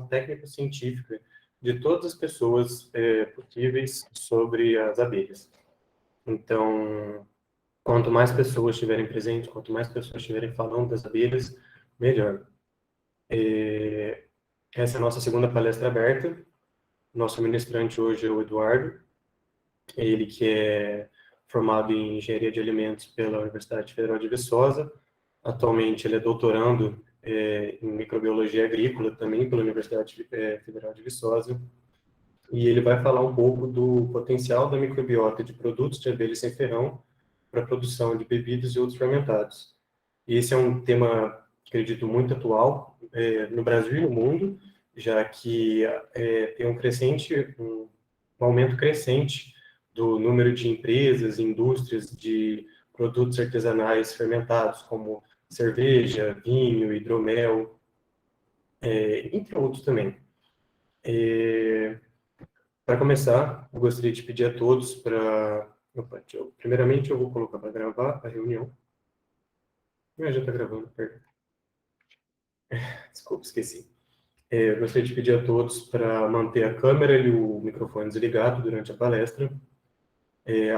explicação técnico-científica de todas as pessoas possíveis sobre as abelhas. Então, quanto mais pessoas estiverem presentes, quanto mais pessoas estiverem falando das abelhas, melhor. Essa é a nossa segunda palestra aberta. Nosso ministrante hoje é o Eduardo, ele que é formado em Engenharia de Alimentos pela Universidade Federal de Viçosa. Atualmente ele é doutorando em Microbiologia Agrícola, também pela Universidade Federal de Viçosa. E ele vai falar um pouco do potencial da microbiota de produtos de abelha sem ferrão para a produção de bebidas e outros fermentados. E esse é um tema, acredito, muito atual no Brasil e no mundo, já que tem um aumento crescente do número de empresas e indústrias de produtos artesanais fermentados, como cerveja, vinho, hidromel, entre outros também. Para começar, eu gostaria de pedir a todos para... Primeiramente, eu vou colocar para gravar a reunião. Já está gravando, perdão. Desculpa, esqueci. Eu gostaria de pedir a todos para manter a câmera e o microfone desligado durante a palestra.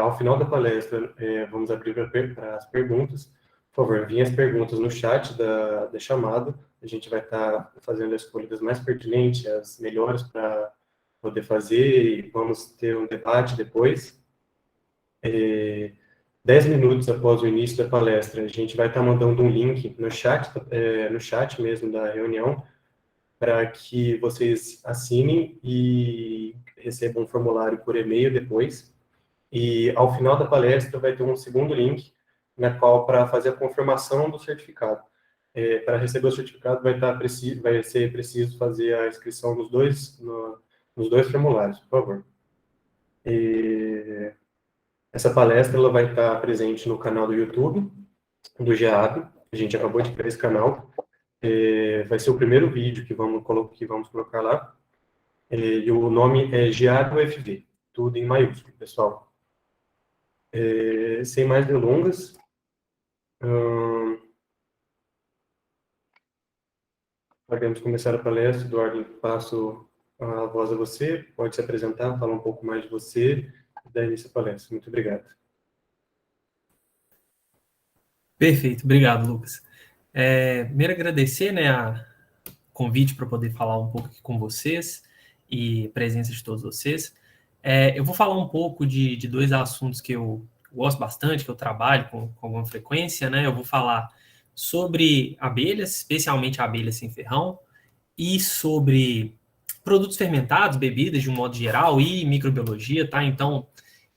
Ao final da palestra, vamos abrir para as perguntas. Por favor, enviem as perguntas no chat da chamada. A gente vai estar fazendo a escolha das mais pertinentes, as melhores para poder fazer, e vamos ter um debate depois. 10 minutos após o início da palestra, a gente vai estar mandando um link no chat mesmo da reunião, para que vocês assinem e recebam um formulário por e-mail depois. E ao final da palestra vai ter um segundo link, na qual para fazer a confirmação do certificado. Para receber o certificado vai ser preciso fazer a inscrição nos dois formulários, por favor. Essa palestra ela vai estar presente no canal do YouTube do GEAB. A gente acabou de criar esse canal. Vai ser o primeiro vídeo que vamos colocar lá. E o nome é GEAB UFV, tudo em maiúsculo, pessoal. Sem mais delongas, podemos começar a palestra. Eduardo, passo a voz a você, pode se apresentar, falar um pouco mais de você e dar início à palestra. Muito obrigado. Perfeito, obrigado, Lucas. Primeiro agradecer, o convite para poder falar um pouco aqui com vocês e a presença de todos vocês. Eu vou falar um pouco de dois assuntos que eu gosto bastante, que eu trabalho com alguma frequência, Eu vou falar sobre abelhas, especialmente abelhas sem ferrão, e sobre produtos fermentados, bebidas de um modo geral e microbiologia, tá? Então,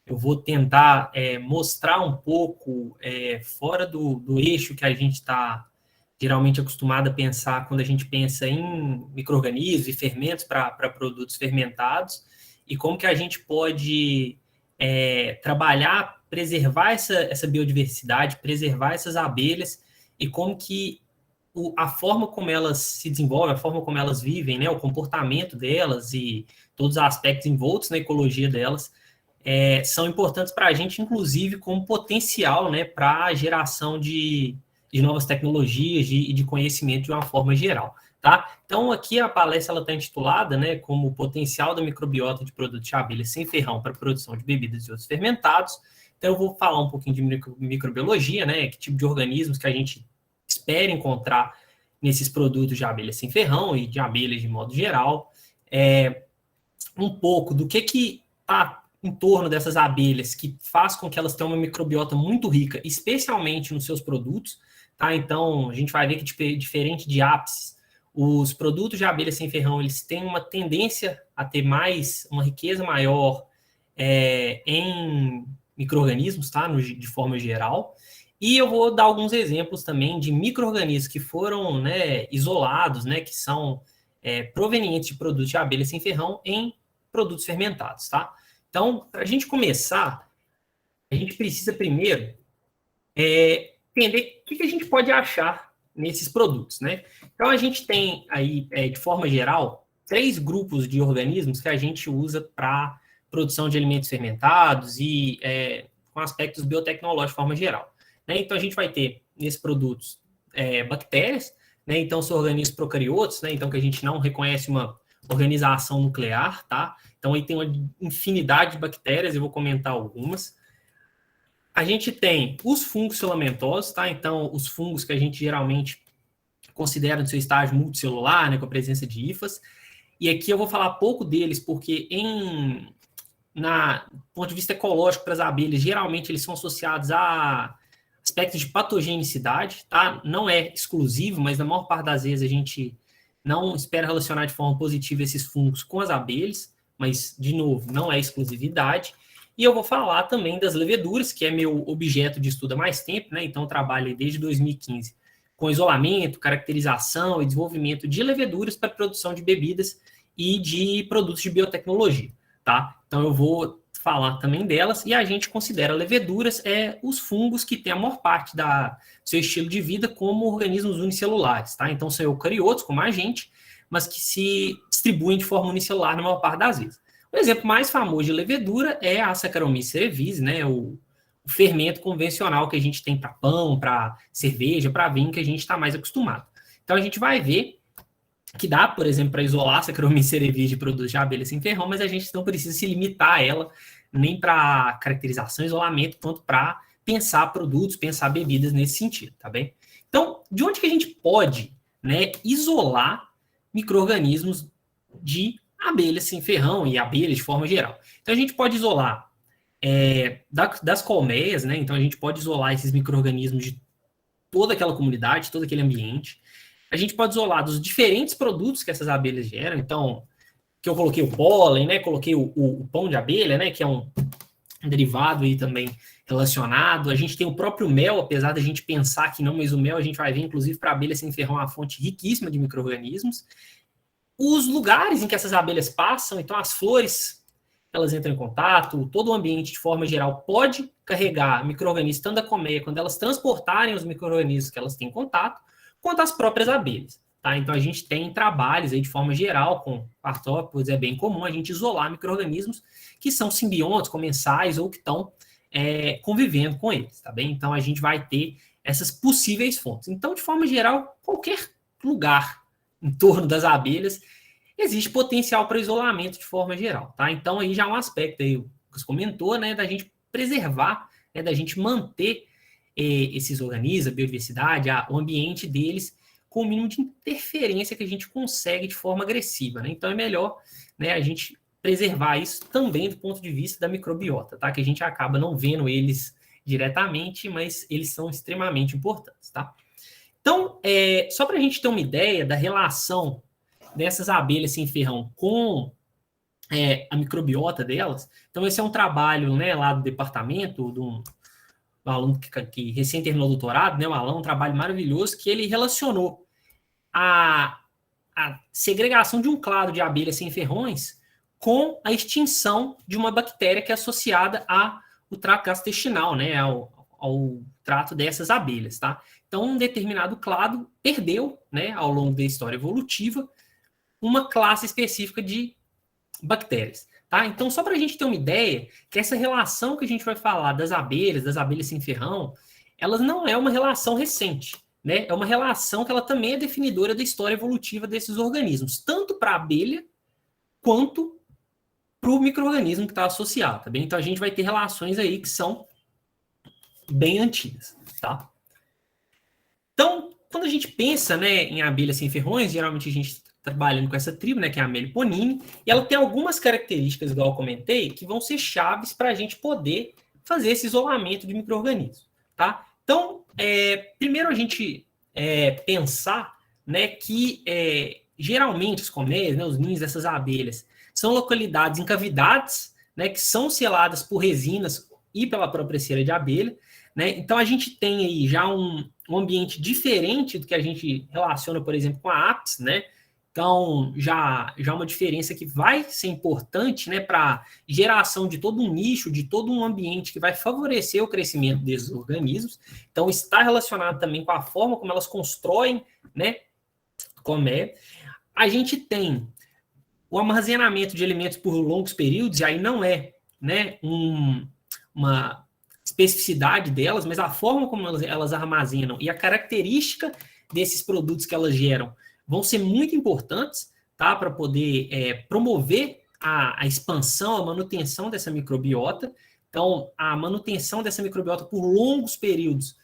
eu vou tentar mostrar um pouco fora do eixo que a gente está geralmente acostumado a pensar quando a gente pensa em micro-organismos e fermentos para produtos fermentados, e como que a gente pode trabalhar, preservar essa biodiversidade, preservar essas abelhas, e como que a forma como elas se desenvolvem, a forma como elas vivem, o comportamento delas e todos os aspectos envoltos na ecologia delas são importantes para a gente, inclusive, como potencial para a geração de novas tecnologias e de conhecimento de uma forma geral. Tá? Então, aqui a palestra está intitulada como o potencial da microbiota de produtos de abelha sem ferrão para a produção de bebidas e outros fermentados. Então, eu vou falar um pouquinho de microbiologia, que tipo de organismos que a gente espera encontrar nesses produtos de abelha sem ferrão e de abelhas de modo geral. Um pouco do que está em torno dessas abelhas que faz com que elas tenham uma microbiota muito rica, especialmente nos seus produtos. Tá? Então, a gente vai ver que, diferente de ápices, os produtos de abelha sem ferrão eles têm uma tendência a ter uma riqueza maior em micro-organismos, tá? De forma geral. E eu vou dar alguns exemplos também de micro-organismos que foram isolados, que são provenientes de produtos de abelha sem ferrão em produtos fermentados. Tá? Então, para a gente começar, a gente precisa primeiro entender o que a gente pode achar nesses produtos. Então, a gente tem aí, de forma geral, 3 grupos de organismos que a gente usa para produção de alimentos fermentados e com aspectos biotecnológicos de forma geral. Então, a gente vai ter, nesses produtos, bactérias, né? Então, são organismos procariotos, né? Então, que a gente não reconhece uma organização nuclear, tá? Então, aí tem uma infinidade de bactérias, eu vou comentar algumas. A gente tem os fungos filamentosos, tá? Então, os fungos que a gente geralmente considera no seu estágio multicelular, né? Com a presença de hifas. E aqui eu vou falar pouco deles, porque do ponto de vista ecológico para as abelhas, geralmente eles são associados a aspectos de patogenicidade, tá? Não é exclusivo, mas na maior parte das vezes a gente não espera relacionar de forma positiva esses fungos com as abelhas, mas, de novo, não é exclusividade. E eu vou falar também das leveduras, que é meu objeto de estudo há mais tempo, né? Então, eu trabalho desde 2015 com isolamento, caracterização e desenvolvimento de leveduras para produção de bebidas e de produtos de biotecnologia, tá? Então, eu vou falar também delas, e a gente considera leveduras os fungos que têm a maior parte do seu estilo de vida como organismos unicelulares, tá? Então, são eucariotos, como a gente, mas que se distribuem de forma unicelular na maior parte das vezes. O exemplo mais famoso de levedura é a Saccharomyces cerevisiae, né? O fermento convencional que a gente tem para pão, para cerveja, para vinho, que a gente está mais acostumado. Então, a gente vai ver que dá, por exemplo, para isolar a Saccharomyces cerevisiae de produtos de abelha sem ferrão, mas a gente não precisa se limitar a ela, nem para caracterização e isolamento, quanto para pensar produtos, pensar bebidas nesse sentido, tá bem? Então, de onde que a gente pode, né, isolar micro-organismos de abelhas sem ferrão e abelhas de forma geral? Então, a gente pode isolar das colmeias, né? Então, a gente pode isolar esses micro-organismos de toda aquela comunidade, todo aquele ambiente. A gente pode isolar dos diferentes produtos que essas abelhas geram. Então, que eu coloquei o pólen, né? Coloquei o pão de abelha, né? Que é um derivado aí também relacionado. A gente tem o próprio mel, apesar da gente pensar que não, mas o mel a gente vai ver, inclusive, para abelha sem ferrão, uma fonte riquíssima de micro-organismos. Os lugares em que essas abelhas passam, então as flores, elas entram em contato, todo o ambiente, de forma geral, pode carregar micro-organismos, tanto da colmeia, quando elas transportarem os micro-organismos que elas têm contato, quanto as próprias abelhas. Tá? Então, a gente tem trabalhos aí, de forma geral, com artrópodes, é bem comum a gente isolar micro-organismos que são simbiontes, comensais, ou que estão convivendo com eles. Tá bem? Então, a gente vai ter essas possíveis fontes. Então, de forma geral, qualquer lugar em torno das abelhas existe potencial para isolamento de forma geral. Tá? Então, aí já é um aspecto aí, o que você comentou, né, da gente preservar, né, da gente manter esses organismos, a biodiversidade, o ambiente deles, com o mínimo de interferência que a gente consegue de forma agressiva. Né? Então, é melhor, né, a gente preservar isso também do ponto de vista da microbiota, tá? Que a gente acaba não vendo eles diretamente, mas eles são extremamente importantes. Tá? Então, só para a gente ter uma ideia da relação dessas abelhas sem ferrão com a microbiota delas, então esse é um trabalho, né, lá do departamento, um aluno que recém terminou o doutorado, né, um trabalho maravilhoso, que ele relacionou a segregação de um clado de abelhas sem ferrões com a extinção de uma bactéria que é associada ao trato gastrointestinal, né, ao trato dessas abelhas, tá? Então, um determinado clado perdeu, né, ao longo da história evolutiva, uma classe específica de bactérias. Tá? Então, só para a gente ter uma ideia, que essa relação que a gente vai falar das abelhas sem ferrão, ela não é uma relação recente. Né? É uma relação que ela também é definidora da história evolutiva desses organismos, tanto para a abelha quanto para o micro-organismo que está associado. Tá bem? Então, a gente vai ter relações aí que são bem antigas. Tá? Então, quando a gente pensa, né, em abelhas sem ferrões, geralmente a gente trabalhando com essa tribo, né, que é a Meliponine, e ela tem algumas características, igual eu comentei, que vão ser chaves para a gente poder fazer esse isolamento de micro-organismos, tá? Então, primeiro a gente pensar, né, que geralmente os colmeias, né, os ninhos dessas abelhas, são localidades em cavidades, né, que são seladas por resinas e pela própria cera de abelha, né? Então, a gente tem aí já um ambiente diferente do que a gente relaciona, por exemplo, com a apis, né? Então, já uma diferença que vai ser importante, né, para geração de todo um nicho, de todo um ambiente que vai favorecer o crescimento desses organismos. Então, está relacionado também com a forma como elas constroem, né, colmeia. A gente tem o armazenamento de alimentos por longos períodos, e aí não é, né, uma especificidade delas, mas a forma como elas armazenam e a característica desses produtos que elas geram vão ser muito importantes, tá? Para poder promover a expansão, a manutenção dessa microbiota. Então, a manutenção dessa microbiota por longos períodos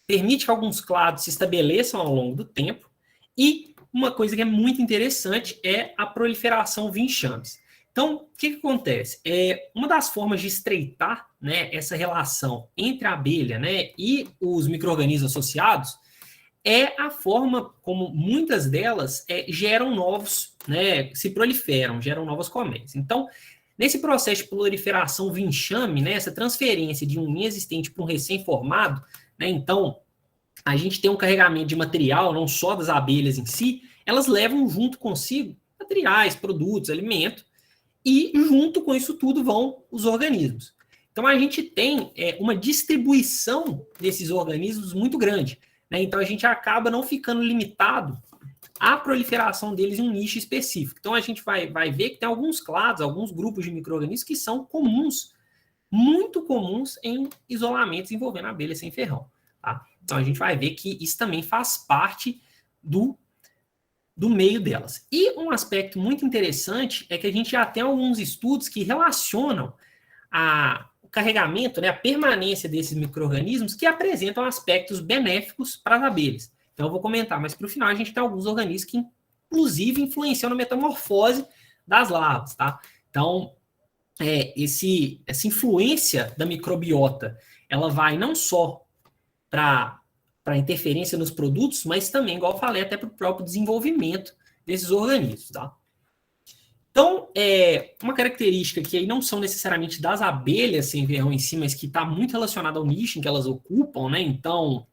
permite que alguns clados se estabeleçam ao longo do tempo. E uma coisa que é muito interessante é a proliferação via enxames. Então, o que acontece? Uma das formas de estreitar, né, essa relação entre a abelha, né, e os micro-organismos associados é a forma como muitas delas geram novos, né, se proliferam, geram novas colmeias. Então, nesse processo de proliferação via enxame, né, essa transferência de um inexistente para um recém-formado, né, então, a gente tem um carregamento de material, não só das abelhas em si, elas levam junto consigo materiais, produtos, alimento, e junto com isso tudo vão os organismos. Então, a gente tem uma distribuição desses organismos muito grande, né? Então, a gente acaba não ficando limitado à proliferação deles em um nicho específico. Então, a gente vai ver que tem alguns clados, alguns grupos de micro-organismos que são comuns, muito comuns em isolamentos envolvendo abelha sem ferrão. Tá? Então, a gente vai ver que isso também faz parte do meio delas. E um aspecto muito interessante é que a gente já tem alguns estudos que relacionam o carregamento, né, a permanência desses micro-organismos que apresentam aspectos benéficos para as abelhas. Então, eu vou comentar, mas para o final a gente tem alguns organismos que, inclusive, influenciam na metamorfose das larvas. Tá? Então, essa influência da microbiota, ela vai não só para interferência nos produtos, mas também, igual eu falei, até para o próprio desenvolvimento desses organismos, tá? Então, uma característica que aí não são necessariamente das abelhas sem ferrão em si, mas que está muito relacionada ao nicho em que elas ocupam, né? Então,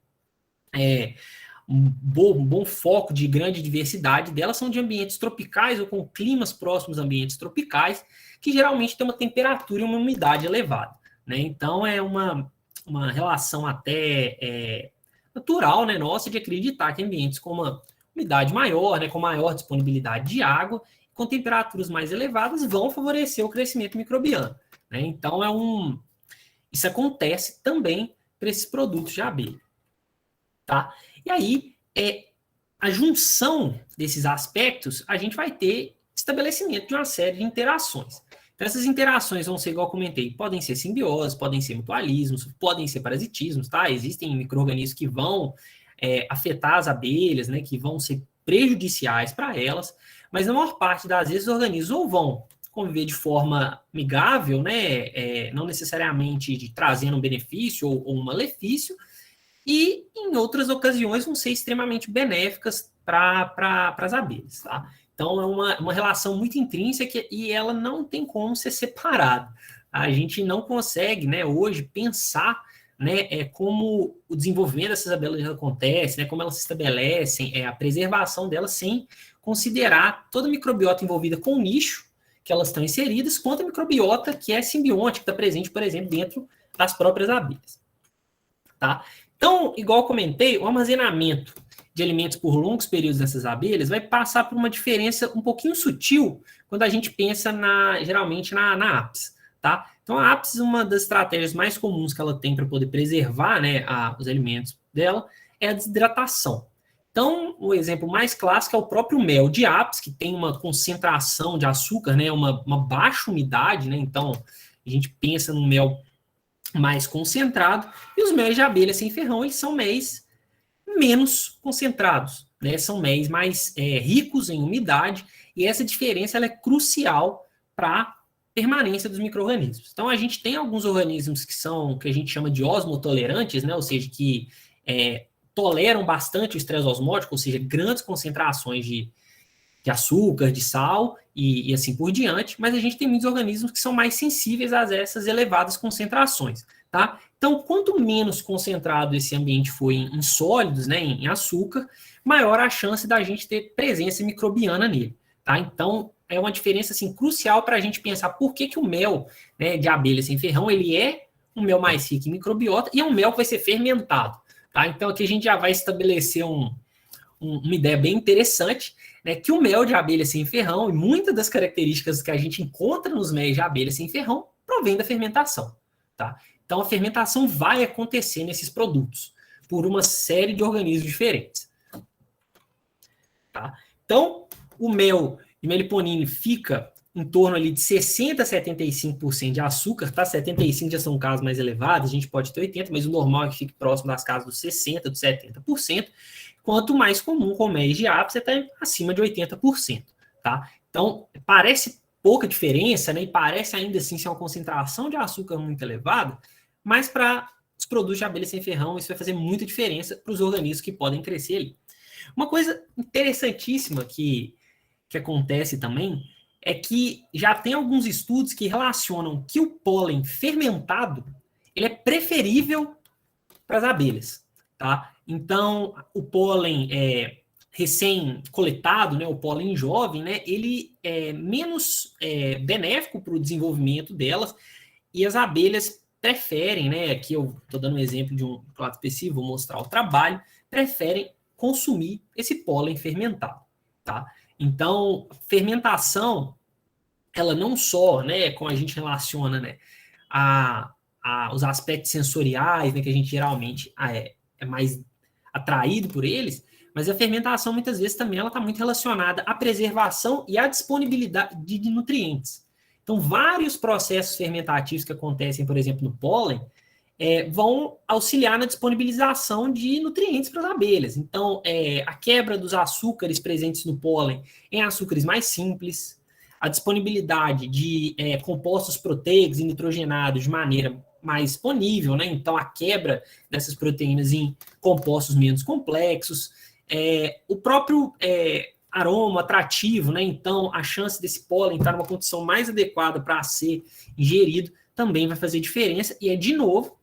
um bom foco de grande diversidade delas são de ambientes tropicais ou com climas próximos a ambientes tropicais, que geralmente tem uma temperatura e uma umidade elevada, né? Então, é uma relação até natural, né, nossa, de acreditar que ambientes com uma umidade maior, né, com maior disponibilidade de água, com temperaturas mais elevadas, vão favorecer o crescimento microbiano. Né? Então, isso acontece também para esses produtos de abelha. Tá? E aí, a junção desses aspectos, a gente vai ter estabelecimento de uma série de interações. Então, essas interações vão ser, igual eu comentei, podem ser simbioses, podem ser mutualismos, podem ser parasitismos, tá? Existem micro-organismos que vão afetar as abelhas, né, que vão ser prejudiciais para elas, mas na maior parte das vezes os organismos ou vão conviver de forma amigável, né, não necessariamente trazendo um benefício ou um malefício, e em outras ocasiões vão ser extremamente benéficas para as abelhas, tá? Então, é uma relação muito intrínseca e ela não tem como ser separada. A gente não consegue, né, hoje, pensar, né, como o desenvolvimento dessas abelhas acontece, né, como elas se estabelecem, a preservação delas, sem considerar toda a microbiota envolvida com o nicho que elas estão inseridas, quanto a microbiota que é simbiótica, que está presente, por exemplo, dentro das próprias abelhas. Tá? Então, igual eu comentei, o armazenamento de alimentos por longos períodos dessas abelhas vai passar por uma diferença um pouquinho sutil quando a gente pensa geralmente na apis, tá? Então, a apis, uma das estratégias mais comuns que ela tem para poder preservar, né, os alimentos dela é a desidratação. Então, o exemplo mais clássico é o próprio mel de apis, que tem uma concentração de açúcar, né, uma baixa umidade, né? Então, a gente pensa no mel mais concentrado, e os méis de abelha sem ferrão, eles são méis menos concentrados, né? São méis mais ricos em umidade, e essa diferença ela é crucial para a permanência dos micro-organismos. Então, a gente tem alguns organismos que a gente chama de osmotolerantes, né? Ou seja, que toleram bastante o estresse osmótico, ou seja, grandes concentrações de açúcar, de sal e assim por diante, mas a gente tem muitos organismos que são mais sensíveis a essas elevadas concentrações, tá? Então, quanto menos concentrado esse ambiente for em sólidos, né, em açúcar, maior a chance da gente ter presença microbiana nele, tá? Então, é uma diferença, assim, crucial para a gente pensar por que o mel, né, de abelha sem ferrão, ele é um mel mais rico em microbiota e é um mel que vai ser fermentado, tá? Então, aqui a gente já vai estabelecer uma ideia bem interessante, né, que o mel de abelha sem ferrão e muitas das características que a gente encontra nos mel de abelha sem ferrão provém da fermentação, tá? Então, a fermentação vai acontecer nesses produtos por uma série de organismos diferentes, tá? Então, o mel de meliponine fica em torno ali de 60% a 75% de açúcar, tá? 75% já são casos mais elevados, a gente pode ter 80%, mas o normal é que fique próximo das casas dos 60%, dos 70%. Quanto mais comum com mel de ápice, você está acima de 80%, tá? Então, parece pouca diferença, né? E parece ainda assim ser uma concentração de açúcar muito elevada, mas para os produtos de abelha sem ferrão, isso vai fazer muita diferença para os organismos que podem crescer ali. Uma coisa interessantíssima que acontece também é que já tem alguns estudos que relacionam que o pólen fermentado ele é preferível para as abelhas, tá? Então, o pólen recém-coletado, né, o pólen jovem, né, ele é menos benéfico para o desenvolvimento delas e as abelhas preferem, né, aqui eu estou dando um exemplo de um prato específico, vou mostrar o trabalho, preferem consumir esse pólen fermentado, tá? Então, fermentação, ela não só, né, como a gente relaciona, né, os aspectos sensoriais, né, que a gente geralmente é mais atraído por eles, mas a fermentação, muitas vezes, também ela está muito relacionada à preservação e à disponibilidade de nutrientes. Então, vários processos fermentativos que acontecem, por exemplo, no pólen, vão auxiliar na disponibilização de nutrientes para as abelhas. Então, a quebra dos açúcares presentes no pólen em açúcares mais simples, a disponibilidade de compostos proteicos e nitrogenados de maneira mais disponível, né? Então, a quebra dessas proteínas em compostos menos complexos, o próprio aroma atrativo, né? Então, a chance desse pólen estar numa condição mais adequada para ser ingerido também vai fazer diferença, e de novo,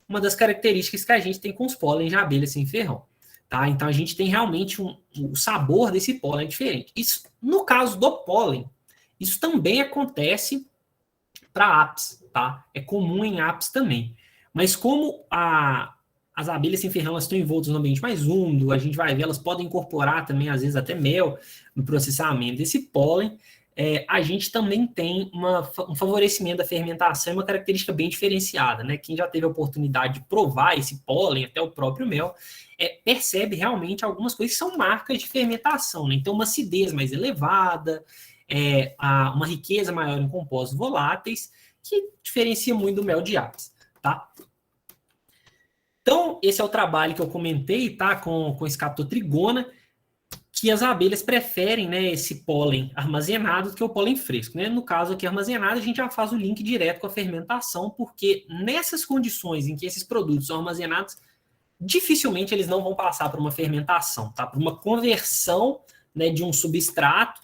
uma das características que a gente tem com os pólens de abelha sem ferrão. Tá? Então, a gente tem realmente o sabor desse pólen diferente. Isso, no caso do pólen, isso também acontece para apis, tá? É comum em apis também. Mas como as abelhas sem ferrão estão envoltas no ambiente mais úmido, a gente vai ver, elas podem incorporar também, às vezes, até mel no processamento desse pólen, a gente também tem um favorecimento da fermentação, uma característica bem diferenciada, né? Quem já teve a oportunidade de provar esse pólen, até o próprio mel, percebe realmente algumas coisas que são marcas de fermentação, né? Então, uma acidez mais elevada, uma riqueza maior em compostos voláteis, que diferencia muito do mel de apis, tá? Então, esse é o trabalho que eu comentei, tá? Com Scaptotrigona, que as abelhas preferem, né, esse pólen armazenado do que o pólen fresco, né? No caso aqui armazenado, a gente já faz o link direto com a fermentação, porque nessas condições em que esses produtos são armazenados, dificilmente eles não vão passar por uma fermentação, tá? Por uma conversão, né, de um substrato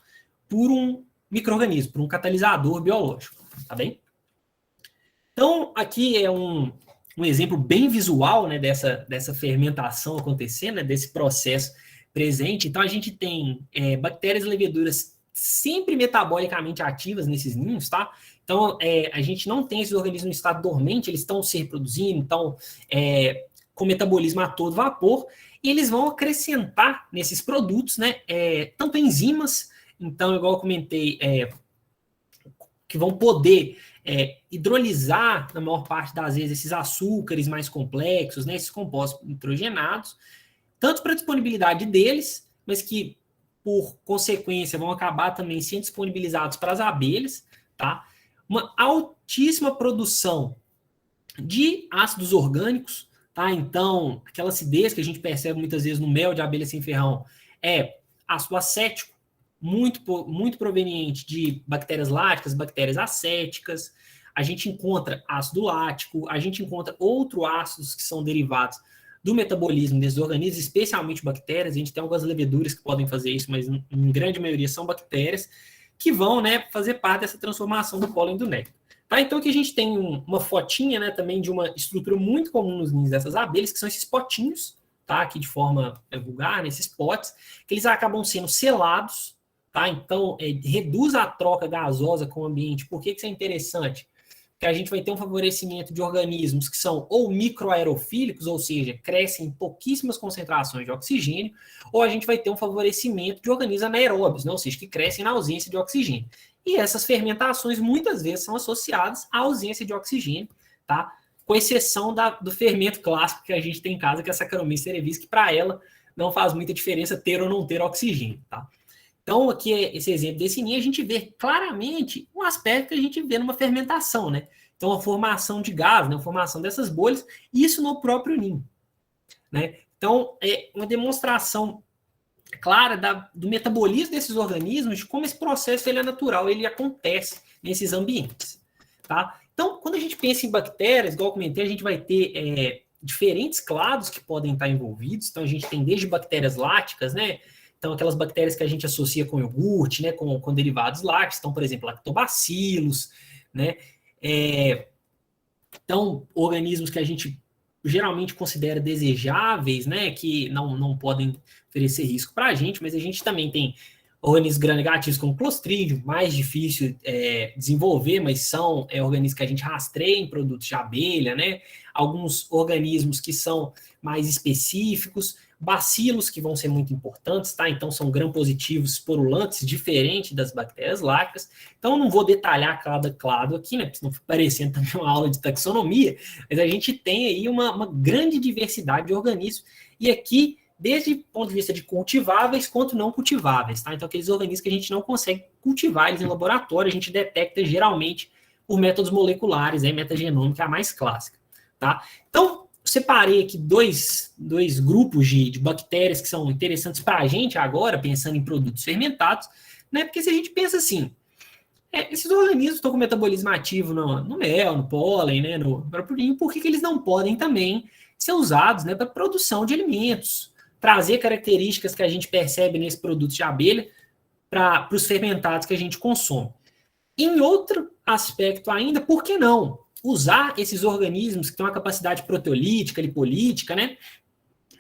por um micro-organismo, por um catalisador biológico, tá bem? Então, aqui é um exemplo bem visual, né, dessa fermentação acontecendo, né, desse processo presente. Então, a gente tem bactérias e leveduras sempre metabolicamente ativas nesses ninhos, tá? Então, a gente não tem esses organismos em estado dormente, eles estão se reproduzindo, então, com metabolismo a todo vapor, e eles vão acrescentar nesses produtos, né, tanto enzimas, então, igual eu comentei, que vão poder hidrolisar, na maior parte das vezes, esses açúcares mais complexos, né, esses compostos nitrogenados, tanto para a disponibilidade deles, mas que, por consequência, vão acabar também sendo disponibilizados para as abelhas, tá? Uma altíssima produção de ácidos orgânicos, tá? Então, aquela acidez que a gente percebe muitas vezes no mel de abelha sem ferrão é ácido acético, muito proveniente de bactérias láticas, bactérias acéticas. A gente encontra ácido lático, a gente encontra outros ácidos que são derivados do metabolismo desses organismos, especialmente bactérias. A gente tem algumas leveduras que podem fazer isso, mas em grande maioria são bactérias que vão, né, fazer parte dessa transformação do pólen do néctar. Tá? Então, aqui a gente tem uma fotinha, né, também de uma estrutura muito comum nos ninhos dessas abelhas, que são esses potinhos, tá? Aqui de forma vulgar, né, esses potes, que eles acabam sendo selados, tá? Então, reduz a troca gasosa com o ambiente. Por que isso é interessante? Que a gente vai ter um favorecimento de organismos que são ou microaerofílicos, ou seja, crescem em pouquíssimas concentrações de oxigênio, ou a gente vai ter um favorecimento de organismos anaeróbios, né? Ou seja, que crescem na ausência de oxigênio. E essas fermentações muitas vezes são associadas à ausência de oxigênio, tá? Com exceção do fermento clássico que a gente tem em casa, que é a Saccharomyces cerevisiae, que para ela não faz muita diferença ter ou não ter oxigênio, tá? Então, aqui, esse exemplo desse ninho, a gente vê claramente um aspecto que a gente vê numa fermentação, né? Então, a formação de gás, né? A formação dessas bolhas, isso no próprio ninho, né? Então, é uma demonstração clara do metabolismo desses organismos, de como esse processo ele é natural, ele acontece nesses ambientes, tá? Então, quando a gente pensa em bactérias, igual eu comentei, a gente vai ter diferentes clados que podem estar envolvidos. Então, a gente tem desde bactérias láticas, né? Então, aquelas bactérias que a gente associa com iogurte, né? Com derivados lácteos. Então, por exemplo, lactobacilos, né? Então, organismos que a gente geralmente considera desejáveis, né? Que não podem oferecer risco para a gente, mas a gente também tem organismos gram-negativos como Clostridium, mais difícil desenvolver, mas são organismos que a gente rastreia em produtos de abelha, né? Alguns organismos que são mais específicos, bacilos que vão ser muito importantes, tá? Então são gram-positivos porulantes, diferente das bactérias lácteas. Então eu não vou detalhar cada clado aqui, né? Porque senão fica parecendo também uma aula de taxonomia, mas a gente tem aí uma grande diversidade de organismos. E aqui, desde o ponto de vista de cultiváveis quanto não cultiváveis, tá? Então, aqueles organismos que a gente não consegue cultivar eles em laboratório, a gente detecta geralmente por métodos moleculares, metagenômica é a mais clássica, tá? Então, separei aqui dois grupos de bactérias que são interessantes para a gente agora, pensando em produtos fermentados, né? Porque se a gente pensa assim, esses organismos estão com metabolismo ativo no mel, no pólen, né? No próprio ninho, por que eles não podem também ser usados, né, para produção de alimentos? Trazer características que a gente percebe nesse produto de abelha para os fermentados que a gente consome. Em outro aspecto ainda, por que não usar esses organismos que têm uma capacidade proteolítica, lipolítica, né,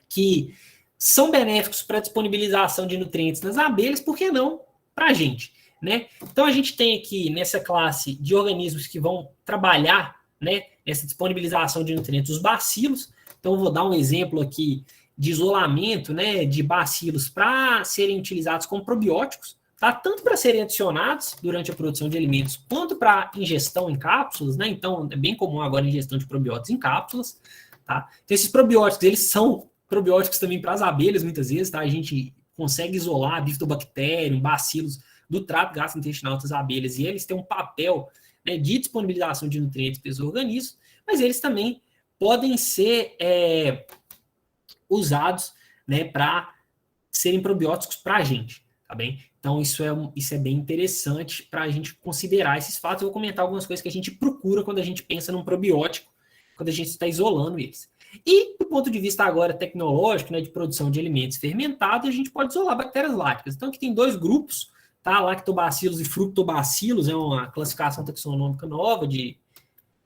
que são benéficos para a disponibilização de nutrientes nas abelhas, por que não para a gente, né? Então a gente tem aqui nessa classe de organismos que vão trabalhar, né, nessa disponibilização de nutrientes, os bacilos. Então eu vou dar um exemplo aqui de isolamento, né, de bacilos para serem utilizados como probióticos, tá? Tanto para serem adicionados durante a produção de alimentos, quanto para ingestão em cápsulas, né? Então, é bem comum agora a ingestão de probióticos em cápsulas, tá? Então, esses probióticos, eles são probióticos também para as abelhas, muitas vezes, tá? A gente consegue isolar bifidobacterium, bacilos do trato gastrointestinal das abelhas, e eles têm um papel, né, de disponibilização de nutrientes para os organismos, mas eles também podem ser usados, né, para serem probióticos para a gente, tá bem? Então, isso é bem interessante para a gente considerar esses fatos. Eu vou comentar algumas coisas que a gente procura quando a gente pensa num probiótico, quando a gente está isolando eles. E, do ponto de vista agora tecnológico, né, de produção de alimentos fermentados, a gente pode isolar bactérias lácteas. Então, aqui tem dois grupos, tá? Lactobacilos e fructobacilos, é uma classificação taxonômica nova de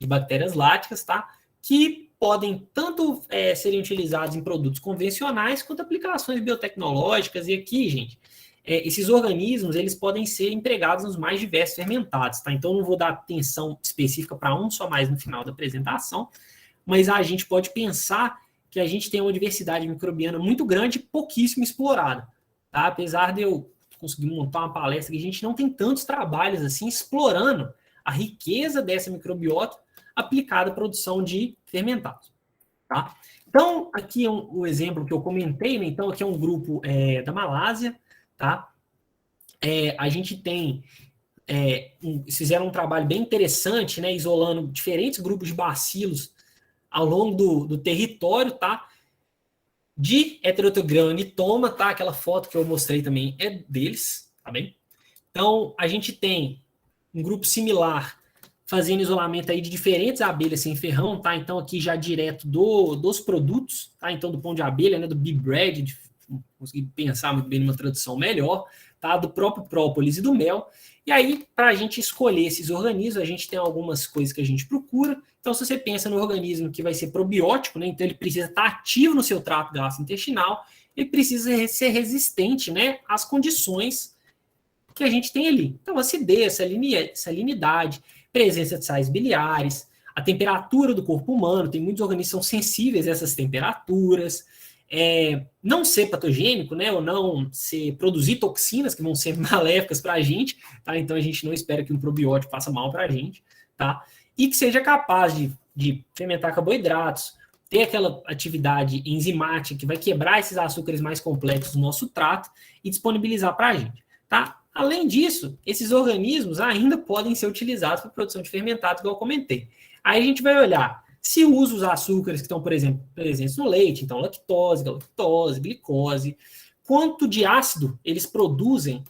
bactérias lácteas, tá? Que podem tanto serem utilizados em produtos convencionais quanto aplicações biotecnológicas. E aqui, gente, esses organismos, eles podem ser empregados nos mais diversos fermentados, tá? Então, não vou dar atenção específica para um só mais no final da apresentação, mas a gente pode pensar que a gente tem uma diversidade microbiana muito grande e pouquíssimo explorada, tá? Apesar de eu conseguir montar uma palestra que a gente não tem tantos trabalhos assim explorando a riqueza dessa microbiota aplicada à produção de fermentados, tá? Então, aqui é o exemplo que eu comentei, né? Então, aqui é um grupo da Malásia, tá? A gente tem... fizeram um trabalho bem interessante, né? Isolando diferentes grupos de bacilos ao longo do território, tá? De Heterotograma nitoma, tá? Aquela foto que eu mostrei também é deles, tá bem? Então, a gente tem um grupo similar fazendo isolamento aí de diferentes abelhas sem ferrão, tá? Então, aqui já direto dos produtos, tá? Então, do pão de abelha, né? Do bee bread, consegui pensar muito bem numa tradução melhor, tá? Do próprio própolis e do mel. E aí, para a gente escolher esses organismos, a gente tem algumas coisas que a gente procura. Então, se você pensa no organismo que vai ser probiótico, né? Então ele precisa estar ativo no seu trato gastrointestinal, ele precisa ser resistente, né, às condições que a gente tem ali. Então, acidez, salinidade, presença de sais biliares, a temperatura do corpo humano, tem muitos organismos que são sensíveis a essas temperaturas, não ser patogênico, né, ou não produzir toxinas que vão ser maléficas para a gente, tá? Então a gente não espera que um probiótico faça mal para a gente, tá? E que seja capaz de fermentar carboidratos, ter aquela atividade enzimática que vai quebrar esses açúcares mais complexos no nosso trato e disponibilizar para a gente, tá? Além disso, esses organismos ainda podem ser utilizados para a produção de fermentados, igual eu comentei. Aí a gente vai olhar se usa os açúcares que estão, por exemplo, presentes no leite, então lactose, galactose, glicose, quanto de ácido eles produzem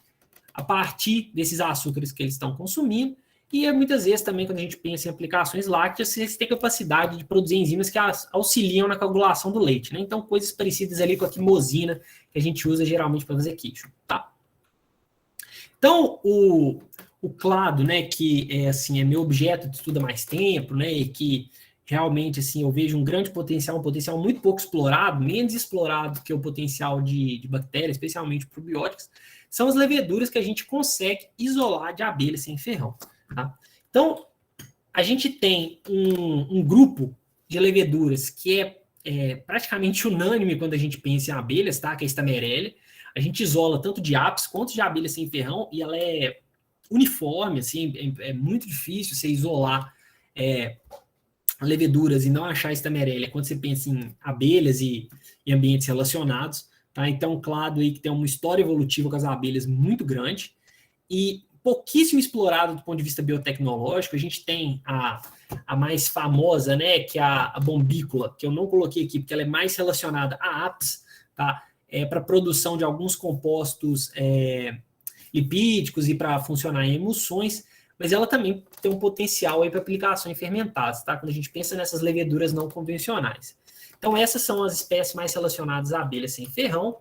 a partir desses açúcares que eles estão consumindo, e muitas vezes também, quando a gente pensa em aplicações lácteas, eles têm capacidade de produzir enzimas que auxiliam na coagulação do leite, né? Então, coisas parecidas ali com a quimosina, que a gente usa geralmente para fazer queijo, tá? Então, o clado, né, que é, assim, é meu objeto de estudo há mais tempo, né, e que realmente, assim, eu vejo um grande potencial, um potencial muito pouco explorado, menos explorado que o potencial de bactérias, especialmente probióticas, são as leveduras que a gente consegue isolar de abelha sem ferrão, tá? Então, a gente tem um grupo de leveduras que é praticamente unânime quando a gente pensa em abelhas, tá? Que é a Stamerella. A gente isola tanto de apis quanto de abelha sem ferrão, e ela é uniforme, assim, é muito difícil você isolar leveduras e não achar Stamerella quando você pensa em abelhas e ambientes relacionados, tá? Então, claro aí que tem uma história evolutiva com as abelhas muito grande e pouquíssimo explorado do ponto de vista biotecnológico. A gente tem a mais famosa, né, que é a bombícula, que eu não coloquei aqui porque ela é mais relacionada a apis, tá? Para a produção de alguns compostos lipídicos e para funcionar em emulsões, mas ela também tem um potencial para aplicação em fermentados, tá? Quando a gente pensa nessas leveduras não convencionais. Então, essas são as espécies mais relacionadas à abelha sem ferrão.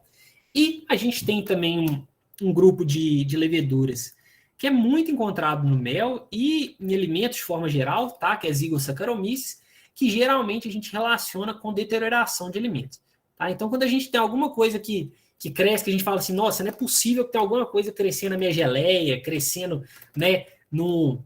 E a gente tem também um grupo de leveduras que é muito encontrado no mel e em alimentos de forma geral, tá? Que é Zygossaccharomyces, que geralmente a gente relaciona com deterioração de alimentos. Tá? Então, quando a gente tem alguma coisa que cresce, que a gente fala assim, nossa, não é possível que tenha alguma coisa crescendo na minha geleia, crescendo, né, no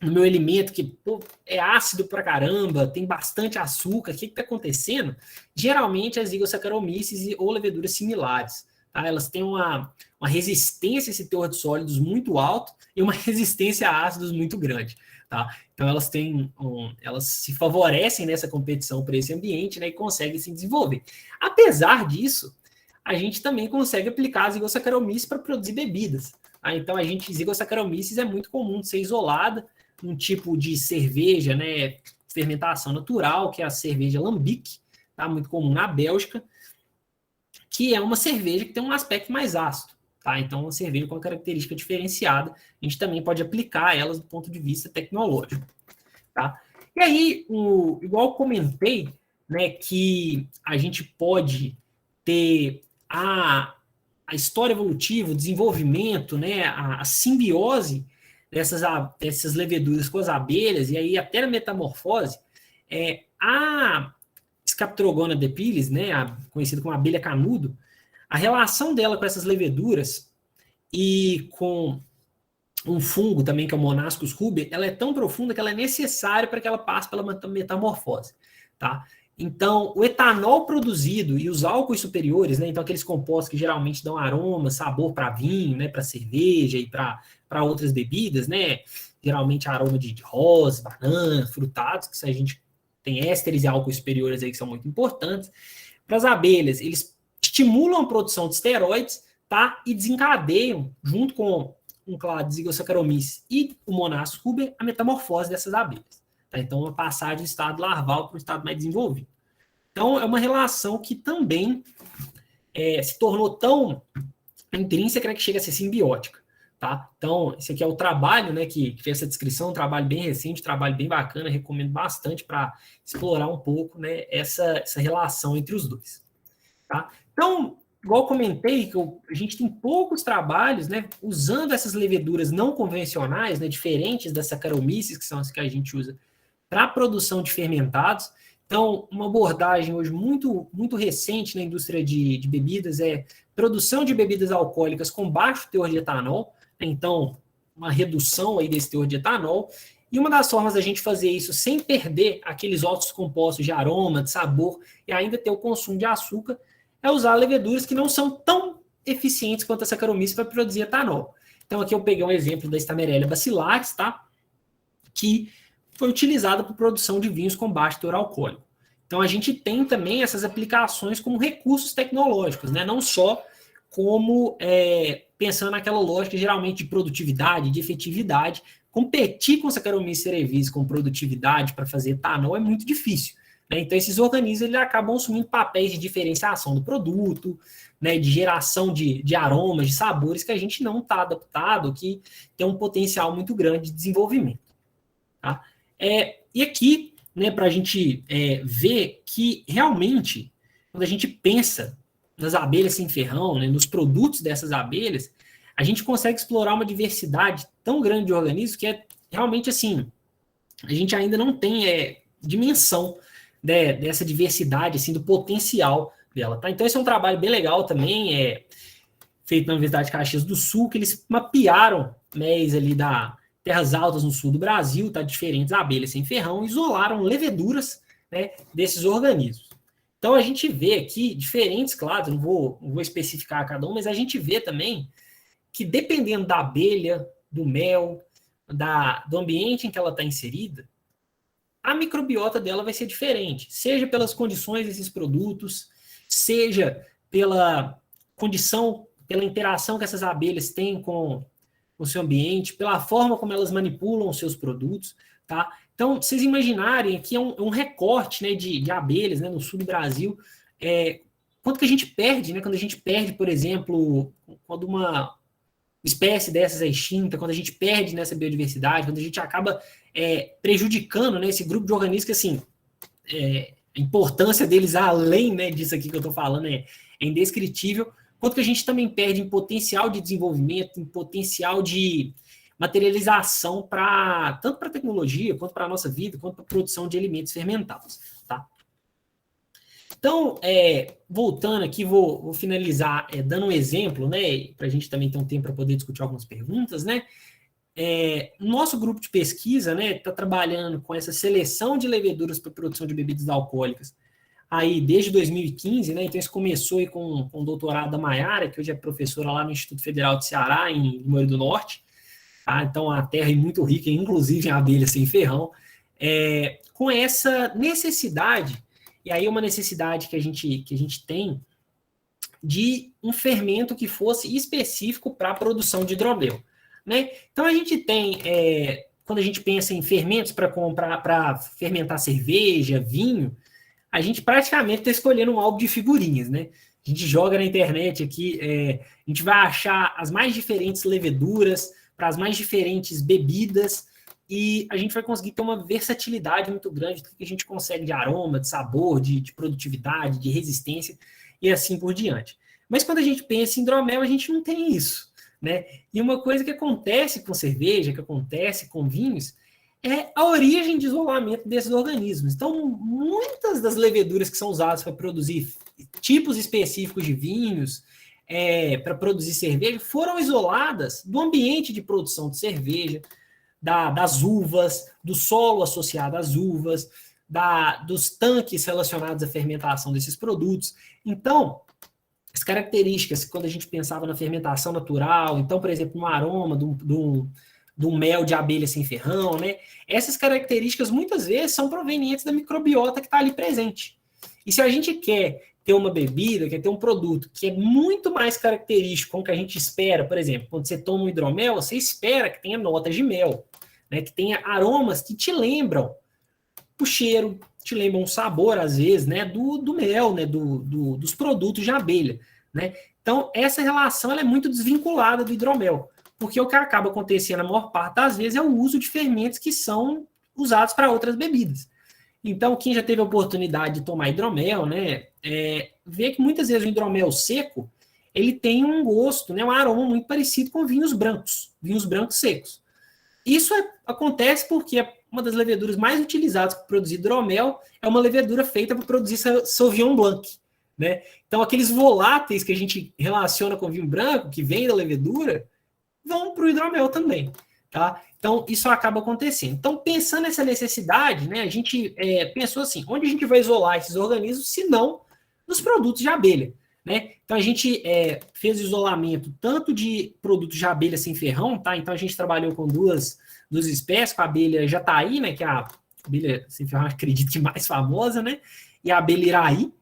meu alimento que pô, é ácido pra caramba, tem bastante açúcar, o que está acontecendo? Geralmente as Zygossaccharomyces ou leveduras similares. Tá? Elas têm uma resistência a esse teor de sólidos muito alto e uma resistência a ácidos muito grande. Tá? Então elas elas se favorecem nessa competição para esse ambiente, né, e conseguem se desenvolver. Apesar disso, a gente também consegue aplicar as Zygossaccharomyces para produzir bebidas. Tá? Então a Zygossaccharomyces é muito comum de ser isolada um tipo de cerveja, né, fermentação natural, que é a cerveja Lambic, tá? Muito comum na Bélgica, que é uma cerveja que tem um aspecto mais ácido, tá? Então, uma cerveja com uma característica diferenciada, a gente também pode aplicar elas do ponto de vista tecnológico, tá? E aí, igual eu comentei, né, que a gente pode ter a história evolutiva, o desenvolvimento, né, a simbiose dessas leveduras com as abelhas, e aí até a metamorfose, a Scaptrogona depilis, né, conhecida como abelha canudo, a relação dela com essas leveduras e com um fungo também, que é o Monascus ruber, ela é tão profunda que ela é necessária para que ela passe pela metamorfose, tá? Então, o etanol produzido e os álcoois superiores, né, então aqueles compostos que geralmente dão aroma, sabor para vinho, né, para cerveja e para outras bebidas, né, geralmente aroma de rosa, banana, frutados, que a gente tem ésteres e álcoois superiores aí que são muito importantes. Para as abelhas, eles estimulam a produção de esteroides, tá, e desencadeiam, junto com um clado de Zygossaccharomyces e o Monascus ruber, a metamorfose dessas abelhas. Tá? Então, uma passagem do estado larval para um estado mais desenvolvido. Então, é uma relação que também se tornou tão intrínseca, né, que chega a ser simbiótica. Tá? Então, esse aqui é o trabalho, né, que fez essa descrição, um trabalho bem recente, um trabalho bem bacana, recomendo bastante para explorar um pouco, né, essa relação entre os dois. Tá? Então, igual eu comentei, que a gente tem poucos trabalhos, né, usando essas leveduras não convencionais, né, diferentes das Saccharomyces, que são as que a gente usa para a produção de fermentados. Então, uma abordagem hoje muito, muito recente na indústria de bebidas é produção de bebidas alcoólicas com baixo teor de etanol. Então, uma redução aí desse teor de etanol. E uma das formas da gente fazer isso sem perder aqueles outros compostos de aroma, de sabor e ainda ter o consumo de açúcar é usar leveduras que não são tão eficientes quanto a Saccharomyces para produzir etanol. Então, aqui eu peguei um exemplo da Stamerella bacillaris, tá? Que foi utilizada para produção de vinhos com baixo teor alcoólico. Então, a gente tem também essas aplicações como recursos tecnológicos, né? Não só como pensando naquela lógica geralmente de produtividade, de efetividade. Competir com Saccharomyces cerevisiae com produtividade para fazer etanol é muito difícil, né? Então, esses organismos eles acabam assumindo papéis de diferenciação do produto, né, de geração de aromas, de sabores que a gente não está adaptado, que tem um potencial muito grande de desenvolvimento. Tá? E aqui, né, para a gente ver que realmente, quando a gente pensa nas abelhas sem ferrão, né, nos produtos dessas abelhas, a gente consegue explorar uma diversidade tão grande de organismos que é realmente assim, a gente ainda não tem dimensão, né, dessa diversidade, assim, do potencial dela. Tá? Então, esse é um trabalho bem legal também, feito na Universidade de Caxias do Sul, que eles mapearam MEs ali da terras altas no sul do Brasil, tá, diferentes abelhas sem ferrão, isolaram leveduras, né, desses organismos. Então, a gente vê aqui diferentes classes, não vou especificar cada um, mas a gente vê também que dependendo da abelha, do mel, do ambiente em que ela está inserida, a microbiota dela vai ser diferente, seja pelas condições desses produtos, seja pela condição, pela interação que essas abelhas têm com o seu ambiente, pela forma como elas manipulam os seus produtos, tá? Então, vocês imaginarem, aqui é um recorte, né, de abelhas, né, no sul do Brasil, quanto que a gente perde, né, quando a gente perde, por exemplo, quando uma espécie dessas é extinta, quando a gente perde nessa biodiversidade, quando a gente acaba prejudicando, né, esse grupo de organismos que, assim, a importância deles, além, né, disso aqui que eu estou falando, é indescritível, quanto que a gente também perde em potencial de desenvolvimento, em potencial de materialização tanto para a tecnologia, quanto para a nossa vida, quanto para a produção de alimentos fermentados. Tá? Então, voltando aqui, vou finalizar dando um exemplo, né, para a gente também ter um tempo para poder discutir algumas perguntas, né? Nosso grupo de pesquisa, né, está trabalhando com essa seleção de leveduras para produção de bebidas alcoólicas aí desde 2015, né? Então isso começou aí com o doutorado da Maiara, que hoje é professora lá no Instituto Federal de Ceará, em Moura do Norte. Tá? Então a terra é muito rica, inclusive em abelhas sem ferrão, com essa necessidade, e aí uma necessidade que a gente tem de um fermento que fosse específico para a produção de hidromel. Né? Então a gente tem, quando a gente pensa em fermentos para fermentar cerveja, vinho, a gente praticamente está escolhendo um álbum de figurinhas, né? A gente joga na internet aqui, a gente vai achar as mais diferentes leveduras para as mais diferentes bebidas e a gente vai conseguir ter uma versatilidade muito grande do que a gente consegue de aroma, de sabor, de produtividade, de resistência e assim por diante. Mas quando a gente pensa em hidromel, a gente não tem isso, né? E uma coisa que acontece com cerveja, que acontece com vinhos, é a origem de isolamento desses organismos. Então, muitas das leveduras que são usadas para produzir tipos específicos de vinhos, para produzir cerveja, foram isoladas do ambiente de produção de cerveja, das uvas, do solo associado às uvas, dos tanques relacionados à fermentação desses produtos. Então, as características, quando a gente pensava na fermentação natural, então, por exemplo, no aroma do mel de abelha sem ferrão, né? Essas características muitas vezes são provenientes da microbiota que está ali presente. E se a gente quer ter uma bebida, quer ter um produto que é muito mais característico com o que a gente espera, por exemplo, quando você toma um hidromel, você espera que tenha notas de mel, né? Que tenha aromas que te lembram o cheiro, te lembram o sabor, às vezes, né? Do mel, né? Dos produtos de abelha, né? Então, essa relação ela é muito desvinculada do hidromel. Porque o que acaba acontecendo a maior parte das vezes é o uso de fermentos que são usados para outras bebidas. Então, quem já teve a oportunidade de tomar hidromel, né, vê que muitas vezes o hidromel seco, ele tem um gosto, né, um aroma muito parecido com vinhos brancos secos. Isso acontece porque uma das leveduras mais utilizadas para produzir hidromel é uma levedura feita para produzir Sauvignon Blanc. Né? Então, aqueles voláteis que a gente relaciona com vinho branco, que vem da levedura, vão para o hidromel também, tá? Então, isso acaba acontecendo. Então, pensando nessa necessidade, né, a gente pensou assim, onde a gente vai isolar esses organismos, se não nos produtos de abelha, né? Então, a gente fez isolamento tanto de produtos de abelha sem ferrão, tá? Então, a gente trabalhou com duas espécies, com a abelha jataí, né, que é a abelha sem ferrão, acredito que mais famosa, né? e a abelha iraí,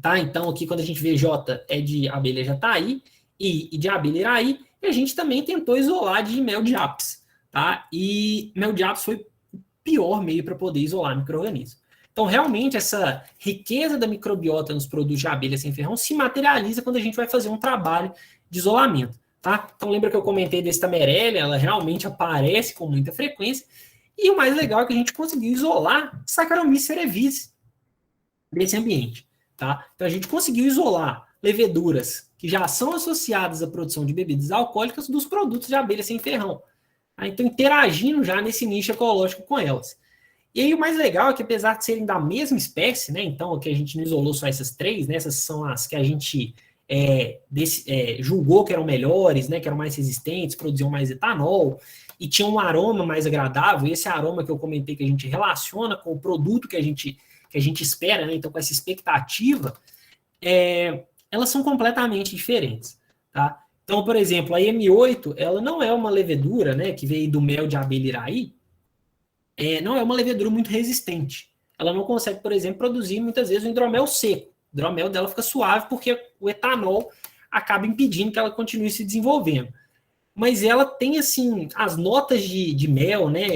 tá? Então, aqui quando a gente vê J é de abelha jataí, I de abelha iraí, e a gente também tentou isolar de mel de apis, tá? E mel de apis foi o pior meio para poder isolar micro-organismos. Então, realmente, essa riqueza da microbiota nos produtos de abelha sem ferrão se materializa quando a gente vai fazer um trabalho de isolamento, tá? Então, lembra que eu comentei desse Tamerella, ela realmente aparece com muita frequência, e o mais legal é que a gente conseguiu isolar Saccharomyces cerevisiae desse ambiente, tá? Então, a gente conseguiu isolar leveduras que já são associadas à produção de bebidas alcoólicas dos produtos de abelha sem ferrão, tá? Então, interagindo já nesse nicho ecológico com elas. E aí o mais legal é que, apesar de serem da mesma espécie, né, então aqui a gente não isolou só essas três, né, essas são as que a gente julgou que eram melhores, né, que eram mais resistentes, produziam mais etanol, e tinham um aroma mais agradável, e esse aroma que eu comentei que a gente relaciona com o produto que a gente espera, né, então com essa expectativa, elas são completamente diferentes, tá? Então, por exemplo, a M8, ela não é uma levedura, né, que veio do mel de abelha iraí, não é uma levedura muito resistente. Ela não consegue, por exemplo, produzir muitas vezes o hidromel seco. O hidromel dela fica suave porque o etanol acaba impedindo que ela continue se desenvolvendo. Mas ela tem, assim, as notas de mel, né,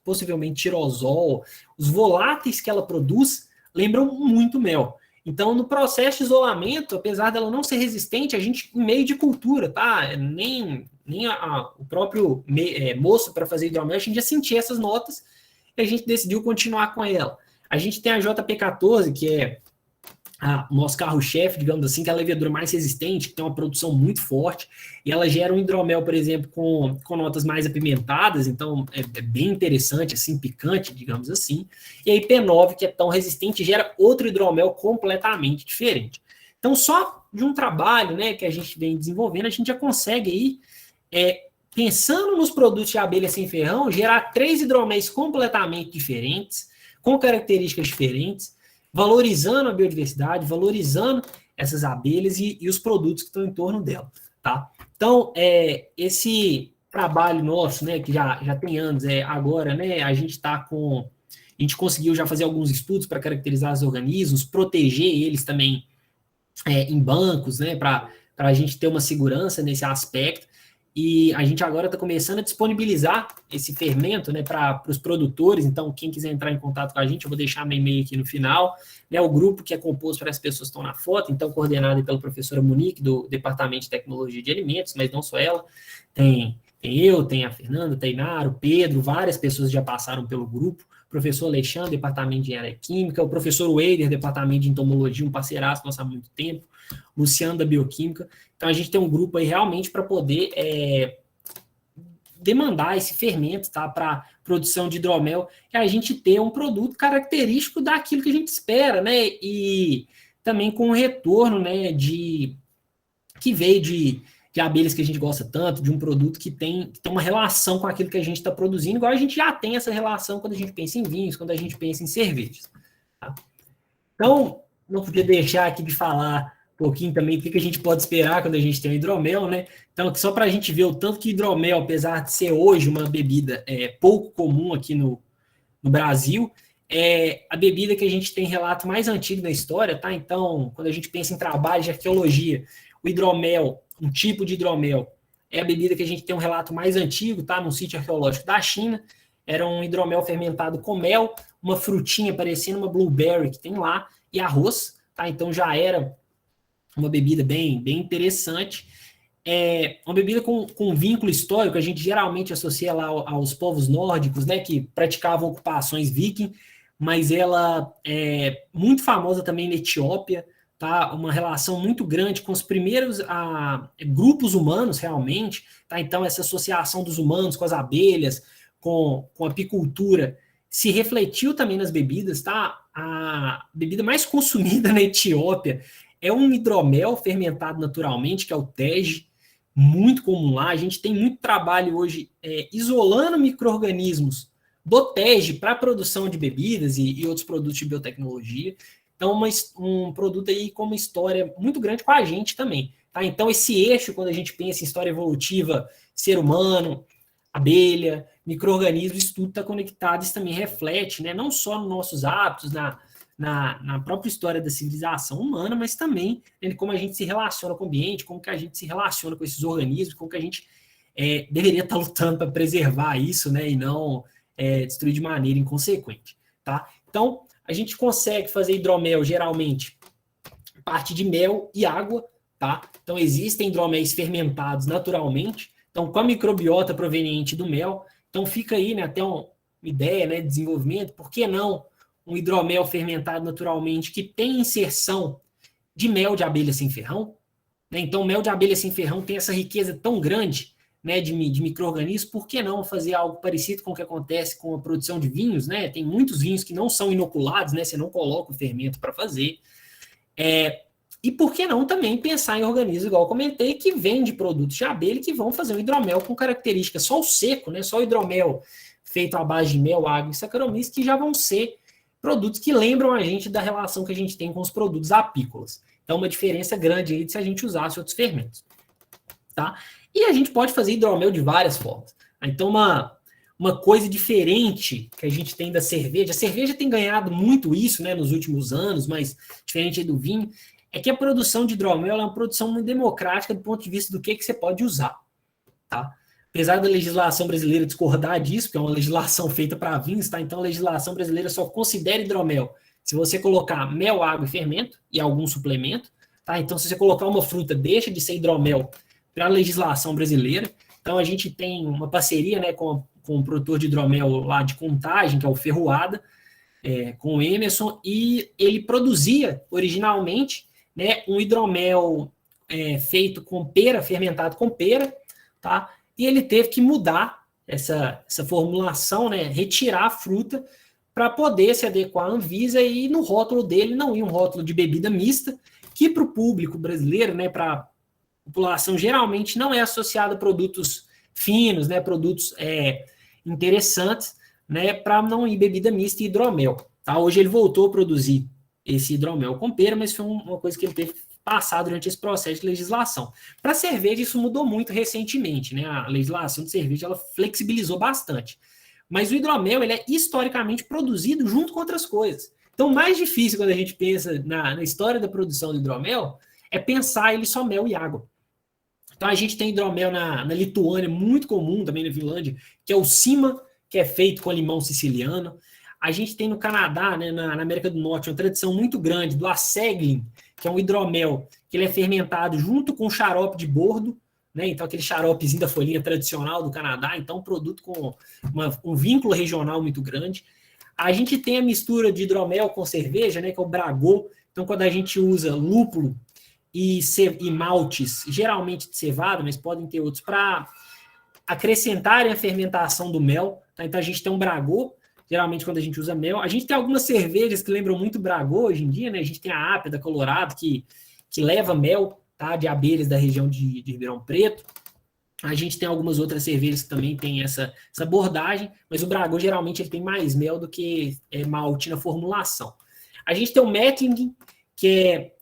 possivelmente tirosol, os voláteis que ela produz lembram muito mel. Então, no processo de isolamento, apesar dela não ser resistente, a gente, em meio de cultura, tá? Nem o próprio moço para fazer hidromel, a gente já sentia essas notas, e a gente decidiu continuar com ela. A gente tem a JP14, que é o nosso carro-chefe, digamos assim, que é a levedura mais resistente, que tem uma produção muito forte, e ela gera um hidromel, por exemplo, com notas mais apimentadas, então é bem interessante, assim, picante, digamos assim. E a IP9, que é tão resistente, gera outro hidromel completamente diferente. Então, só de um trabalho, né, que a gente vem desenvolvendo, a gente já consegue aí, pensando nos produtos de abelha sem ferrão, gerar 3 hidroméis completamente diferentes, com características diferentes, valorizando a biodiversidade, valorizando essas abelhas e os produtos que estão em torno dela, tá? Então, esse trabalho nosso, né, que já tem anos, agora, né, a gente conseguiu já fazer alguns estudos para caracterizar os organismos, proteger eles também em bancos, né, para a gente ter uma segurança nesse aspecto. E a gente agora está começando a disponibilizar esse fermento, né, para os produtores. Então, quem quiser entrar em contato com a gente, eu vou deixar meu e-mail aqui no final. Né, o grupo que é composto por as pessoas que estão na foto, então coordenado pela professora Monique, do Departamento de Tecnologia de Alimentos, mas não só ela. Tem eu, tem a Fernanda, tem Naro, Pedro, várias pessoas já passaram pelo grupo. O professor Alexandre, Departamento de Engenharia Química. O professor Weider, Departamento de Entomologia, um parceiraço nosso há muito tempo. Luciano, da Bioquímica. Então, a gente tem um grupo aí realmente para poder demandar esse fermento, tá, para produção de hidromel, e a gente ter um produto característico daquilo que a gente espera, né, e também com o retorno, né, que veio de abelhas que a gente gosta tanto, de um produto que tem uma relação com aquilo que a gente está produzindo, igual a gente já tem essa relação quando a gente pensa em vinhos, quando a gente pensa em cervejas. Tá? Então, não podia deixar aqui de falar um pouquinho também o que a gente pode esperar quando a gente tem o hidromel, né? Então, só para a gente ver o tanto que hidromel, apesar de ser hoje uma bebida pouco comum aqui no Brasil, é a bebida que a gente tem relato mais antigo da história, tá? Então, quando a gente pensa em trabalho de arqueologia, o hidromel, um tipo de hidromel, é a bebida que a gente tem um relato mais antigo, tá? Num sítio arqueológico da China, era um hidromel fermentado com mel, uma frutinha parecendo uma blueberry que tem lá, e arroz, tá? Então já era uma bebida bem interessante. Uma bebida com vínculo histórico, a gente geralmente associa lá aos povos nórdicos, né, que praticavam ocupações viking, mas ela é muito famosa também na Etiópia, tá? Uma relação muito grande com os primeiros grupos humanos, realmente, tá? Então, essa associação dos humanos com as abelhas, com a apicultura, se refletiu também nas bebidas, tá? A bebida mais consumida na Etiópia é um hidromel fermentado naturalmente, que é o tej, muito comum lá. A gente tem muito trabalho hoje isolando micro-organismos do tej para a produção de bebidas e outros produtos de biotecnologia. Então, um produto aí com uma história muito grande com a gente também. Tá? Então, esse eixo, quando a gente pensa em história evolutiva, ser humano, abelha, micro-organismo, isso tudo está conectado, isso também reflete, né, não só nos nossos hábitos, na própria história da civilização humana, mas também em como a gente se relaciona com o ambiente, como que a gente se relaciona com esses organismos, como que a gente deveria estar lutando para preservar isso, né, e não destruir de maneira inconsequente, tá? Então, a gente consegue fazer hidromel, geralmente, a partir de mel e água, tá? Então, existem hidroméis fermentados naturalmente, então, com a microbiota proveniente do mel. Então, fica aí, né, até uma ideia, né, de desenvolvimento, por que não um hidromel fermentado naturalmente que tem inserção de mel de abelha sem ferrão? Né? Então, mel de abelha sem ferrão tem essa riqueza tão grande, né, de micro-organismos, por que não fazer algo parecido com o que acontece com a produção de vinhos? Né? Tem muitos vinhos que não são inoculados, né, você não coloca o fermento para fazer. E por que não também pensar em organismos, igual eu comentei, que vêm de produtos de abelha que vão fazer um hidromel com características só o seco, né, só o hidromel feito à base de mel, água e Saccharomyces, que já vão ser produtos que lembram a gente da relação que a gente tem com os produtos apícolas. Então, uma diferença grande aí de se a gente usasse outros fermentos. Tá? E a gente pode fazer hidromel de várias formas. Então, uma coisa diferente que a gente tem da cerveja, a cerveja tem ganhado muito isso, né, nos últimos anos, mas diferente do vinho, é que a produção de hidromel é uma produção muito democrática do ponto de vista do que você pode usar. Tá? Apesar da legislação brasileira discordar disso, porque é uma legislação feita para vinhos, tá? Então a legislação brasileira só considera hidromel se você colocar mel, água e fermento e algum suplemento. Tá? Então, se você colocar uma fruta, deixa de ser hidromel para a legislação brasileira. Então, a gente tem uma parceria, né, com o produtor de hidromel lá de Contagem, que é o Ferroada, com o Emerson, e ele produzia originalmente, né, um hidromel feito com pera, fermentado com pera, tá? E ele teve que mudar essa formulação, né, retirar a fruta para poder se adequar à Anvisa, e no rótulo dele não ia um rótulo de bebida mista, que para o público brasileiro, né, para a população, geralmente não é associado a produtos finos, né, produtos interessantes, né, para não ir bebida mista e hidromel. Tá? Hoje ele voltou a produzir esse hidromel com pera, mas foi uma coisa que ele teve que passar durante esse processo de legislação. Para cerveja, isso mudou muito recentemente, né? A legislação de cerveja ela flexibilizou bastante. Mas o hidromel ele é historicamente produzido junto com outras coisas. Então, o mais difícil quando a gente pensa na história da produção do hidromel é pensar ele só mel e água. Então, a gente tem hidromel na Lituânia, muito comum, também na Finlândia, que é o Sima, que é feito com limão siciliano. A gente tem no Canadá, né, na América do Norte, uma tradição muito grande do Aceglin, que é um hidromel que ele é fermentado junto com xarope de bordo, né? Então aquele xaropezinho da folhinha tradicional do Canadá, então um produto com um vínculo regional muito grande. A gente tem a mistura de hidromel com cerveja, né, que é o Bragô. Então quando a gente usa lúpulo e maltes, geralmente de cevada, mas podem ter outros, para acrescentarem a fermentação do mel. Tá? Então a gente tem um Bragô, geralmente quando a gente usa mel. A gente tem algumas cervejas que lembram muito Bragô hoje em dia, né? A gente tem a Ápia da Colorado, que leva mel, tá? De abelhas da região de Ribeirão Preto. A gente tem algumas outras cervejas que também tem essa abordagem, mas o Bragô geralmente ele tem mais mel do que malte na formulação. A gente tem o Mettling, que é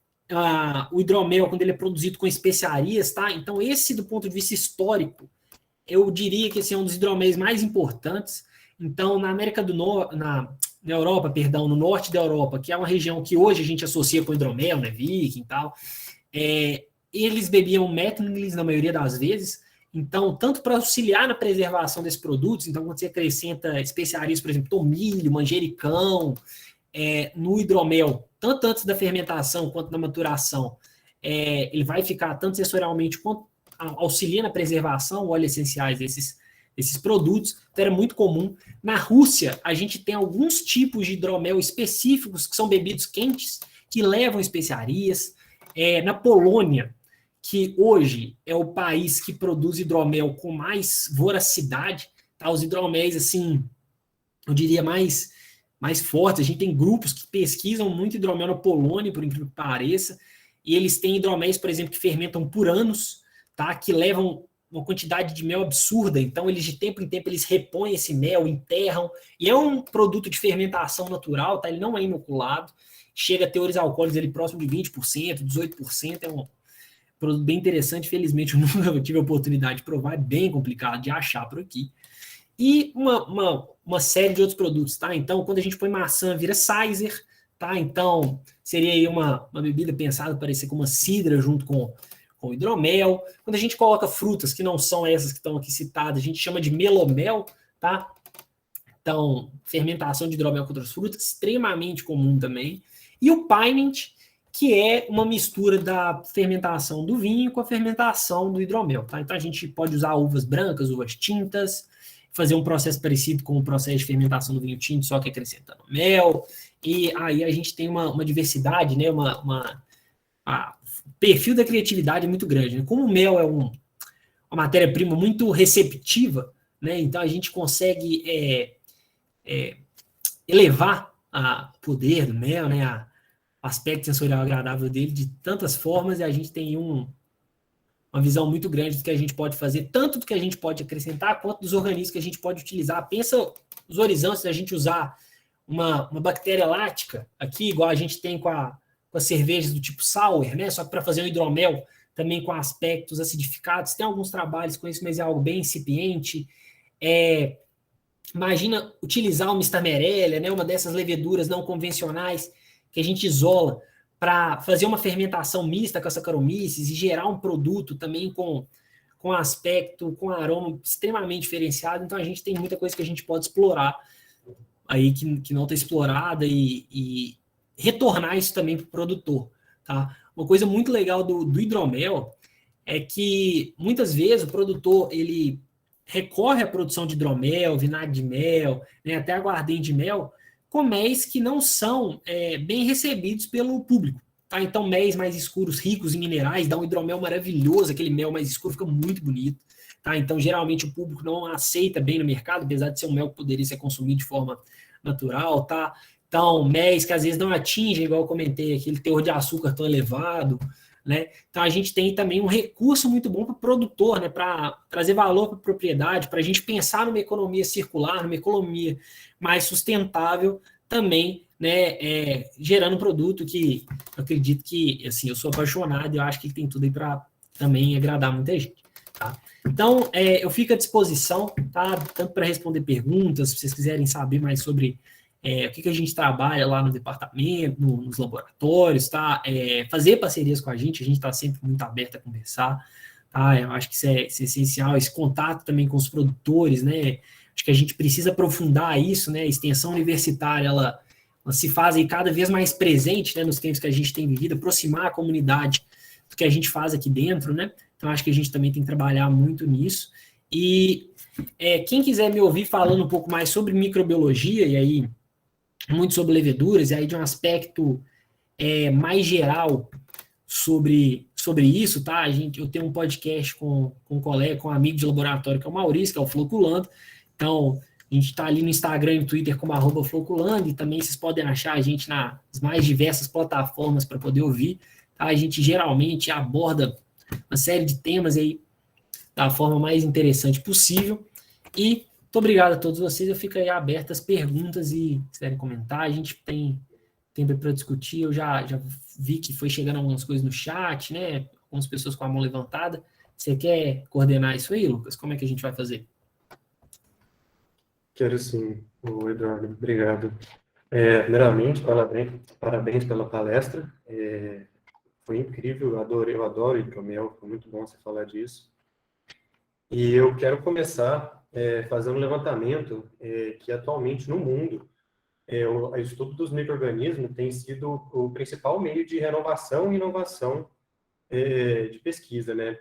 o hidromel quando ele é produzido com especiarias, tá? Então esse, do ponto de vista histórico, eu diria que esse é um dos hidroméis mais importantes. Então, na América do Norte, na Europa, perdão, no norte da Europa, que é uma região que hoje a gente associa com hidromel, né, Viking e tal, eles bebiam Mettling na maioria das vezes. Então, tanto para auxiliar na preservação desses produtos, então quando você acrescenta especiarias, por exemplo, tomilho, manjericão, no hidromel, tanto antes da fermentação quanto da maturação, ele vai ficar tanto sensorialmente quanto auxilia na preservação, óleos essenciais desses produtos. Então era muito comum. Na Rússia, a gente tem alguns tipos de hidromel específicos que são bebidos quentes, que levam especiarias. Na Polônia, que hoje é o país que produz hidromel com mais voracidade, tá? Os hidroméis, assim, eu diria mais fortes. A gente tem grupos que pesquisam muito hidromel na Polônia, por incrível que pareça, e eles têm hidroméis, por exemplo, que fermentam por anos, tá? Que levam uma quantidade de mel absurda, então eles de tempo em tempo eles repõem esse mel, enterram, e é um produto de fermentação natural, tá? Ele não é inoculado, chega a teores alcoólicos ali próximo de 20%, 18%, é um produto bem interessante. Felizmente eu nunca tive a oportunidade de provar, é bem complicado de achar por aqui. E uma série de outros produtos, tá? Então, quando a gente põe maçã, vira Sizer, tá? Então, seria aí uma bebida pensada para ser como uma cidra junto com hidromel. Quando a gente coloca frutas que não são essas que estão aqui citadas, a gente chama de melomel, tá? Então, fermentação de hidromel com outras frutas, extremamente comum também. E o Pint, que é uma mistura da fermentação do vinho com a fermentação do hidromel, tá? Então, a gente pode usar uvas brancas, uvas tintas, fazer um processo parecido com o processo de fermentação do vinho tinto, só que acrescentando mel. E aí a gente tem uma diversidade, né? O perfil da criatividade é muito grande, né? Como o mel é uma matéria-prima muito receptiva, né? Então a gente consegue elevar o poder do mel, né? O aspecto sensorial agradável dele de tantas formas, e a gente tem uma visão muito grande do que a gente pode fazer, tanto do que a gente pode acrescentar, quanto dos organismos que a gente pode utilizar. Pensa os horizontes da gente usar uma bactéria lática aqui, igual a gente tem com as cervejas do tipo sour, né? Só que para fazer um hidromel também com aspectos acidificados. Tem alguns trabalhos com isso, mas é algo bem incipiente. Imagina utilizar uma Stamerella, né? Uma dessas leveduras não convencionais que a gente isola para fazer uma fermentação mista com a Saccharomyces e gerar um produto também com aspecto, com aroma extremamente diferenciado. Então a gente tem muita coisa que a gente pode explorar aí que não está explorada e retornar isso também para o produtor, tá? Uma coisa muito legal do hidromel é que muitas vezes o produtor ele recorre à produção de hidromel, vinagre de mel, né, até aguardente de mel, com méis que não são bem recebidos pelo público, tá? Então méis mais escuros, ricos em minerais, dá um hidromel maravilhoso, aquele mel mais escuro fica muito bonito, tá? Então geralmente o público não aceita bem no mercado, apesar de ser um mel que poderia ser consumido de forma natural, tá? Então, méis que às vezes não atingem, igual eu comentei, aquele teor de açúcar tão elevado, né? Então, a gente tem também um recurso muito bom para o produtor, né? Para trazer valor para a propriedade, para a gente pensar numa economia circular, numa economia mais sustentável também, né? Gerando um produto que eu acredito que, assim, eu sou apaixonado e eu acho que tem tudo aí para também agradar muita gente, tá? Então, eu fico à disposição, tá? Tanto para responder perguntas, se vocês quiserem saber mais sobre o que a gente trabalha lá no departamento, nos laboratórios, tá? Fazer parcerias com a gente está sempre muito aberto a conversar, tá? Eu acho que isso é essencial, esse contato também com os produtores, né? Acho que a gente precisa aprofundar isso, né? A extensão universitária, ela se faz aí cada vez mais presente, né? Nos tempos que a gente tem vivido, aproximar a comunidade do que a gente faz aqui dentro, né? Então, acho que a gente também tem que trabalhar muito nisso. E quem quiser me ouvir falando um pouco mais sobre microbiologia, e aí muito sobre leveduras, e aí de um aspecto mais geral sobre isso, tá? Eu tenho um podcast com um colega, com um amigo de laboratório, que é o Maurício, que é o Floculando. Então, a gente está ali no Instagram e no Twitter como @Floculando, e também vocês podem achar a gente nas mais diversas plataformas para poder ouvir, tá? A gente geralmente aborda uma série de temas aí da forma mais interessante possível. E muito obrigado a todos vocês. Eu fico aí aberto às perguntas e se quiserem comentar, a gente tem tempo para discutir. Eu já vi que foi chegando algumas coisas no chat, né? Algumas pessoas com a mão levantada. Você quer coordenar isso aí, Lucas? Como é que a gente vai fazer? Quero sim, Eduardo. Obrigado. Primeiramente, parabéns pela palestra. Foi incrível, eu adoro hidromel, foi muito bom você falar disso. E eu quero começar fazendo um levantamento que atualmente no mundo, o estudo dos micro-organismos tem sido o principal meio de renovação e inovação de pesquisa, né?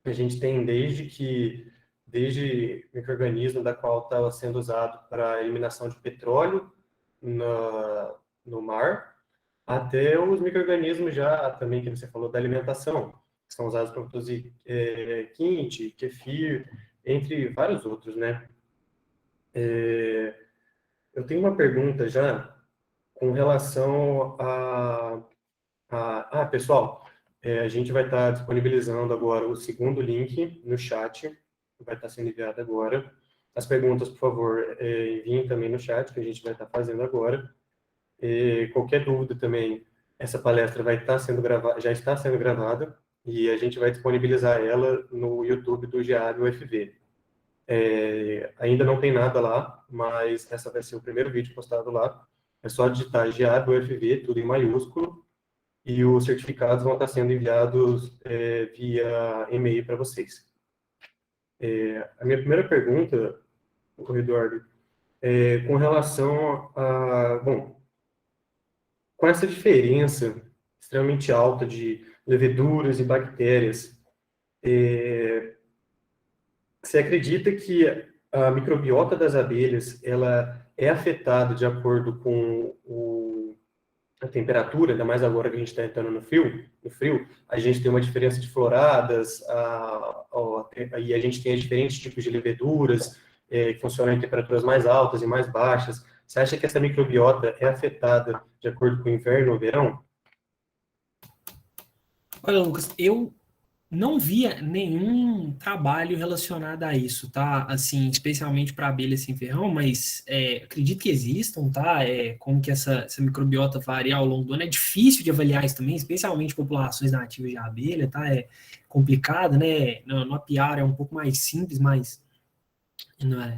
A gente tem desde micro-organismo da qual estava sendo usado para eliminação de petróleo no mar, até os micro-organismos já também que você falou da alimentação, que são usados para produzir quente, kefir, entre vários outros, né? Eu tenho uma pergunta já com relação pessoal, a gente vai estar disponibilizando agora o segundo link no chat, vai estar sendo enviado agora. As perguntas, por favor, enviem também no chat, que a gente vai estar fazendo agora. Qualquer dúvida também, essa palestra vai estar sendo gravada, já está sendo gravada, e a gente vai disponibilizar ela no YouTube do GEAB UFV. Ainda não tem nada lá, mas essa vai ser o primeiro vídeo postado lá. É só digitar GAB UFV, tudo em maiúsculo, e os certificados vão estar sendo enviados via e-mail para vocês. A minha primeira pergunta, Eduardo, é com relação bom, com essa diferença extremamente alta de leveduras e bactérias, você acredita que a microbiota das abelhas ela é afetada de acordo com a temperatura, ainda mais agora que a gente está entrando no frio, a gente tem uma diferença de floradas, e a gente tem diferentes tipos de leveduras que funcionam em temperaturas mais altas e mais baixas. Você acha que essa microbiota é afetada de acordo com o inverno ou verão? Olha, Lucas, eu não via nenhum trabalho relacionado a isso, tá? Assim, especialmente para abelha sem ferrão, mas acredito que existam, tá? Como que essa microbiota varia ao longo do ano. É difícil de avaliar isso também, especialmente populações nativas de abelha, tá? É complicado, né? No apiário é um pouco mais simples, mas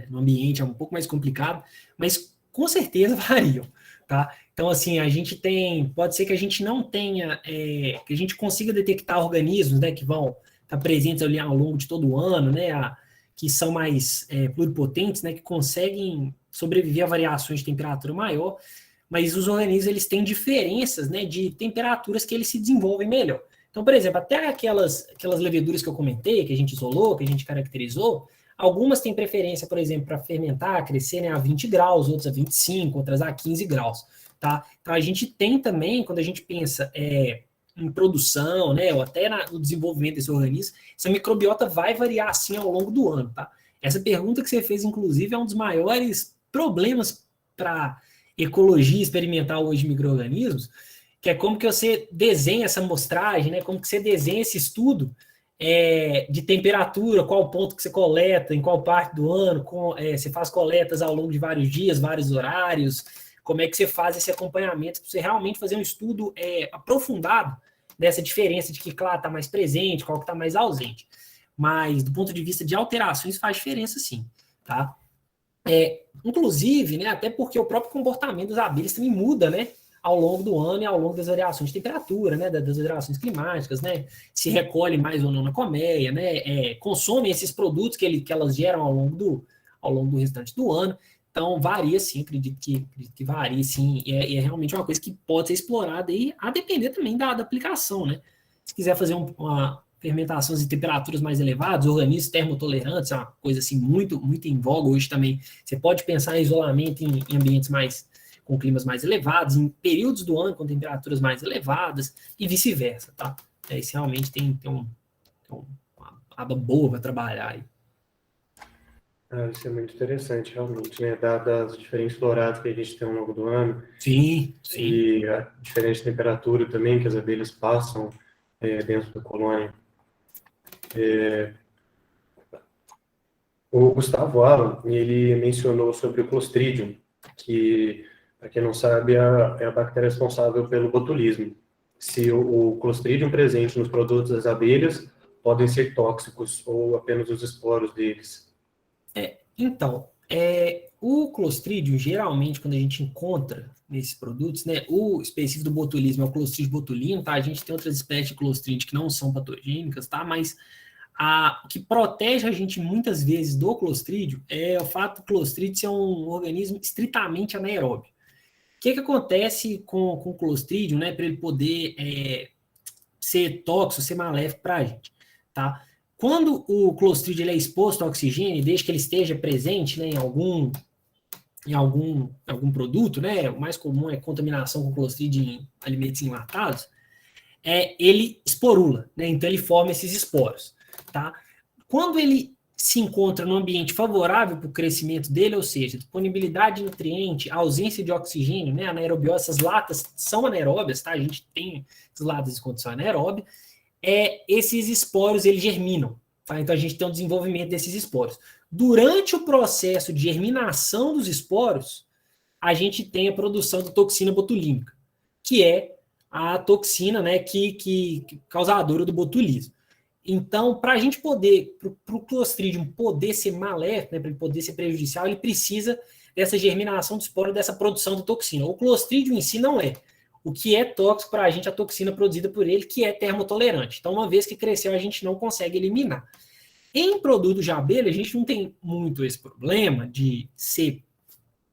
no ambiente é um pouco mais complicado, mas com certeza variam, tá? Então, assim, pode ser que a gente não tenha, que a gente consiga detectar organismos, né, que vão estar presentes ali ao longo de todo o ano, né, que são mais pluripotentes, né, que conseguem sobreviver a variações de temperatura maior, mas os organismos, eles têm diferenças, né, de temperaturas que eles se desenvolvem melhor. Então, por exemplo, até aquelas leveduras que eu comentei, que a gente isolou, que a gente caracterizou, algumas têm preferência, por exemplo, para fermentar, crescer, né, a 20 graus, outras a 25, outras a 15 graus. Tá? Então, a gente tem também, quando a gente pensa em produção, né, ou até no desenvolvimento desse organismo, essa microbiota vai variar assim ao longo do ano. Tá? Essa pergunta que você fez, inclusive, é um dos maiores problemas para ecologia experimental hoje de micro-organismos, que é como que você desenha essa amostragem, né, como que você desenha esse estudo de temperatura, qual ponto que você coleta, em qual parte do ano, você faz coletas ao longo de vários dias, vários horários, como é que você faz esse acompanhamento para você realmente fazer um estudo aprofundado dessa diferença de que, claro, está mais presente, qual que está mais ausente. Mas, do ponto de vista de alterações, faz diferença sim, tá? Inclusive, né, até porque o próprio comportamento das abelhas também muda, né, ao longo do ano e ao longo das variações de temperatura, né, das variações climáticas, né, se recolhe mais ou não na colmeia, né, consomem esses produtos que elas geram ao longo do restante do ano. Então, varia sim, acredito que varia sim, e é realmente uma coisa que pode ser explorada aí, a depender também da aplicação, né? Se quiser fazer uma fermentação em temperaturas mais elevadas, organismos termotolerantes, é uma coisa assim muito, muito em voga hoje também. Você pode pensar em isolamento em ambientes com climas mais elevados, em períodos do ano com temperaturas mais elevadas, e vice-versa, tá? Isso realmente tem uma aba boa para trabalhar aí. Isso é muito interessante, realmente, né? Dadas as diferentes floradas que a gente tem ao longo do ano. Sim. E a diferente temperatura também que as abelhas passam dentro da colônia. O Gustavo Alan, ele mencionou sobre o Clostridium, que, para quem não sabe, é a bactéria responsável pelo botulismo. Se o Clostridium presente nos produtos das abelhas podem ser tóxicos ou apenas os esporos deles. Então, o Clostridium, geralmente, quando a gente encontra nesses produtos, né, o específico do botulismo é o Clostridium botulino, tá? A gente tem outras espécies de Clostridium que não são patogênicas, tá? Mas o que protege a gente muitas vezes do Clostridium é o fato do Clostridium ser um organismo estritamente anaeróbio. O que acontece com o Clostridium, né, para ele poder ser tóxico, ser maléfico para a gente, tá? Quando o Clostridium ele é exposto ao oxigênio, desde que ele esteja presente, né, em algum produto, né, o mais comum é contaminação com Clostridium em alimentos enlatados, ele esporula, né, então ele forma esses esporos, tá? Quando ele se encontra num ambiente favorável para o crescimento dele, ou seja, disponibilidade de nutriente, ausência de oxigênio, né, anaerobiose, essas latas são anaeróbias, tá? A gente tem essas latas em condição anaeróbia, esses esporos eles germinam, tá? Então a gente tem um desenvolvimento desses esporos. Durante o processo de germinação dos esporos, a gente tem a produção da toxina botulínica, que é a toxina, né, que causadora do botulismo. Então, para a gente poder, para o Clostridium poder ser maléfico, né, para ele poder ser prejudicial, ele precisa dessa germinação de esporo, dessa produção de toxina. O Clostridium em si não é. O que é tóxico para a gente é a toxina produzida por ele, que é termotolerante. Então, uma vez que cresceu, a gente não consegue eliminar. Em produtos de abelha, a gente não tem muito esse problema de ser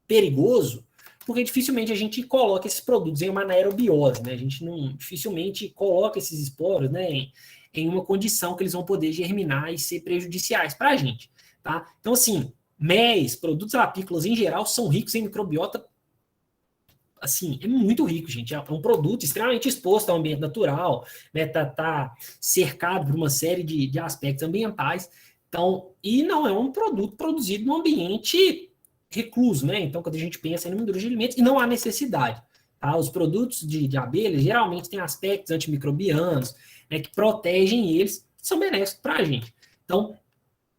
perigoso, porque dificilmente a gente coloca esses produtos em uma anaerobiose, né? A gente não dificilmente coloca esses esporos, né, em uma condição que eles vão poder germinar e ser prejudiciais para a gente, tá? Então, assim, MEs, produtos apícolas em geral, são ricos em microbiota, assim, é muito rico, gente. É um produto extremamente exposto ao ambiente natural, né? Tá cercado por uma série de aspectos ambientais. Então, e não é um produto produzido num ambiente recluso, né? Então, quando a gente pensa em indústria de alimentos, e não há necessidade, tá? Os produtos de abelha geralmente têm aspectos antimicrobianos, né, que protegem eles, que são benéficos para a gente. Então,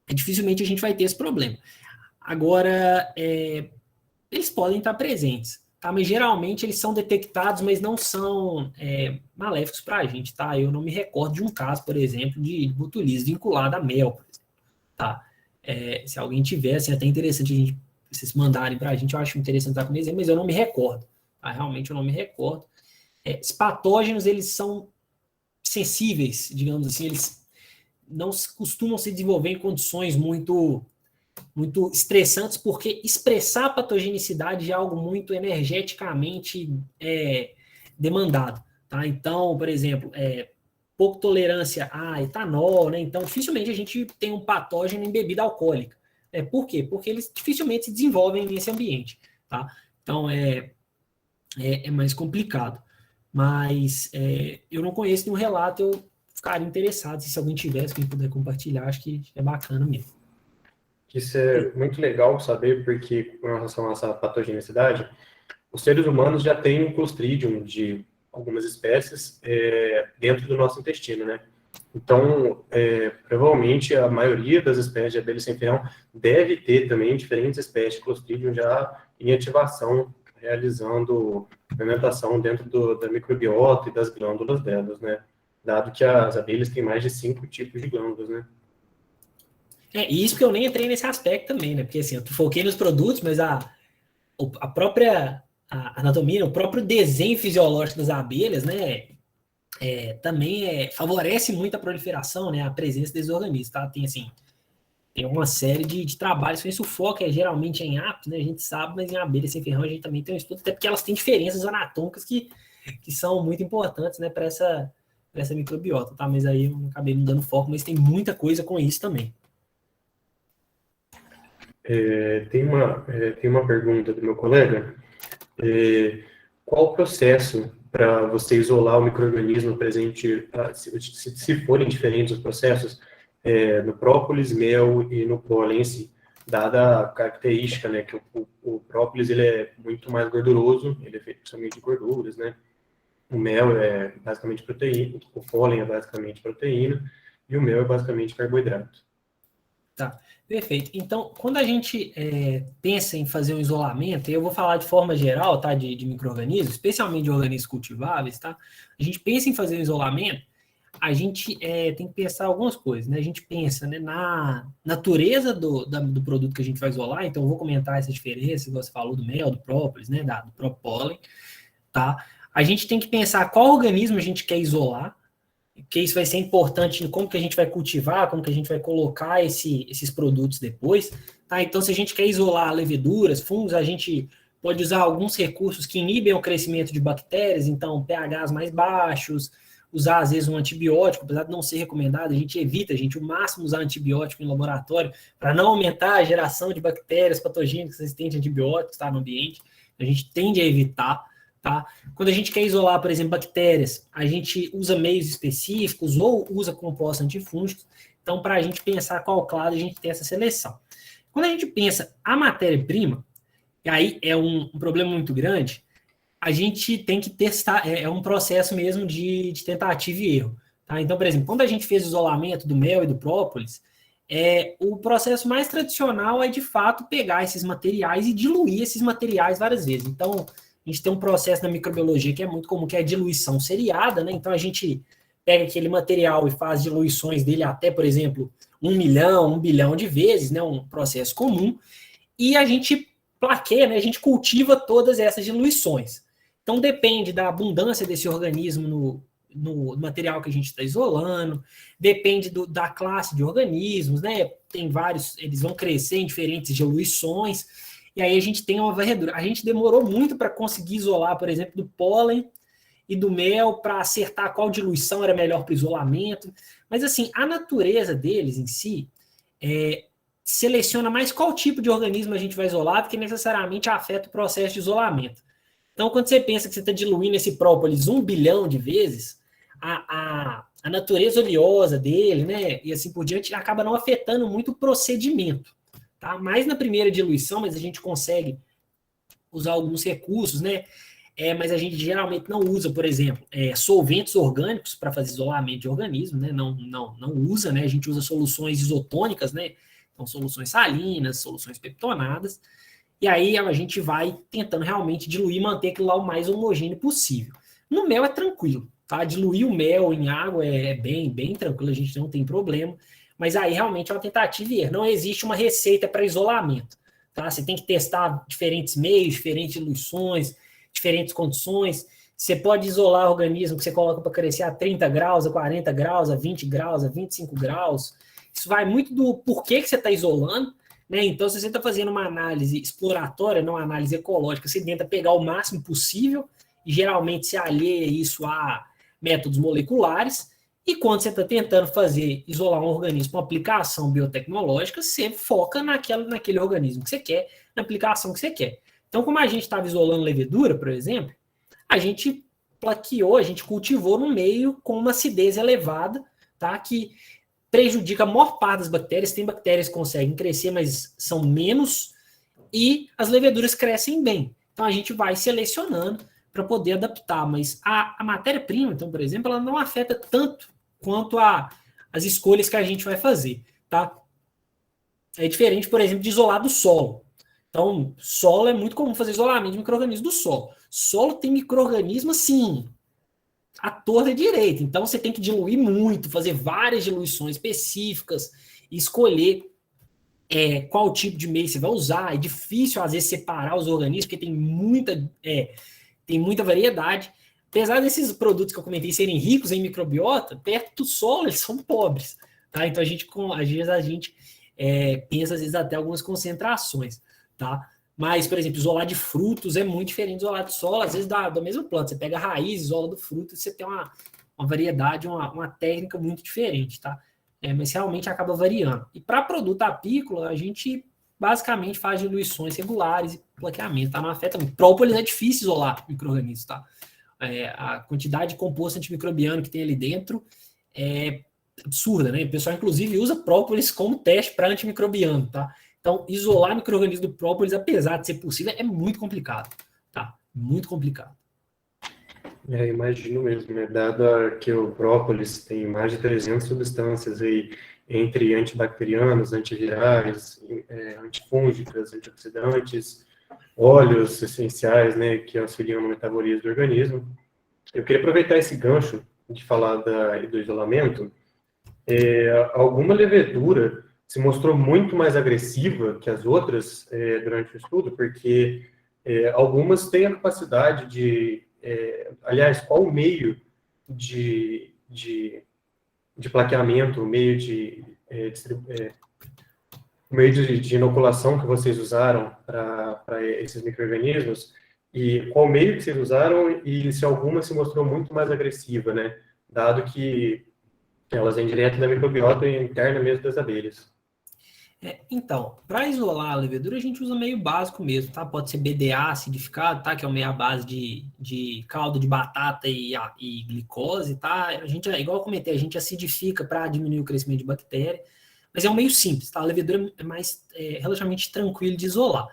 dificilmente a gente vai ter esse problema. Agora, eles podem estar presentes, tá? Mas geralmente eles são detectados, mas não são maléficos para a gente, tá? Eu não me recordo de um caso, por exemplo, de botulismo vinculado a mel, por exemplo, tá? Se alguém tivesse, é até interessante a gente, vocês mandarem para a gente, eu acho interessante estar com exemplo, mas eu não me recordo, tá? Realmente eu não me recordo. Os patógenos, eles são sensíveis, digamos assim, eles não costumam se desenvolver em condições muito estressantes, porque expressar a patogenicidade é algo muito energeticamente demandado, tá? Então, por exemplo, pouca tolerância a etanol, né? Então, dificilmente a gente tem um patógeno em bebida alcoólica. Por quê? Porque eles dificilmente se desenvolvem nesse ambiente, tá? Então, é mais complicado. Mas eu não conheço nenhum relato, eu ficaria interessado, se alguém tivesse, quem puder compartilhar, acho que é bacana mesmo. Isso é muito legal saber, porque com relação a essa patogenicidade, os seres humanos já têm um Clostridium de algumas espécies dentro do nosso intestino, né? Então, provavelmente a maioria das espécies de abelha sem ferrão deve ter também diferentes espécies de Clostridium já em ativação, realizando fermentação dentro da microbiota e das glândulas delas, né? Dado que as abelhas têm mais de 5 tipos de glândulas, né? E isso que eu nem entrei nesse aspecto também, né? Porque assim, eu foquei nos produtos, mas a própria anatomia, o próprio desenho fisiológico das abelhas, né? Também favorece muito a proliferação, né? A presença desses organismos, tá? Tem uma série de trabalhos com isso. O foco geralmente em aptos, né? A gente sabe, mas em abelhas sem ferrão a gente também tem um estudo, até porque elas têm diferenças anatômicas que são muito importantes, né? Para essa microbiota, tá? Mas aí eu acabei não dando foco, mas tem muita coisa com isso também. Tem uma pergunta do meu colega. Qual o processo para você isolar o micro-organismo presente, se forem diferentes os processos, no própolis, mel e no pólen, dada a característica, né, que o própolis ele é muito mais gorduroso, ele é feito principalmente de gorduras, né? O mel é basicamente proteína, o pólen é basicamente proteína e o mel é basicamente carboidrato. Tá, perfeito. Então, quando a gente pensa em fazer um isolamento, eu vou falar de forma geral, tá, de micro-organismos, especialmente de organismos cultiváveis, tá? A gente pensa em fazer um isolamento, a gente tem que pensar algumas coisas, né? A gente pensa, né, na natureza do produto que a gente vai isolar, então eu vou comentar essa diferença, que você falou do mel, do própolis, né, do próprio pólen, tá? A gente tem que pensar qual organismo a gente quer isolar, que isso vai ser importante em como que a gente vai cultivar, como que a gente vai colocar esses produtos depois, tá? Então, se a gente quer isolar leveduras, fungos, a gente pode usar alguns recursos que inibem o crescimento de bactérias, então pHs mais baixos, usar às vezes um antibiótico, apesar de não ser recomendado, a gente evita, o máximo usar antibiótico em laboratório para não aumentar a geração de bactérias patogênicas resistentes a antibióticos, tá, no ambiente. A gente tende a evitar, tá? Quando a gente quer isolar, por exemplo, bactérias, a gente usa meios específicos ou usa compostos antifúngicos. Então, para a gente pensar qual clado, a gente tem essa seleção. Quando a gente pensa a matéria-prima, e aí é um problema muito grande, a gente tem que testar, é um processo mesmo de tentativa e erro. Tá? Então, por exemplo, quando a gente fez o isolamento do mel e do própolis, o processo mais tradicional é, de fato, pegar esses materiais e diluir esses materiais várias vezes. Então, a gente tem um processo na microbiologia que é muito comum, que é a diluição seriada, né? Então, a gente pega aquele material e faz diluições dele até, por exemplo, 1 milhão, 1 bilhão de vezes, né, um processo comum, e a gente plaqueia, né, a gente cultiva todas essas diluições. Então, depende da abundância desse organismo no material que a gente está isolando, depende da classe de organismos, né? Tem vários, eles vão crescer em diferentes diluições, e aí a gente tem uma varredura. A gente demorou muito para conseguir isolar, por exemplo, do pólen e do mel, para acertar qual diluição era melhor para o isolamento. Mas, assim, a natureza deles em si seleciona mais qual tipo de organismo a gente vai isolar, porque necessariamente afeta o processo de isolamento. Então, quando você pensa que você está diluindo esse própolis 1 bilhão de vezes, a natureza oleosa dele, né, e assim por diante, acaba não afetando muito o procedimento, tá? Mais na primeira diluição, mas a gente consegue usar alguns recursos, né? Mas a gente geralmente não usa, por exemplo, solventes orgânicos para fazer isolamento de organismo, né? Não usa, né? A gente usa soluções isotônicas, né? Então, soluções salinas, soluções peptonadas, e aí a gente vai tentando realmente diluir e manter aquilo lá o mais homogêneo possível. No mel é tranquilo, tá? Diluir o mel em água é bem tranquilo, a gente não tem problema, mas aí realmente é uma tentativa e erro. Não existe uma receita para isolamento, tá? Você tem que testar diferentes meios, diferentes diluições, diferentes condições. Você pode isolar o organismo que você coloca para crescer a 30 graus, a 40 graus, a 20 graus, a 25 graus. Isso vai muito do porquê que você está isolando, né? Então, se você está fazendo uma análise exploratória, não uma análise ecológica, você tenta pegar o máximo possível e geralmente se alheia isso a métodos moleculares. E quando você está tentando isolar um organismo com aplicação biotecnológica, você foca naquele organismo que você quer, na aplicação que você quer. Então, como a gente estava isolando levedura, por exemplo, a gente plaqueou, a gente cultivou no meio com uma acidez elevada, tá? Que prejudica a maior parte das bactérias. Tem bactérias que conseguem crescer, mas são menos, e as leveduras crescem bem. Então, a gente vai selecionando para poder adaptar, mas a matéria-prima, então, por exemplo, ela não afeta tanto quanto as escolhas que a gente vai fazer, tá? É diferente, por exemplo, de isolar do solo. Então, solo é muito comum fazer isolamento de micro-organismos do solo. Solo tem micro-organismo, sim, à torta e direita. Então, você tem que diluir muito, fazer várias diluições específicas, e escolher qual tipo de meio você vai usar. É difícil, às vezes, separar os organismos, porque tem muita variedade. Apesar desses produtos que eu comentei serem ricos em microbiota, perto do solo eles são pobres, tá? Então, às vezes a gente pensa, às vezes, até algumas concentrações, tá? Mas, por exemplo, isolar de frutos é muito diferente de isolar de solo, às vezes da mesma planta. Você pega a raiz, isola do fruto, e você tem uma variedade, uma técnica muito diferente, tá? Mas realmente acaba variando. E para produto apícola, a gente basicamente faz diluições regulares e plaqueamento, tá? Não afeta muito. Própolis é difícil isolar micro-organismos, tá? A quantidade de composto antimicrobiano que tem ali dentro é absurda, né? O pessoal, inclusive, usa própolis como teste para antimicrobiano, tá? Então, isolar micro-organismo do própolis, apesar de ser possível, é muito complicado, tá? Muito complicado. Imagino mesmo, né? Dado que o própolis tem mais de 300 substâncias aí, entre antibacterianos, antivirais, antifúngicas, antioxidantes, óleos essenciais, né, que auxiliam no metabolismo do organismo. Eu queria aproveitar esse gancho de falar do isolamento. Alguma levedura se mostrou muito mais agressiva que as outras durante o estudo, porque algumas têm a capacidade de... aliás, qual o meio de plaqueamento, o meio de inoculação que vocês usaram para esses micro-organismos, e qual meio que vocês usaram, e se alguma se mostrou muito mais agressiva, né? Dado que elas vêm direto da microbiota interna mesmo das abelhas. Então, para isolar a levedura, a gente usa meio básico mesmo, tá? Pode ser BDA acidificado, tá? Que é o meio à base de caldo de batata e glicose, tá? A gente, igual eu comentei, a gente acidifica para diminuir o crescimento de bactéria, mas é um meio simples, tá? A levedura é mais relativamente tranquilo de isolar.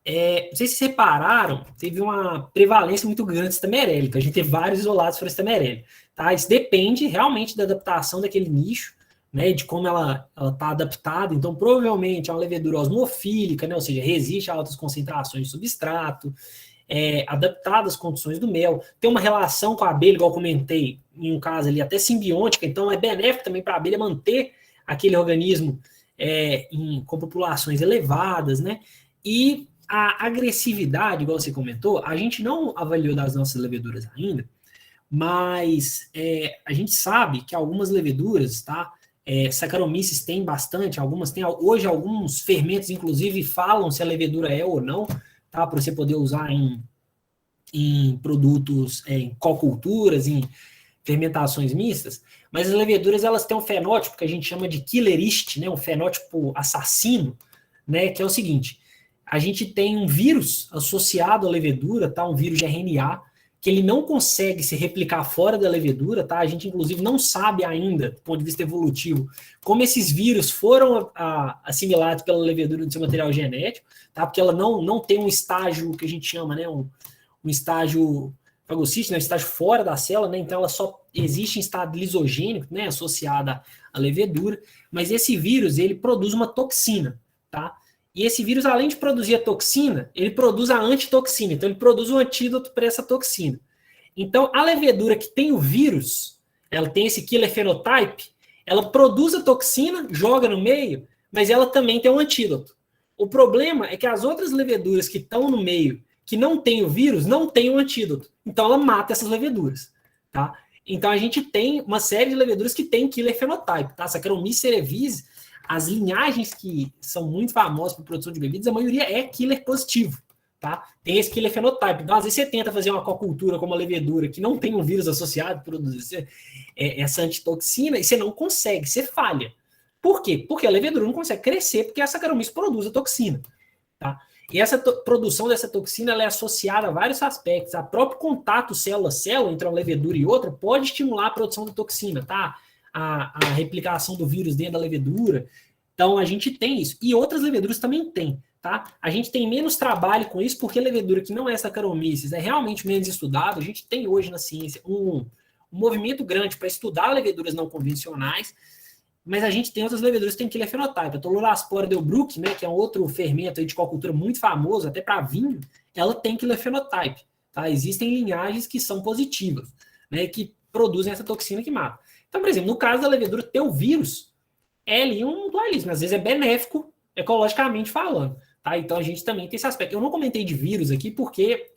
Não sei se vocês repararam, teve uma prevalência muito grande de Stamerelli, a gente teve vários isolados para Stamerelli, tá? Isso depende realmente da adaptação daquele nicho, né, de como ela está adaptada. Então, provavelmente é uma levedura osmofílica, né, ou seja, resiste a altas concentrações de substrato, adaptado às condições do mel, tem uma relação com a abelha, igual eu comentei, em um caso ali até simbiótica, então é benéfico também para a abelha manter aquele organismo com populações elevadas, né? E a agressividade, igual você comentou, a gente não avaliou das nossas leveduras ainda, mas a gente sabe que algumas leveduras, tá? Saccharomyces tem bastante, algumas tem, hoje alguns fermentos, inclusive, falam se a levedura é ou não, tá? Para você poder usar em produtos, em coculturas, em fermentações mistas, mas as leveduras, elas têm um fenótipo que a gente chama de killer yeast, né? Um fenótipo assassino, né? Que é o seguinte, a gente tem um vírus associado à levedura, tá? Um vírus de RNA, que ele não consegue se replicar fora da levedura, tá? A gente, inclusive, não sabe ainda, do ponto de vista evolutivo, como esses vírus foram assimilados pela levedura do seu material genético, tá? Porque ela não tem um estágio que a gente chama, né? Um estágio fagocítico, né? Um estágio fora da célula, né? Então ela só existe em estado lisogênico, né? Associada à levedura, mas esse vírus, ele produz uma toxina, tá? E esse vírus, além de produzir a toxina, ele produz a antitoxina. Então, ele produz um antídoto para essa toxina. Então, a levedura que tem o vírus, ela tem esse killer phenotype, ela produz a toxina, joga no meio, mas ela também tem um antídoto. O problema é que as outras leveduras que estão no meio, que não tem o vírus, não tem um antídoto. Então, ela mata essas leveduras, tá? Então, a gente tem uma série de leveduras que tem killer phenotype, tá? Saccharomyces cerevisiae, as linhagens que são muito famosas para produção de bebidas, a maioria é killer positivo, tá? Tem esse killer phenotype. Então, às vezes você tenta fazer uma cocultura com uma levedura que não tem um vírus associado, produzir essa antitoxina, e você não consegue, você falha. Por quê? Porque a levedura não consegue crescer, porque a Saccharomyces produz a toxina, tá? E essa produção dessa toxina, ela é associada a vários aspectos. A próprio contato célula-célula entre uma levedura e outra pode estimular a produção da toxina, tá? A replicação do vírus dentro da levedura. Então, a gente tem isso. E outras leveduras também tem, tá? A gente tem menos trabalho com isso, porque a levedura que não é Saccharomyces é realmente menos estudado. A gente tem hoje na ciência um movimento grande para estudar leveduras não convencionais, mas a gente tem outras leveduras que tem killer phenotype. A Tolulaspora delbrueckii, né, que é um outro fermento aí de cocultura muito famoso, até para vinho, ela tem killer phenotype, tá? Existem linhagens que são positivas, né, que produzem essa toxina que mata. Então, por exemplo, no caso da levedura ter o vírus, é ali um dualismo. Às vezes é benéfico, ecologicamente falando. Tá? Então, a gente também tem esse aspecto. Eu não comentei de vírus aqui porque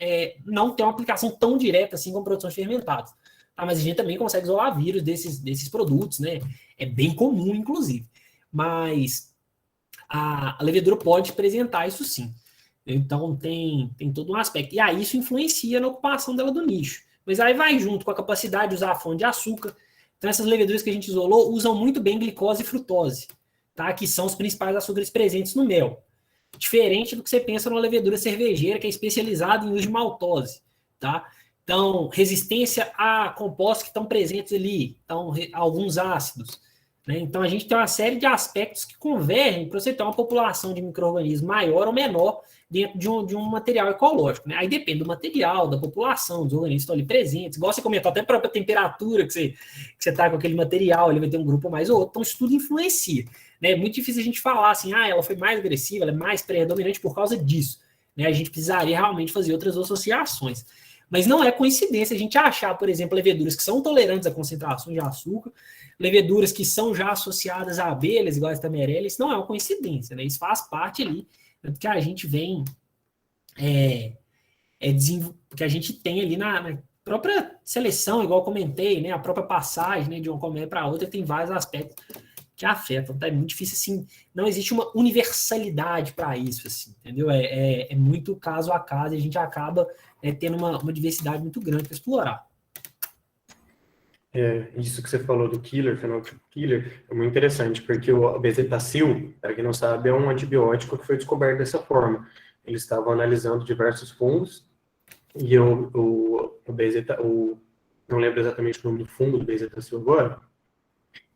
não tem uma aplicação tão direta assim com produções fermentadas. Tá? Mas a gente também consegue isolar vírus desses produtos, né? É bem comum, inclusive. Mas a levedura pode apresentar isso sim. Então, tem todo um aspecto. E aí isso influencia na ocupação dela do nicho. Mas aí vai junto com a capacidade de usar a fonte de açúcar. Então, essas leveduras que a gente isolou usam muito bem glicose e frutose, tá? Que são os principais açúcares presentes no mel. Diferente do que você pensa numa levedura cervejeira, que é especializada em uso de maltose, tá? Então, resistência a compostos que estão presentes ali, então, alguns ácidos, né? Então, a gente tem uma série de aspectos que convergem para você ter uma população de micro-organismos maior ou menor dentro de um material ecológico, né? Aí depende do material, da população, dos organismos que estão ali presentes. Igual você comentou, até a própria temperatura que você está com aquele material, ele vai ter um grupo mais ou outro. Então, isso tudo influencia, né? É muito difícil a gente falar assim, ela foi mais agressiva, ela é mais predominante por causa disso, né? A gente precisaria realmente fazer outras associações. Mas não é coincidência a gente achar, por exemplo, leveduras que são tolerantes à concentração de açúcar, leveduras que são já associadas a abelhas, igual a Stamerella. Isso não é uma coincidência, né? Isso faz parte ali do que a gente vem que a gente tem ali na própria seleção, igual eu comentei, né? A própria passagem, né, de uma colmeia para outra tem vários aspectos que afetam. Então é muito difícil, assim, não existe uma universalidade para isso, assim, entendeu? É muito caso a caso e a gente acaba tendo uma diversidade muito grande para explorar. Isso que você falou do killer, fenótipo killer, é muito interessante, porque o bezetacil, para quem não sabe, é um antibiótico que foi descoberto dessa forma. Eles estavam analisando diversos fungos, e não lembro exatamente o nome do fungo do bezetacil agora,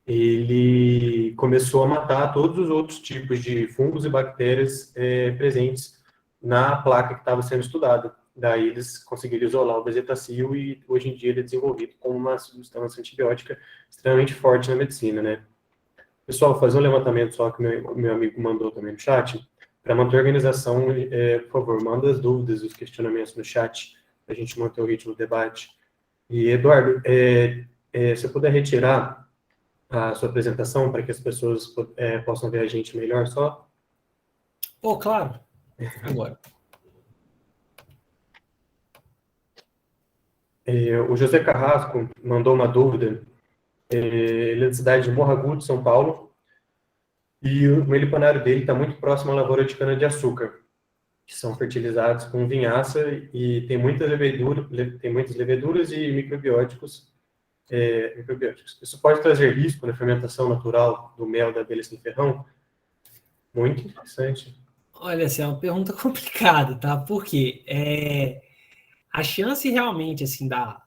ele começou a matar todos os outros tipos de fungos e bactérias presentes na placa que estava sendo estudada. Daí eles conseguiram isolar o bezetacil e hoje em dia ele é desenvolvido como uma substância antibiótica extremamente forte na medicina, né? Pessoal, vou fazer um levantamento só que meu amigo mandou também no chat. Para manter a organização, por favor, manda as dúvidas, os questionamentos no chat, para a gente manter o ritmo do debate. E, Eduardo, se eu puder retirar a sua apresentação para que as pessoas possam ver a gente melhor só. Pô, claro. Agora. O José Carrasco mandou uma dúvida. Ele é da cidade de Morro Agudo, São Paulo, e o meliponário dele está muito próximo à lavoura de cana-de-açúcar, que são fertilizados com vinhaça e tem muitas leveduras e microbióticos. Isso pode trazer risco na fermentação natural do mel da abelha sem ferrão? Muito interessante. Olha, essa é uma pergunta complicada, tá? Porque a chance realmente, assim, da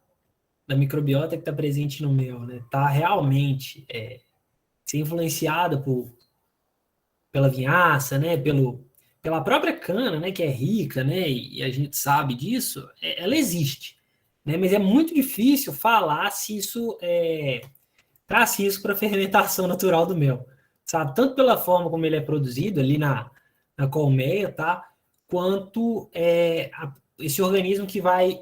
microbiota que está presente no mel, né, tá realmente ser influenciada pela vinhaça, né, pela própria cana, né, que é rica, né, e a gente sabe disso, ela existe, né, mas é muito difícil falar se isso traz risco para a fermentação natural do mel, sabe? Tanto pela forma como ele é produzido ali na colmeia, tá? Quanto esse organismo que vai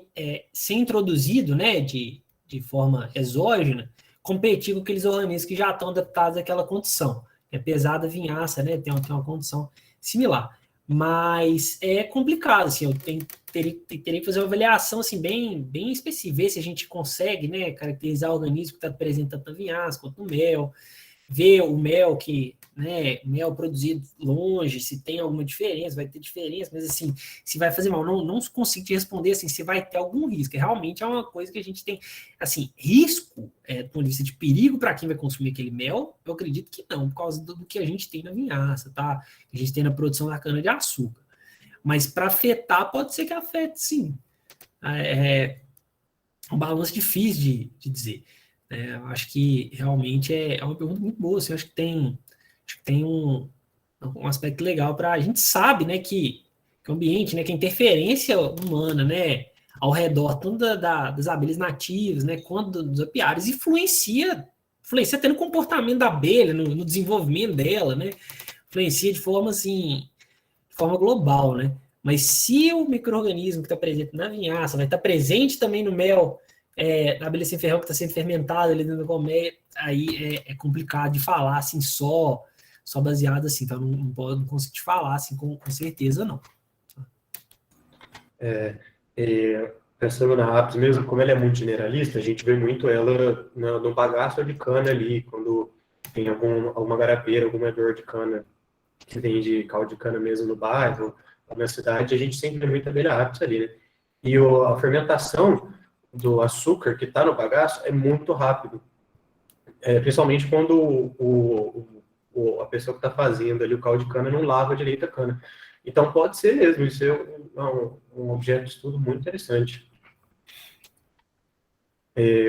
ser introduzido, né, de forma exógena, competir com aqueles organismos que já estão adaptados àquela condição. Apesar da vinhaça, né, tem uma condição similar. Mas é complicado, assim, eu teria que fazer uma avaliação assim, bem específica, ver se a gente consegue, né, caracterizar o organismo que está presente tanto na vinhaça quanto no mel, ver o mel mel produzido longe, se tem alguma diferença, vai ter diferença, mas assim, se vai fazer mal, não consigo te responder assim, se vai ter algum risco, realmente é uma coisa que a gente tem, assim, risco, do ponto de vista de perigo para quem vai consumir aquele mel, eu acredito que não, por causa do que a gente tem na vinhaça, tá? Que a gente tem na produção da cana-de-açúcar. Mas para afetar, pode ser que afete, sim. É um balanço difícil de dizer. Eu acho que realmente é uma pergunta muito boa. Assim, eu acho que tem um aspecto legal para a gente sabe, né, que o ambiente, né, que a interferência humana, né, ao redor tanto das abelhas nativas, né, quanto dos apiários influencia até no comportamento da abelha, no desenvolvimento dela, né, influencia de forma assim, de forma global, né. Mas se o micro-organismo que está presente na vinhaça vai estar presente também no mel, na abelha sem ferrão que está sendo fermentada ali dentro da colmeia, aí é complicado de falar assim, só baseado assim, então não consigo te falar assim com certeza, não. Pensando na Apis mesmo, como ela é muito generalista, a gente vê muito ela no bagaço de cana ali, quando tem alguma garapeira, algum moedor de cana que vende caldo de cana mesmo no bairro, na cidade, a gente sempre vê muita abelha Apis ali, né? E a fermentação do açúcar que está no bagaço é muito rápido, principalmente quando a pessoa que está fazendo ali o caldo de cana não lava direito a cana. Então pode ser mesmo, isso é um objeto de estudo muito interessante.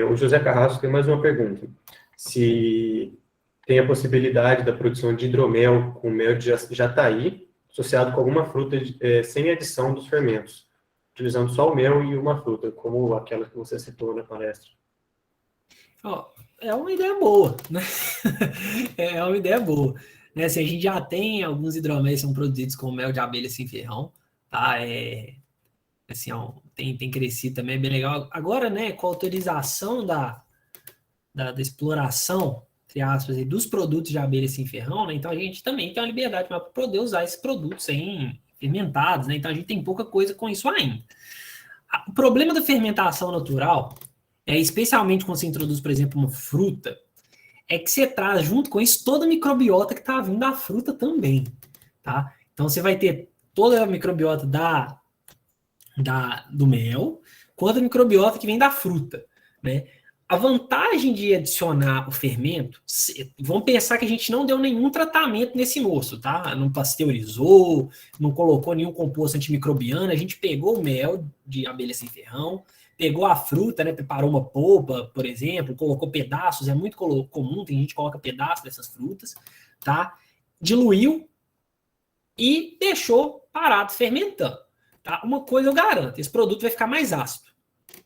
O José Carrasco tem mais uma pergunta. Se tem a possibilidade da produção de hidromel com mel de jataí, associado com alguma fruta sem adição dos fermentos, utilizando só o mel e uma fruta, como aquela que você citou na palestra. É uma ideia boa, né? É uma ideia boa. Né? Assim, a gente já tem alguns hidroméis que são produzidos com mel de abelha sem ferrão, tá? Assim, tem crescido também, é bem legal. Agora, né, com a autorização da exploração, entre aspas, dos produtos de abelha sem ferrão, né? Então a gente também tem uma liberdade para poder usar esses produtos sem fermentados, né? Então a gente tem pouca coisa com isso ainda. O problema da fermentação natural, especialmente quando você introduz, por exemplo, uma fruta, é que você traz junto com isso toda a microbiota que está vindo da fruta também, tá? Então você vai ter toda a microbiota do mel, quanto a microbiota que vem da fruta, né? A vantagem de adicionar o fermento, vamos pensar que a gente não deu nenhum tratamento nesse moço, tá? Não pasteurizou, não colocou nenhum composto antimicrobiano, a gente pegou o mel de abelha sem ferrão, pegou a fruta, né? Preparou uma polpa, por exemplo, colocou pedaços, é muito comum, tem gente que coloca pedaços dessas frutas, tá? Diluiu e deixou parado fermentando, tá? Uma coisa eu garanto, esse produto vai ficar mais ácido,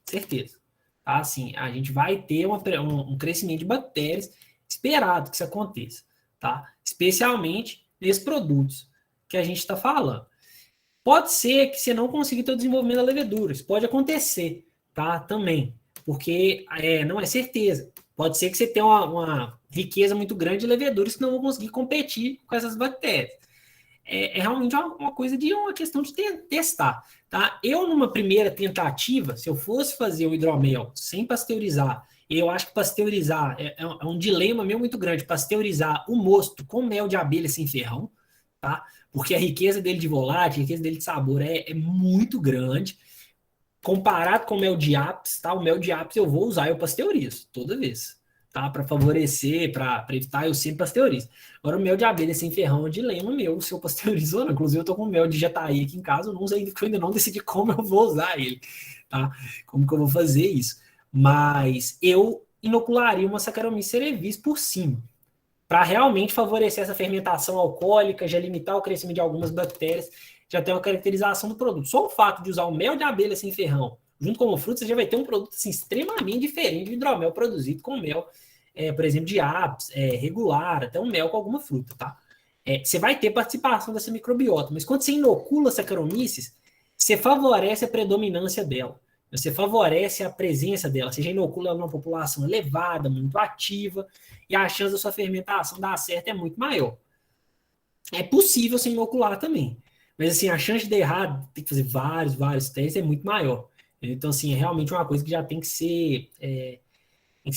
certeza. Tá? Assim, a gente vai ter um crescimento de bactérias esperado que isso aconteça, tá? Especialmente nesses produtos que a gente está falando. Pode ser que você não consiga ter o desenvolvimento da levedura, isso pode acontecer, tá? Também, porque não é certeza. Pode ser que você tenha uma riqueza muito grande de leveduras que não vão conseguir competir com essas bactérias. É realmente uma coisa de uma questão de testar, tá? Eu, numa primeira tentativa, se eu fosse fazer o hidromel sem pasteurizar, eu acho que pasteurizar é um dilema meu muito grande, pasteurizar o mosto com mel de abelha sem ferrão, tá? Porque a riqueza dele de volátil, a riqueza dele de sabor é muito grande. Comparado com o mel de apis, tá? O mel de apis eu vou usar, eu pasteurizo toda vez, tá? Para favorecer, para evitar, eu sempre pasteurizo. Agora, o mel de abelha sem ferrão é um dilema meu, se eu pasteurizo ou não. Inclusive, eu tô com mel de jataí aqui em casa, eu não usei ainda, porque eu ainda não decidi como eu vou usar ele, tá? Como que eu vou fazer isso. Mas eu inocularia uma Saccharomyces cerevisiae por cima, para realmente favorecer essa fermentação alcoólica, já limitar o crescimento de algumas bactérias, já tem uma caracterização do produto. Só o fato de usar o mel de abelha sem ferrão junto com o fruto, você já vai ter um produto assim, extremamente diferente do hidromel produzido com mel, por exemplo, de apis, regular, até um mel com alguma fruta, tá? Você vai ter participação dessa microbiota, mas quando você inocula Saccharomyces, você favorece a predominância dela, você favorece a presença dela, você já inocula ela numa população elevada, muito ativa, e a chance da sua fermentação dar certo é muito maior. É possível você inocular também, mas assim, a chance de dar errado, tem que fazer vários testes, é muito maior. Então, assim, é realmente uma coisa que já tem que ser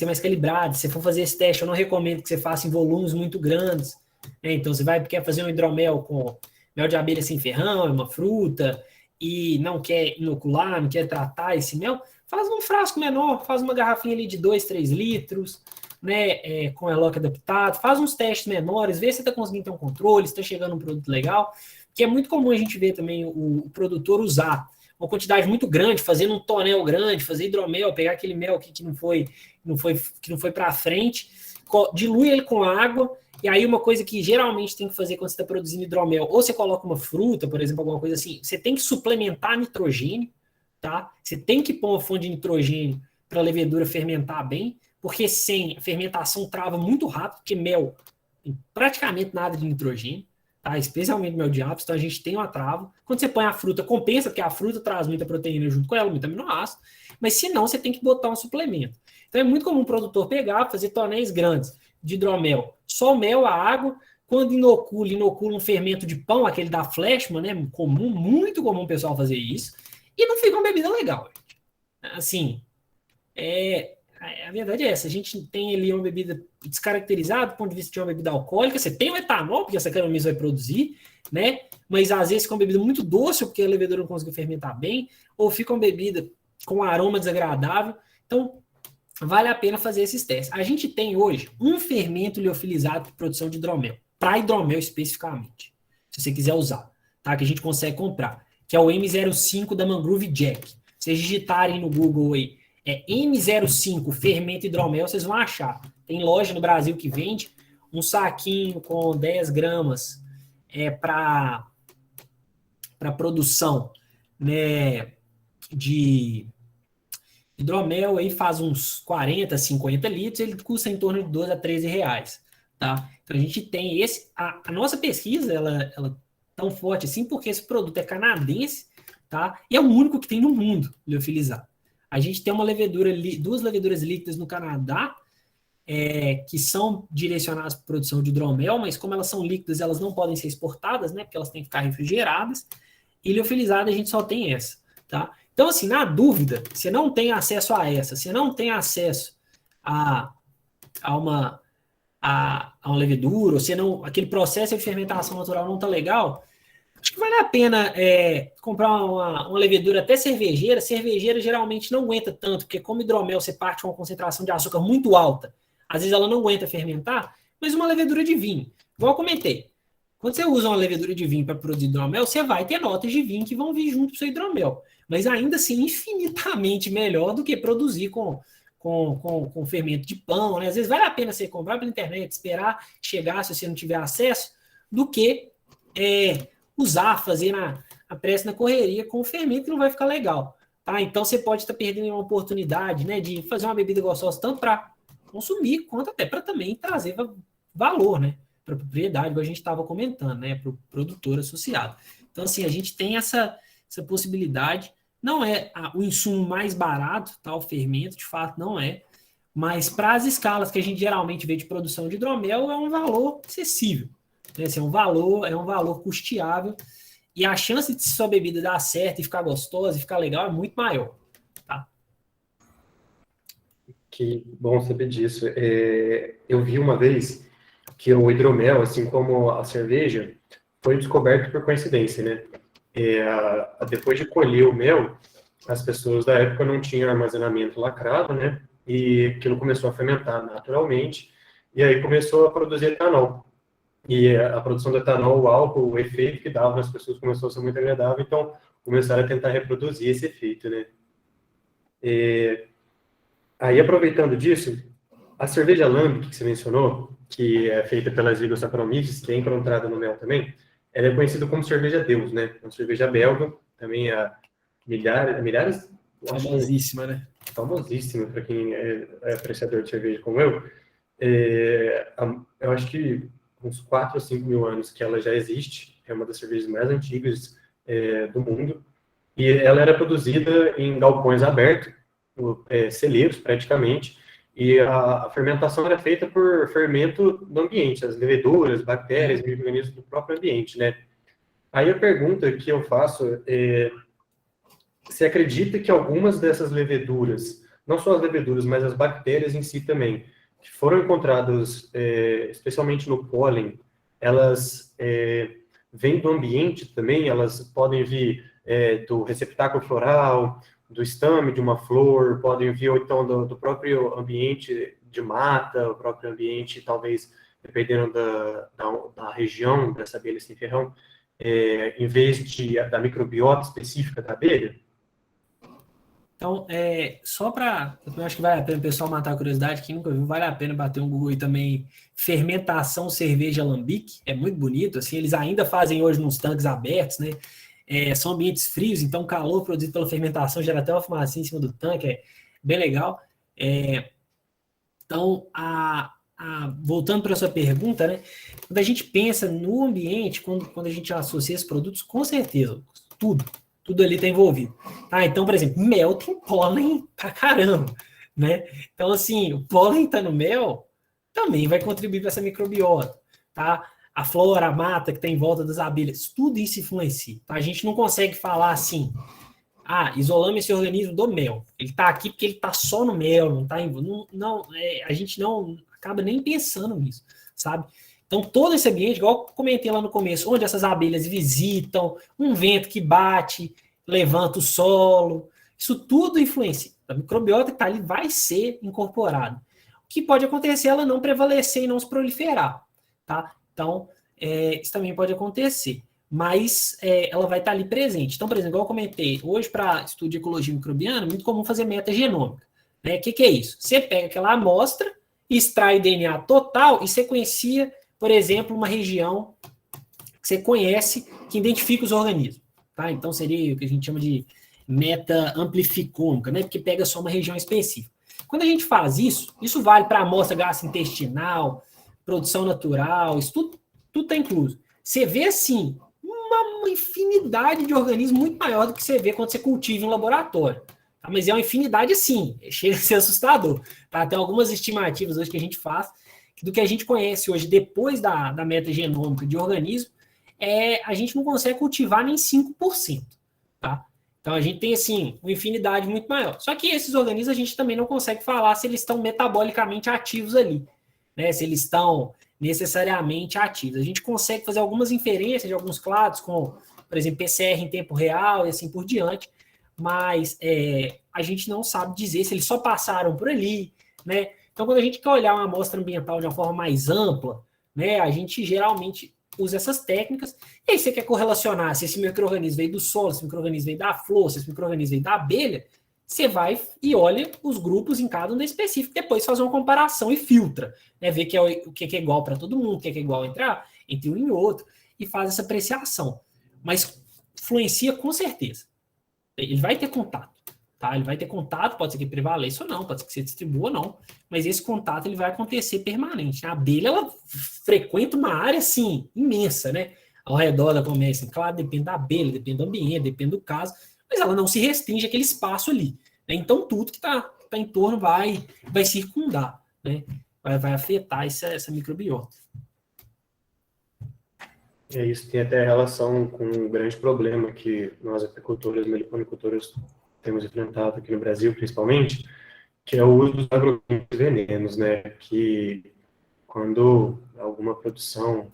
mais calibrada. Se você for fazer esse teste, eu não recomendo que você faça em volumes muito grandes, né? Então, você quer fazer um hidromel com mel de abelha sem ferrão, é uma fruta, e não quer inocular, não quer tratar esse mel, faz um frasco menor, faz uma garrafinha ali de 2, 3 litros, né, com eloque adaptado, faz uns testes menores, vê se você está conseguindo ter um controle, se está chegando um produto legal, que é muito comum a gente ver também o produtor usar uma quantidade muito grande, fazendo um tonel grande, fazer hidromel, pegar aquele mel que não foi para frente, dilui ele com água, e aí uma coisa que geralmente tem que fazer quando você está produzindo hidromel, ou você coloca uma fruta, por exemplo, alguma coisa assim, você tem que suplementar nitrogênio, tá? Você tem que pôr uma fonte de nitrogênio para a levedura fermentar bem, porque sem a fermentação trava muito rápido, porque mel tem praticamente nada de nitrogênio, tá? Especialmente mel de apis, então a gente tem uma trava. Quando você põe a fruta, compensa, porque a fruta traz muita proteína junto com ela, muito aminoácido, mas se não, você tem que botar um suplemento. Então é muito comum o produtor pegar, fazer tonéis grandes de hidromel, só o mel, a água, quando inocula um fermento de pão, aquele da Flashman, né? Comum, muito comum o pessoal fazer isso, e não fica uma bebida legal. Assim, a verdade é essa, a gente tem ali uma bebida descaracterizada do ponto de vista de uma bebida alcoólica, você tem o etanol, porque a Saccharomyces vai produzir, né? Mas às vezes fica uma bebida muito doce, porque a levedura não conseguiu fermentar bem, ou fica uma bebida com aroma desagradável. Então, vale a pena fazer esses testes. A gente tem hoje um fermento liofilizado para produção de hidromel, para hidromel especificamente, se você quiser usar, tá? Que a gente consegue comprar, que é o M05 da Mangrove Jack. Se vocês digitarem no Google aí, M05 fermento hidromel, vocês vão achar. Tem loja no Brasil que vende um saquinho com 10 gramas para produção, né, de hidromel, aí faz uns 40, 50 litros, ele custa em torno de 12 a 13 reais, tá? Então a gente tem a nossa pesquisa, ela tão forte assim, porque esse produto é canadense, tá? E é o único que tem no mundo liofilizado. A gente tem duas leveduras líquidas no Canadá, que são direcionadas para a produção de hidromel, mas como elas são líquidas, elas não podem ser exportadas, né? Porque elas têm que ficar refrigeradas. E liofilizada a gente só tem essa, tá? Então, assim, na dúvida, você não tem acesso a essa, você não tem acesso a uma levedura, ou você não, aquele processo de fermentação natural não está legal, acho que vale a pena comprar uma levedura até cervejeira. Cervejeira geralmente não aguenta tanto, porque como hidromel você parte com uma concentração de açúcar muito alta, às vezes ela não aguenta fermentar, mas uma levedura de vinho, igual eu comentei, quando você usa uma levedura de vinho para produzir hidromel, você vai ter notas de vinho que vão vir junto com o seu hidromel, mas ainda assim infinitamente melhor do que produzir com fermento de pão, né? Às vezes vale a pena você comprar pela internet, esperar chegar se você não tiver acesso, do que fazer a pressa na correria com o fermento que não vai ficar legal, tá? Então você pode estar perdendo uma oportunidade, né, de fazer uma bebida gostosa tanto para consumir quanto até para também trazer valor, né, propriedade, igual a gente estava comentando, né? Para o produtor associado. Então, assim, a gente tem essa possibilidade. Não é o insumo mais barato, tá? O fermento, de fato, não é. Mas para as escalas que a gente geralmente vê de produção de hidromel, é um valor acessível. Né? Assim, é um valor custeável. E a chance de sua bebida dar certo e ficar gostosa e ficar legal é muito maior. Tá? Que bom saber disso. Eu vi uma vez que o hidromel, assim como a cerveja, foi descoberto por coincidência, né? Depois de colher o mel, as pessoas da época não tinham armazenamento lacrado, né? E aquilo começou a fermentar naturalmente, e aí começou a produzir etanol. E a produção do etanol, o álcool, o efeito que dava nas pessoas começou a ser muito agradável, então começaram a tentar reproduzir esse efeito, né? Aí, aproveitando disso, a cerveja Lambic, que você mencionou, que é feita pelas Vigos Saccharomyces, que é encontrada no mel também, ela é conhecida como cerveja Deus, né? É uma cerveja belga, também há milhares, Famosíssima, né? famosíssima para quem é apreciador de cerveja como eu. Eu acho que uns 4 ou 5 mil anos que ela já existe, é uma das cervejas mais antigas do mundo, e ela era produzida em galpões abertos, celeiros praticamente, e a fermentação era feita por fermento do ambiente, as leveduras, bactérias, micro-organismos do próprio ambiente, né? Aí a pergunta que eu faço é: você acredita que algumas dessas leveduras, não só as leveduras, mas as bactérias em si também, que foram encontradas especialmente no pólen, elas vêm do ambiente também? Elas podem vir do receptáculo floral, do estame de uma flor, podem vir ou então do próprio ambiente de mata, o próprio ambiente, talvez, dependendo da região dessa abelha sem ferrão, em vez da microbiota específica da abelha? Então, só para... Eu acho que vale a pena o pessoal matar a curiosidade, quem nunca viu, vale a pena bater um Google aí também, fermentação cerveja alambique, é muito bonito, assim, eles ainda fazem hoje nos tanques abertos, né? São ambientes frios, então o calor produzido pela fermentação gera até uma fumaça em cima do tanque, é bem legal. Então, voltando para a sua pergunta, né? Quando a gente pensa no ambiente, quando a gente associa esses produtos, com certeza, tudo ali está envolvido. Tá? Então, por exemplo, mel tem pólen pra caramba, né? Então, assim, o pólen está no mel, também vai contribuir para essa microbiota, tá? A flora, a mata que está em volta das abelhas, tudo isso influencia. Tá? A gente não consegue falar assim, isolamos esse organismo do mel. Ele está aqui porque ele está só no mel, não está a gente não acaba nem pensando nisso, sabe? Então, todo esse ambiente, igual eu comentei lá no começo, onde essas abelhas visitam, um vento que bate, levanta o solo, isso tudo influencia. A microbiota que está ali vai ser incorporada. O que pode acontecer é ela não prevalecer e não se proliferar, tá? Então, isso também pode acontecer. Mas ela vai estar ali presente. Então, por exemplo, igual eu comentei, hoje para estudo de ecologia microbiana, é muito comum fazer metagenômica. Né? O que é isso? Você pega aquela amostra, extrai DNA total e sequencia, por exemplo, uma região que você conhece, que identifica os organismos. Tá? Então, seria o que a gente chama de meta-amplificômica, né? Porque pega só uma região específica. Quando a gente faz isso vale para amostra gastrointestinal, produção natural, isso tudo está incluso. Você vê, assim, uma infinidade de organismos muito maior do que você vê quando você cultiva em um laboratório. Tá? Mas é uma infinidade, assim, chega a ser assustador. Tá? Tem algumas estimativas hoje que a gente faz, que do que a gente conhece hoje, depois da metagenômica de organismo, a gente não consegue cultivar nem 5%. Tá? Então a gente tem, assim, uma infinidade muito maior. Só que esses organismos a gente também não consegue falar se eles estão metabolicamente ativos ali, né? Se eles estão necessariamente ativos. A gente consegue fazer algumas inferências de alguns clados, como, por exemplo, PCR em tempo real e assim por diante, mas a gente não sabe dizer se eles só passaram por ali, né? Então, quando a gente quer olhar uma amostra ambiental de uma forma mais ampla, né, a gente geralmente usa essas técnicas, e aí você quer correlacionar se esse micro-organismo veio do solo, se esse micro-organismo veio da flor, se esse micro-organismo veio da abelha, você vai e olha os grupos em cada um específico, depois faz uma comparação e filtra, né? Vê o que é igual para todo mundo, o que é igual entre um e outro, e faz essa apreciação. Mas influencia com certeza. Ele vai ter contato. tá? Ele vai ter contato, pode ser que prevaleça ou não, pode ser que você distribua ou não, mas esse contato ele vai acontecer permanente. A abelha, ela frequenta uma área, assim, imensa, né? Ao redor da colmeia. Claro, depende da abelha, depende do ambiente, depende do caso, mas ela não se restringe àquele espaço ali, né? Então, tudo que está em torno vai circundar, né? Vai afetar essa microbiota. Isso tem até relação com um grande problema que nós, apicultores, meliponicultores, temos enfrentado aqui no Brasil, principalmente, que é o uso dos agroquímicos e venenos, né? Que quando alguma produção,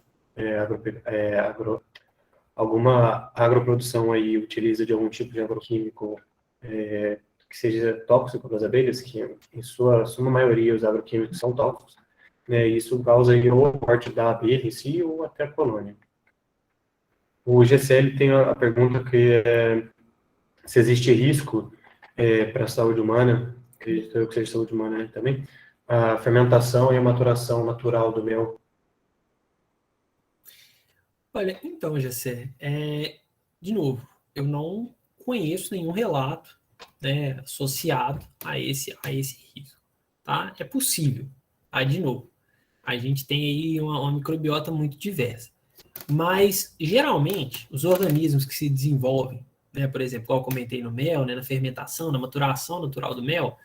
alguma agroprodução aí utiliza de algum tipo de agroquímico que seja tóxico para as abelhas, que em sua maioria os agroquímicos são tóxicos, né? Isso causa aí ou a morte da abelha em si ou até a colônia. O GCL tem a pergunta que é se existe risco para a saúde humana, acredito eu que seja saúde humana, né, também, a fermentação e a maturação natural do mel. Olha, então, Jessé, de novo, eu não conheço nenhum relato, né, associado a esse risco, tá? É possível, tá? De novo, a gente tem aí uma microbiota muito diversa, mas, geralmente, os organismos que se desenvolvem, né, por exemplo, como eu comentei no mel, né, na fermentação, na maturação natural do mel,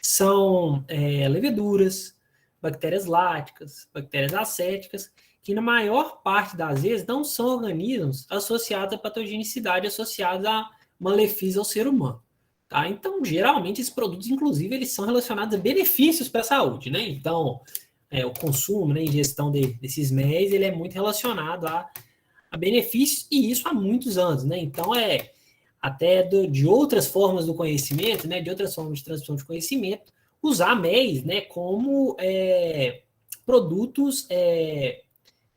são leveduras, bactérias láticas, bactérias acéticas, que na maior parte das vezes não são organismos associados à patogenicidade, associados a malefícios ao ser humano. Tá? Então, geralmente, esses produtos, inclusive, eles são relacionados a benefícios para a saúde. Né? Então, o consumo, né, a ingestão desses MEs, ele é muito relacionado a benefícios, e isso há muitos anos. Né? Então, até de outras formas do conhecimento, né, de outras formas de transmissão de conhecimento, usar MEs, né, como produtos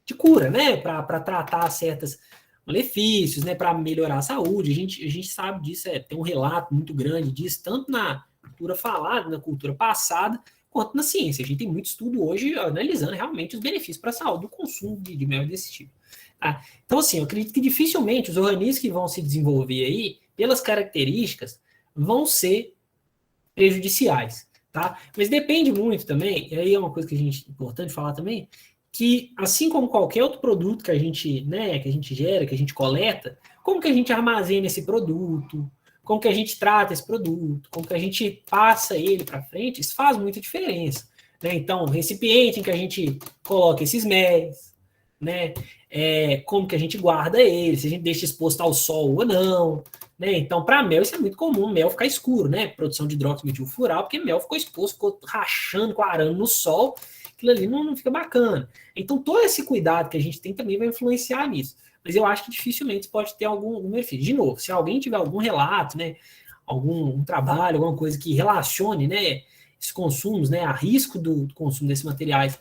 de cura, né, para tratar certos malefícios, né, para melhorar a saúde. A gente sabe disso, tem um relato muito grande disso, tanto na cultura falada, na cultura passada, quanto na ciência. A gente tem muito estudo hoje analisando realmente os benefícios para a saúde do consumo de mel desse tipo. Tá? Então, assim, eu acredito que dificilmente os organismos que vão se desenvolver aí, pelas características, vão ser prejudiciais, tá? Mas depende muito também, e aí é uma coisa que é importante falar também, que assim como qualquer outro produto que a gente, né, que a gente gera, que a gente coleta, como que a gente armazena esse produto, como que a gente trata esse produto, como que a gente passa ele para frente, isso faz muita diferença. Né? Então, o recipiente em que a gente coloca esses MEs, né? Como que a gente guarda ele, se a gente deixa exposto ao sol ou não. Né? Então, para mel, isso é muito comum, mel ficar escuro, né? Produção de hidróxido metilfural, porque mel ficou exposto, ficou rachando, quarando no sol, aquilo ali não fica bacana. Então, todo esse cuidado que a gente tem também vai influenciar nisso. Mas eu acho que dificilmente pode ter algum benefício. De novo, se alguém tiver algum relato, né, algum trabalho, alguma coisa que relacione, né, esses consumos, né, a risco do consumo desses materiais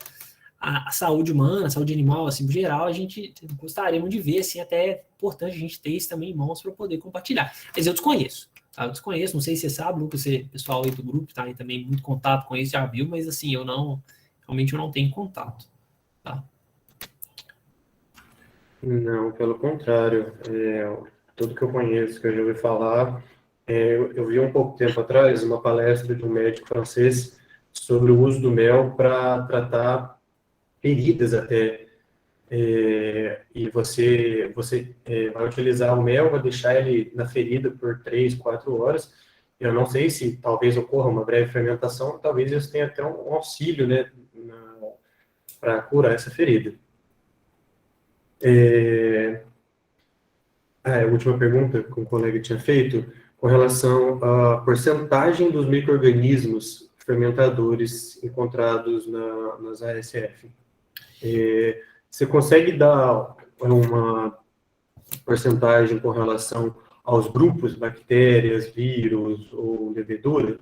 à saúde humana, à saúde animal, assim, em geral, a gente gostaria de ver, assim, até é importante a gente ter isso também em mãos para poder compartilhar. Mas eu desconheço, tá? Eu desconheço, não sei se você sabe, Lucas, pessoal aí do grupo tá aí também muito contato com isso, já viu, mas assim, realmente eu não tenho contato, tá? Não, pelo contrário. Tudo que eu conheço, que eu já ouvi falar, eu vi um pouco tempo atrás uma palestra de um médico francês sobre o uso do mel para tratar feridas até. E você vai utilizar o mel, vai deixar ele na ferida por 3, 4 horas. Eu não sei se talvez ocorra uma breve fermentação, talvez isso tenha até um auxílio, né, para curar essa ferida. A última pergunta que o colega tinha feito, com relação à porcentagem dos micro-organismos fermentadores encontrados nas ASF. Você consegue dar uma porcentagem com relação aos grupos, bactérias, vírus ou levedura?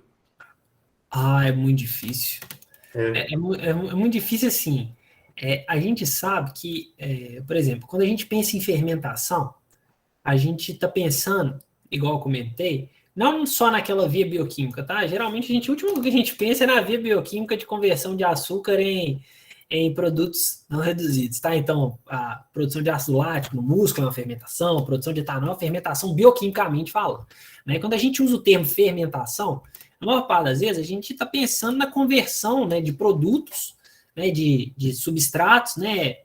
É muito difícil. É muito difícil, assim. A gente sabe que, por exemplo, quando a gente pensa em fermentação, a gente está pensando, igual eu comentei, não só naquela via bioquímica, tá? Geralmente, o último que a gente pensa é na via bioquímica de conversão de açúcar em em produtos não reduzidos, tá? Então, a produção de ácido lático no músculo é uma fermentação, a produção de etanol é uma fermentação bioquimicamente falando, né? Quando a gente usa o termo fermentação, a maior parte das vezes a gente está pensando na conversão, né, de produtos, né, de substratos, né,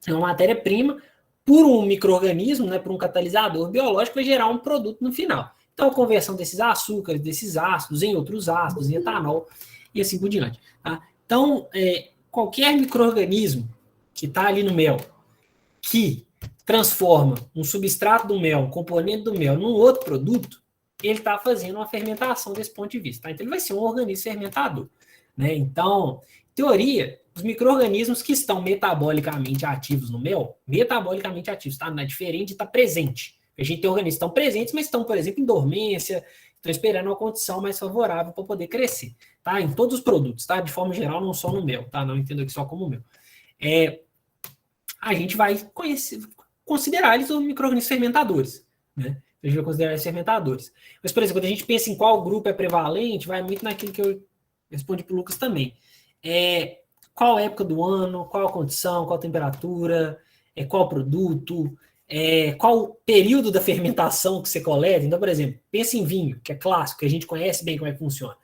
é uma matéria-prima, por um micro-organismo, né, por um catalisador biológico, vai gerar um produto no final. Então, a conversão desses açúcares, desses ácidos, em outros ácidos, em etanol, e assim por diante. Tá? Então, qualquer micro-organismo que está ali no mel, que transforma um substrato do mel, um componente do mel, num outro produto, ele está fazendo uma fermentação desse ponto de vista. Tá? Então, ele vai ser um organismo fermentador. Né? Então, em teoria, os micro-organismos que estão metabolicamente ativos no mel, metabolicamente ativos, tá? Não é diferente de estar presente. A gente tem organismos que estão presentes, mas estão, por exemplo, em dormência, estão esperando uma condição mais favorável para poder crescer. Tá? Em todos os produtos, tá? De forma geral, não só no mel, tá? Não entendo aqui só como mel. A gente vai considerar eles os micro-organismos fermentadores, né? A gente vai considerar eles fermentadores. Mas, por exemplo, quando a gente pensa em qual grupo é prevalente, vai muito naquilo que eu respondi para o Lucas também. Qual a época do ano, qual a condição, qual a temperatura, qual o produto, qual o período da fermentação que você coleta. Então, por exemplo, pensa em vinho, que é clássico, que a gente conhece bem como é que funciona.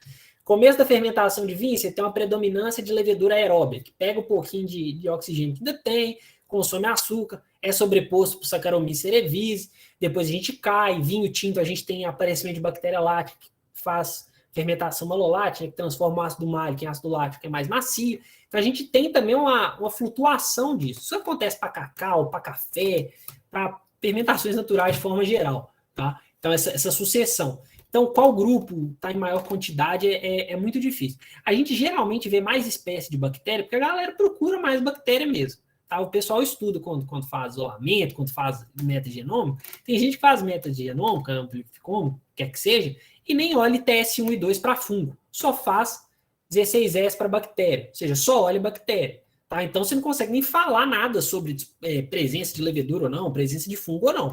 Começo da fermentação de vinho, você tem uma predominância de levedura aeróbica, que pega um pouquinho de oxigênio que ainda tem, consome açúcar, é sobreposto por Saccharomyces cerevisiae, depois a gente cai, vinho tinto, a gente tem aparecimento de bactéria lática, que faz fermentação malolática, que transforma o ácido málico em ácido lático, que é mais macio. Então, a gente tem também uma flutuação disso. Isso acontece para cacau, para café, para fermentações naturais de forma geral. Tá? Então, essa sucessão. Então, qual grupo está em maior quantidade é muito difícil. A gente geralmente vê mais espécies de bactéria, porque a galera procura mais bactéria mesmo. Tá? O pessoal estuda quando faz isolamento, quando faz metagenômico. Tem gente que faz metagenômico, amplificômico, quer que seja, e nem olha TS1 e 2 para fungo. Só faz 16S para bactéria, ou seja, só olha bactéria. Tá? Então, você não consegue nem falar nada sobre presença de levedura ou não, presença de fungo ou não.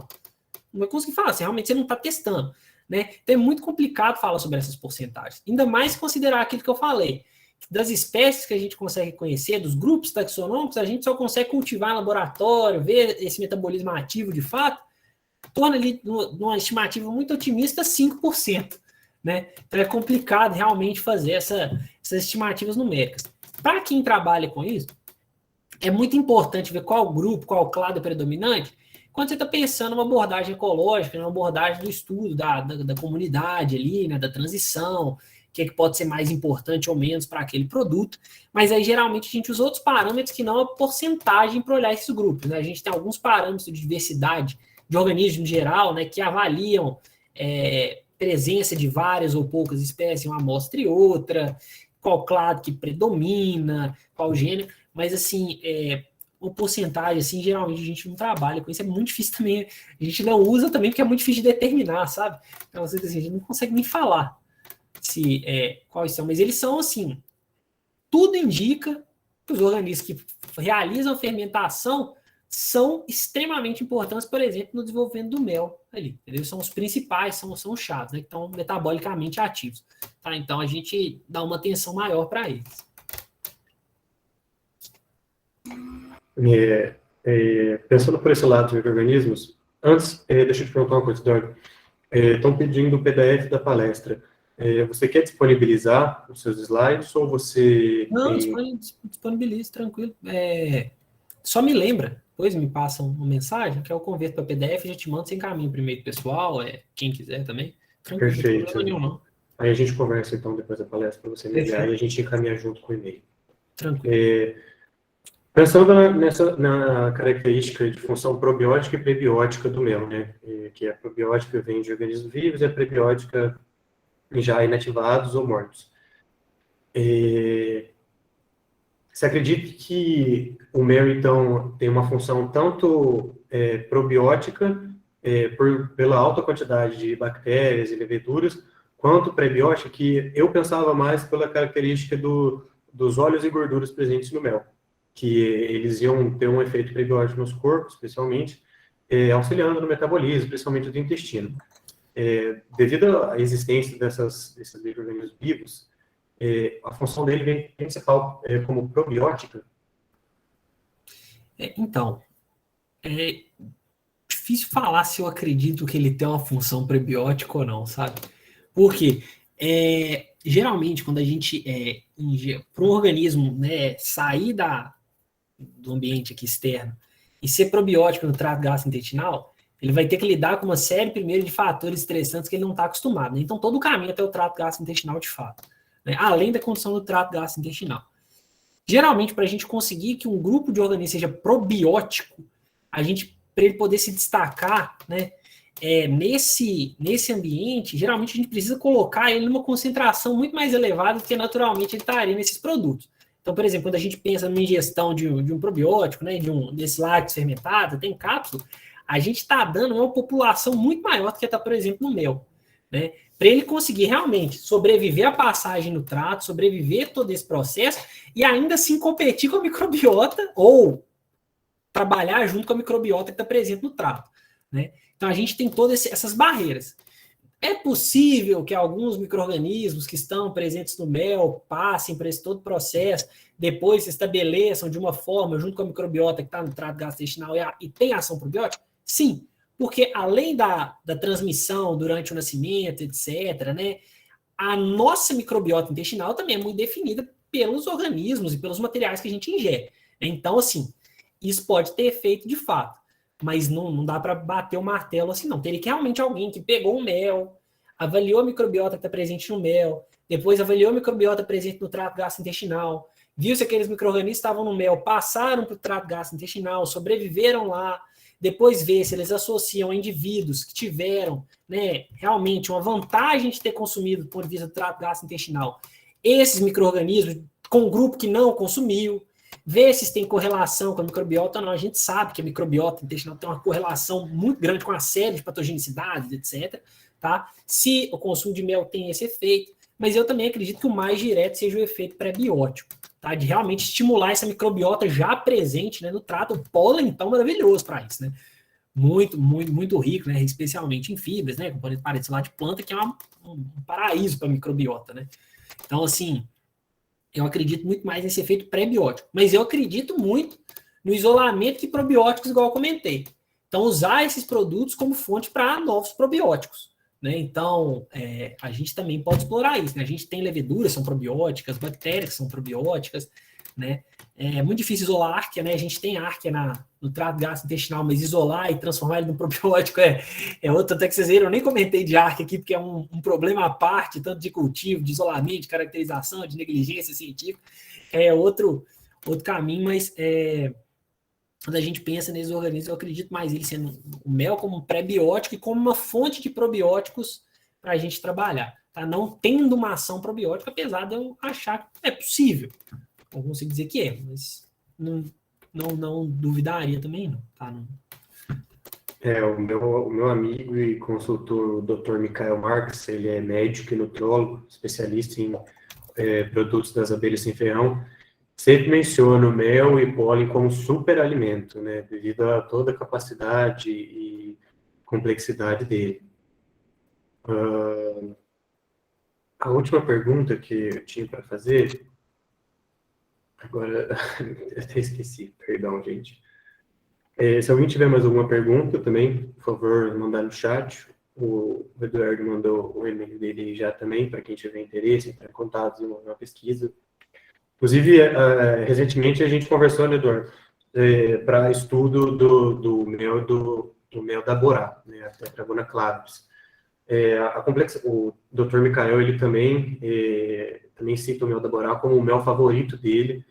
Não vai conseguir falar, se realmente você não está testando. Né? Então, é muito complicado falar sobre essas porcentagens. Ainda mais considerar aquilo que eu falei. Das espécies que a gente consegue conhecer, dos grupos taxonômicos, a gente só consegue cultivar em laboratório, ver esse metabolismo ativo de fato, torna ali, numa estimativa muito otimista, 5%. Né? Então é complicado realmente fazer essas estimativas numéricas. Para quem trabalha com isso, é muito importante ver qual grupo, qual clado é predominante, quando você está pensando numa abordagem ecológica, numa abordagem do estudo da comunidade ali, né, da transição, o que pode ser mais importante ou menos para aquele produto, mas aí geralmente a gente usa outros parâmetros que não a porcentagem para olhar esses grupos. Né? A gente tem alguns parâmetros de diversidade de organismos em geral, né, que avaliam presença de várias ou poucas espécies, uma amostra e outra, qual clado que predomina, qual gênero, mas assim, uma porcentagem, assim, geralmente a gente não trabalha com isso, é muito difícil também, a gente não usa também porque é muito difícil de determinar, sabe? Então, assim, a gente não consegue nem falar quais são, mas eles são assim, tudo indica que os organismos que realizam a fermentação são extremamente importantes, por exemplo, no desenvolvimento do mel ali. Eles são os principais, são os chaves, né, que estão metabolicamente ativos. Tá? Então, a gente dá uma atenção maior para eles. Pensando por esse lado de micro-organismos, antes, deixa eu te perguntar uma coisa, Doug. Estão pedindo o PDF da palestra. Você quer disponibilizar os seus slides ou você... Não, disponibilizo, tranquilo. Só me lembra, depois me passam uma mensagem, que eu converto para PDF e já te mando sem caminho para e-mail pessoal, quem quiser também. Tranquilo, perfeito. não tem problema nenhum, não. Aí a gente conversa então depois da palestra para você me enviar e a gente encaminha junto com o e-mail. Tranquilo. Pensando na característica de função probiótica e prebiótica do mel, né? Que a probiótica vem de organismos vivos e a prebiótica já inativados ou mortos. Você acredita que o mel, então, tem uma função tanto probiótica, pela alta quantidade de bactérias e leveduras, quanto prebiótica, que eu pensava mais pela característica dos óleos e gorduras presentes no mel, que eles iam ter um efeito prebiótico nos corpos, especialmente, auxiliando no metabolismo, principalmente do intestino. Devido à existência desses micro-organismos vivos, a função dele vem principal como probiótica, Então, é difícil falar se eu acredito que ele tem uma função prebiótica ou não, sabe? Porque geralmente quando a gente para um organismo, né, sair do ambiente aqui externo e ser probiótico no trato gastrointestinal, ele vai ter que lidar com uma série, primeiro, de fatores estressantes que ele não está acostumado, né? Então, todo o caminho até o trato gastrointestinal de fato, né? Além da condição do trato gastrointestinal. Geralmente, para a gente conseguir que um grupo de organismos seja probiótico, para ele poder se destacar, né, nesse ambiente, geralmente a gente precisa colocar ele numa concentração muito mais elevada do que naturalmente ele estaria nesses produtos. Então, por exemplo, quando a gente pensa numa ingestão de um probiótico, né, desse lácteo fermentado, tem cápsula, a gente está dando uma população muito maior do que está, por exemplo, no mel, né? Para ele conseguir realmente sobreviver à passagem no trato, sobreviver todo esse processo e ainda assim competir com a microbiota ou trabalhar junto com a microbiota que está presente no trato, né? Então, a gente tem todas essas barreiras. É possível que alguns micro-organismos que estão presentes no mel passem por esse todo processo, depois se estabeleçam de uma forma junto com a microbiota que está no trato gastrointestinal e tem ação probiótica? Sim, porque além da transmissão durante o nascimento, etc., né, a nossa microbiota intestinal também é muito definida pelos organismos e pelos materiais que a gente ingere. Então, assim, isso pode ter efeito de fato, mas não dá para bater o martelo assim, não. Teria que realmente alguém que pegou o mel, avaliou a microbiota que está presente no mel, depois avaliou a microbiota presente no trato gastrointestinal, viu se aqueles micro-organismos estavam no mel, passaram para o trato gastrointestinal, sobreviveram lá, depois ver se eles associam a indivíduos que tiveram, né, realmente uma vantagem de ter consumido do ponto de vista do trato gastrointestinal esses micro-organismos com um grupo que não consumiu, ver se tem correlação com a microbiota ou não. A gente sabe que a microbiota intestinal tem uma correlação muito grande com a série de patogenicidades, etc. Tá? Se o consumo de mel tem esse efeito, mas eu também acredito que o mais direto seja o efeito pré-biótico, tá? De realmente estimular essa microbiota já presente, né, no trato. O pólen, então, maravilhoso para isso, né? Muito, muito, muito rico, né? Especialmente em fibras, né? Componente parecido de planta, que é um paraíso para a microbiota, né? Então, assim, eu acredito muito mais nesse efeito pré-biótico, mas eu acredito muito no isolamento de probióticos, igual eu comentei. Então, usar esses produtos como fonte para novos probióticos, né? Então, a gente também pode explorar isso, né? A gente tem leveduras, são probióticas, bactérias são probióticas, né? É muito difícil isolar a árquea, né? A gente tem árquea no trato gastrointestinal, mas isolar e transformar ele num probiótico é outro. Até que vocês viram, eu nem comentei de árquea aqui, porque é um problema à parte, tanto de cultivo, de isolamento, de caracterização, de negligência científica. É outro caminho, mas quando a gente pensa nesses organismos, eu acredito mais ele sendo o mel como um pré-biótico e como uma fonte de probióticos para a gente trabalhar, tá? Não tendo uma ação probiótica, apesar de eu achar que é possível. Não consigo dizer que mas não duvidaria também, não, tá? Não. O meu amigo e consultor, o Dr. Michael Marques, ele é médico e nutrólogo, especialista em produtos das abelhas sem ferrão, sempre menciona o mel e pólen como superalimento, né, devido a toda a capacidade e complexidade dele. A última pergunta que eu tinha para fazer, agora eu até esqueci, perdão, gente. Se alguém tiver mais alguma pergunta também, por favor, mandar no chat. O Eduardo mandou o e-mail dele já também, para quem tiver interesse, entrar em contato, desenvolver uma pesquisa. Inclusive, recentemente a gente conversou, né, Eduardo, para estudo do mel da Borá, né, a Tetragona clavis. O Dr. Michael, ele também cita o mel da Borá como o mel favorito dele.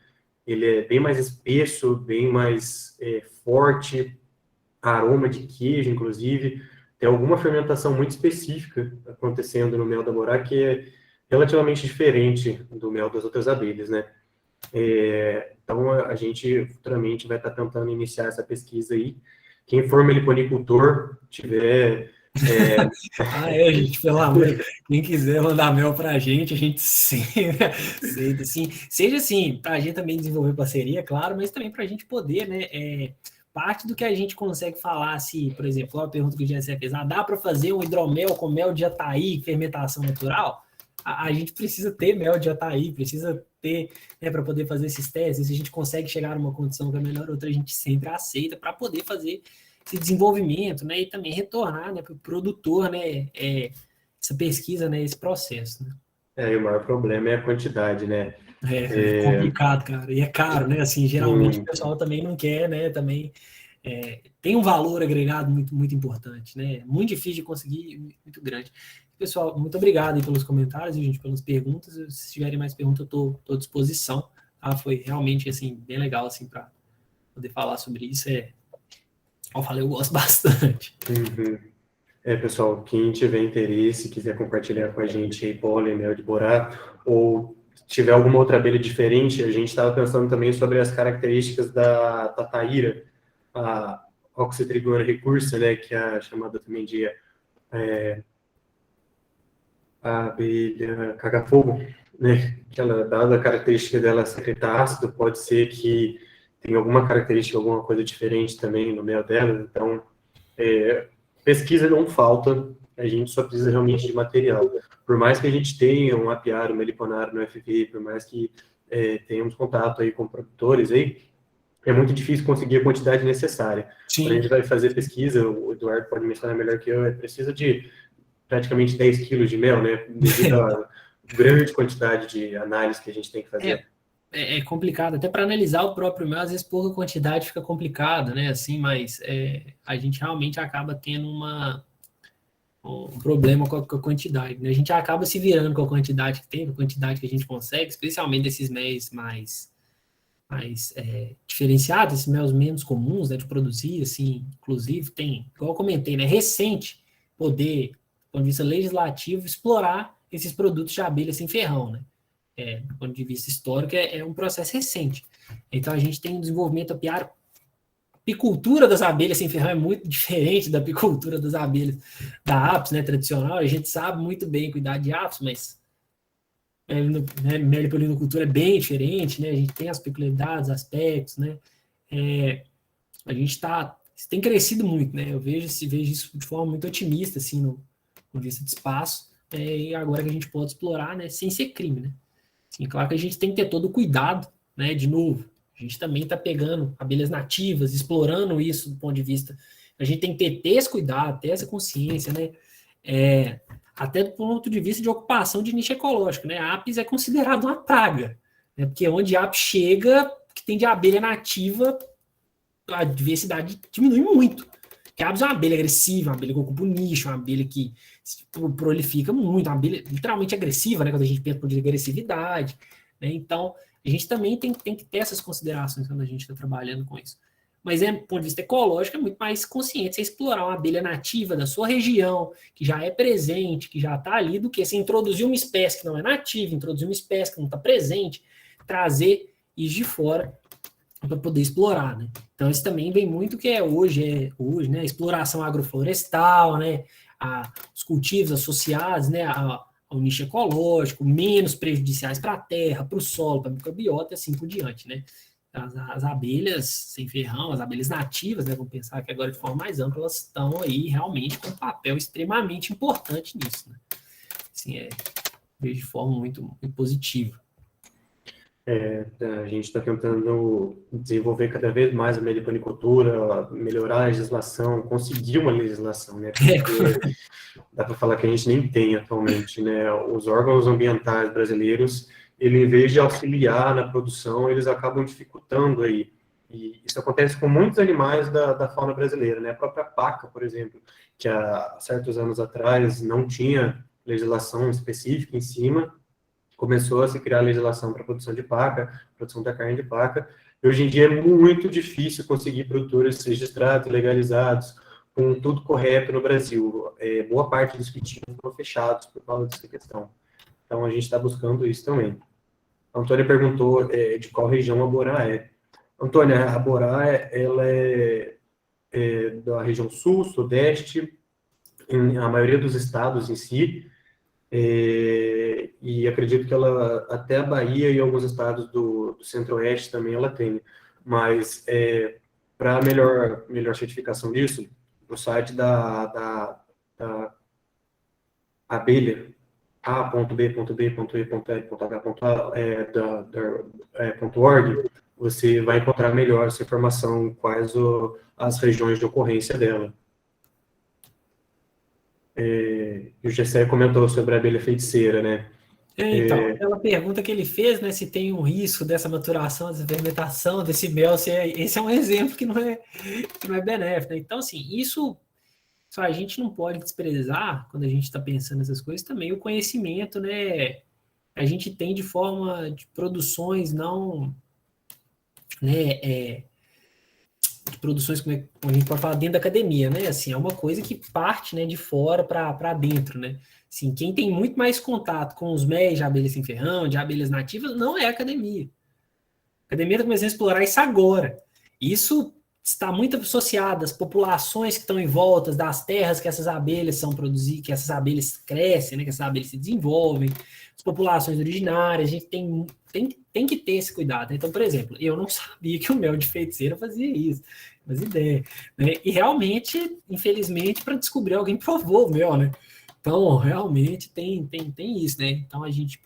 Ele é bem mais espesso, bem mais forte, aroma de queijo, inclusive. Tem alguma fermentação muito específica acontecendo no mel da Borá que é relativamente diferente do mel das outras abelhas, né? Então, a gente futuramente vai estar tentando iniciar essa pesquisa aí. Quem for meliponicultor, tiver... gente, pelo amor, quem quiser mandar mel para a gente seja assim, para a gente também desenvolver parceria, claro, mas também para a gente poder, né, parte do que a gente consegue falar, se, por exemplo, a pergunta que o Jessé fez, dá para fazer um hidromel com mel de jataí, fermentação natural? a gente precisa ter mel de Jataí, precisa ter, né, para poder fazer esses testes. Se a gente consegue chegar numa condição que é melhor, outra a gente sempre aceita para poder fazer esse desenvolvimento, né, e também retornar, né, para o produtor, né, essa pesquisa, né, esse processo, né. E o maior problema é a quantidade, né? É complicado, cara, e é caro, né, assim, geralmente o Muito. pessoal também não quer, né, também tem um valor agregado muito, muito importante, né, muito difícil de conseguir, muito grande. Pessoal, muito obrigado aí pelos comentários, gente, pelas perguntas. Se tiverem mais perguntas, eu estou à disposição. Tá? Foi realmente, assim, bem legal, assim, para poder falar sobre isso. Como eu falei, eu gosto bastante. Uhum. Pessoal, quem tiver interesse, quiser compartilhar com a gente aí pólen, mel de borá, ou tiver alguma outra abelha diferente, a gente estava pensando também sobre as características da tataíra, a Oxytrigona recursa, né, que é a chamada também de a abelha caga-fogo, né, que ela, dada a característica dela secretar ácido, pode ser que tenha alguma característica, alguma coisa diferente também no mel dela, então pesquisa não falta, a gente só precisa realmente de material. Por mais que a gente tenha um apiário, um meliponário no FV, por mais que tenhamos contato aí com produtores aí, é muito difícil conseguir a quantidade necessária. Sim. Quando a gente vai fazer pesquisa, o Eduardo pode mencionar melhor que eu, precisa de praticamente 10 quilos de mel, né? Devido à grande quantidade de análise que a gente tem que fazer. É complicado, até para analisar o próprio mel, às vezes pouca quantidade fica complicado, né? Assim, mas a gente realmente acaba tendo um problema com a quantidade, né? A gente acaba se virando com a quantidade que tem, com a quantidade que a gente consegue, especialmente desses méis mais diferenciados, esses méis menos comuns, né, de produzir, assim, inclusive tem, igual eu comentei, né, recente, poder, do ponto de vista legislativo, explorar esses produtos de abelha sem ferrão, né? Do ponto de vista histórico, é um processo recente. Então, a gente tem um desenvolvimento apiário. A apicultura das abelhas sem ferrão é muito diferente da apicultura das abelhas da apis, né, tradicional. A gente sabe muito bem cuidar de apis, mas melipolinocultura é bem diferente, né? A gente tem as peculiaridades, aspectos, né? A gente tem crescido muito, né? Eu vejo isso de forma muito otimista, assim, no vista de espaço, e agora que a gente pode explorar, né, sem ser crime, né? Assim, claro que a gente tem que ter todo o cuidado, né? De novo, a gente também está pegando abelhas nativas, explorando isso do ponto de vista. A gente tem que ter esse cuidado, ter essa consciência, né? Até do ponto de vista de ocupação de nicho ecológico, né? A apis é considerada uma praga, né? Porque onde a apis chega, que tem de abelha nativa, a diversidade diminui muito. Porque a apis é uma abelha agressiva, uma abelha que ocupa o nicho, uma abelha que prolifica muito, uma abelha literalmente agressiva, né? Quando a gente pensa por agressividade, né? Então, a gente também tem que ter essas considerações quando a gente está trabalhando com isso. Mas, do ponto de vista ecológico, é muito mais consciente você explorar uma abelha nativa da sua região, que já é presente, que já está ali, do que você introduzir uma espécie que não é nativa, introduzir uma espécie que não está presente, trazer isso de fora para poder explorar, né? Então, isso também vem muito que hoje, né? A exploração agroflorestal, né? Os cultivos associados, né? Ao nicho ecológico, menos prejudiciais para a terra, para o solo, para a microbiota e assim por diante, né? As abelhas sem ferrão, as abelhas nativas, né, vamos pensar que agora de forma mais ampla, elas estão aí realmente com um papel extremamente importante nisso, né? Assim, vejo de forma muito, muito positiva. A gente está tentando desenvolver cada vez mais a meliponicultura, melhorar a legislação, conseguir uma legislação, né? Porque dá para falar que a gente nem tem atualmente, né? Os órgãos ambientais brasileiros, ele, em vez de auxiliar na produção, eles acabam dificultando aí. E isso acontece com muitos animais da fauna brasileira, né? A própria paca, por exemplo, que há certos anos atrás não tinha legislação específica em cima, começou a se criar legislação para a produção de paca, produção da carne de paca, e hoje em dia é muito difícil conseguir produtores registrados, legalizados, com tudo correto no Brasil. Boa parte dos que tinham foram fechados por causa dessa questão. Então, a gente está buscando isso também. A Antônia perguntou de qual região a borá é. Antônia, a borá ela é da região sul, sudeste, a maioria dos estados em si, e acredito que ela, até a Bahia e alguns estados do centro-oeste também ela tem. Mas, para melhor certificação disso, o site da abelha, A, ponto B, ponto B, ponto E, ponto L, ponto H, ponto A, ponto org, você vai encontrar melhor essa informação, quais as regiões de ocorrência dela. E o Gessé comentou sobre a abelha feiticeira, né? Então, aquela pergunta que ele fez, né, se tem um risco dessa maturação, dessa fermentação, desse mel, esse é um exemplo que não é benéfico, né? Então, assim, isso só a gente não pode desprezar, quando a gente está pensando nessas coisas, também o conhecimento, né, a gente tem de forma de produções não, né, de produções, como a gente pode falar, dentro da academia, né, assim, é uma coisa que parte, né, de fora para dentro, né, assim, quem tem muito mais contato com os méis de abelhas sem ferrão, de abelhas nativas, não é a academia. A academia está começando a explorar isso agora. Isso está muito associado às populações que estão em volta das terras que essas abelhas são produzidas, que essas abelhas crescem, né, que essas abelhas se desenvolvem, as populações originárias, a gente tem que ter esse cuidado. Então, por exemplo, eu não sabia que o mel de feiticeira fazia isso, mas ideia, né? E realmente, infelizmente, para descobrir, alguém provou o mel, né? Então, realmente tem isso, né? Então, a gente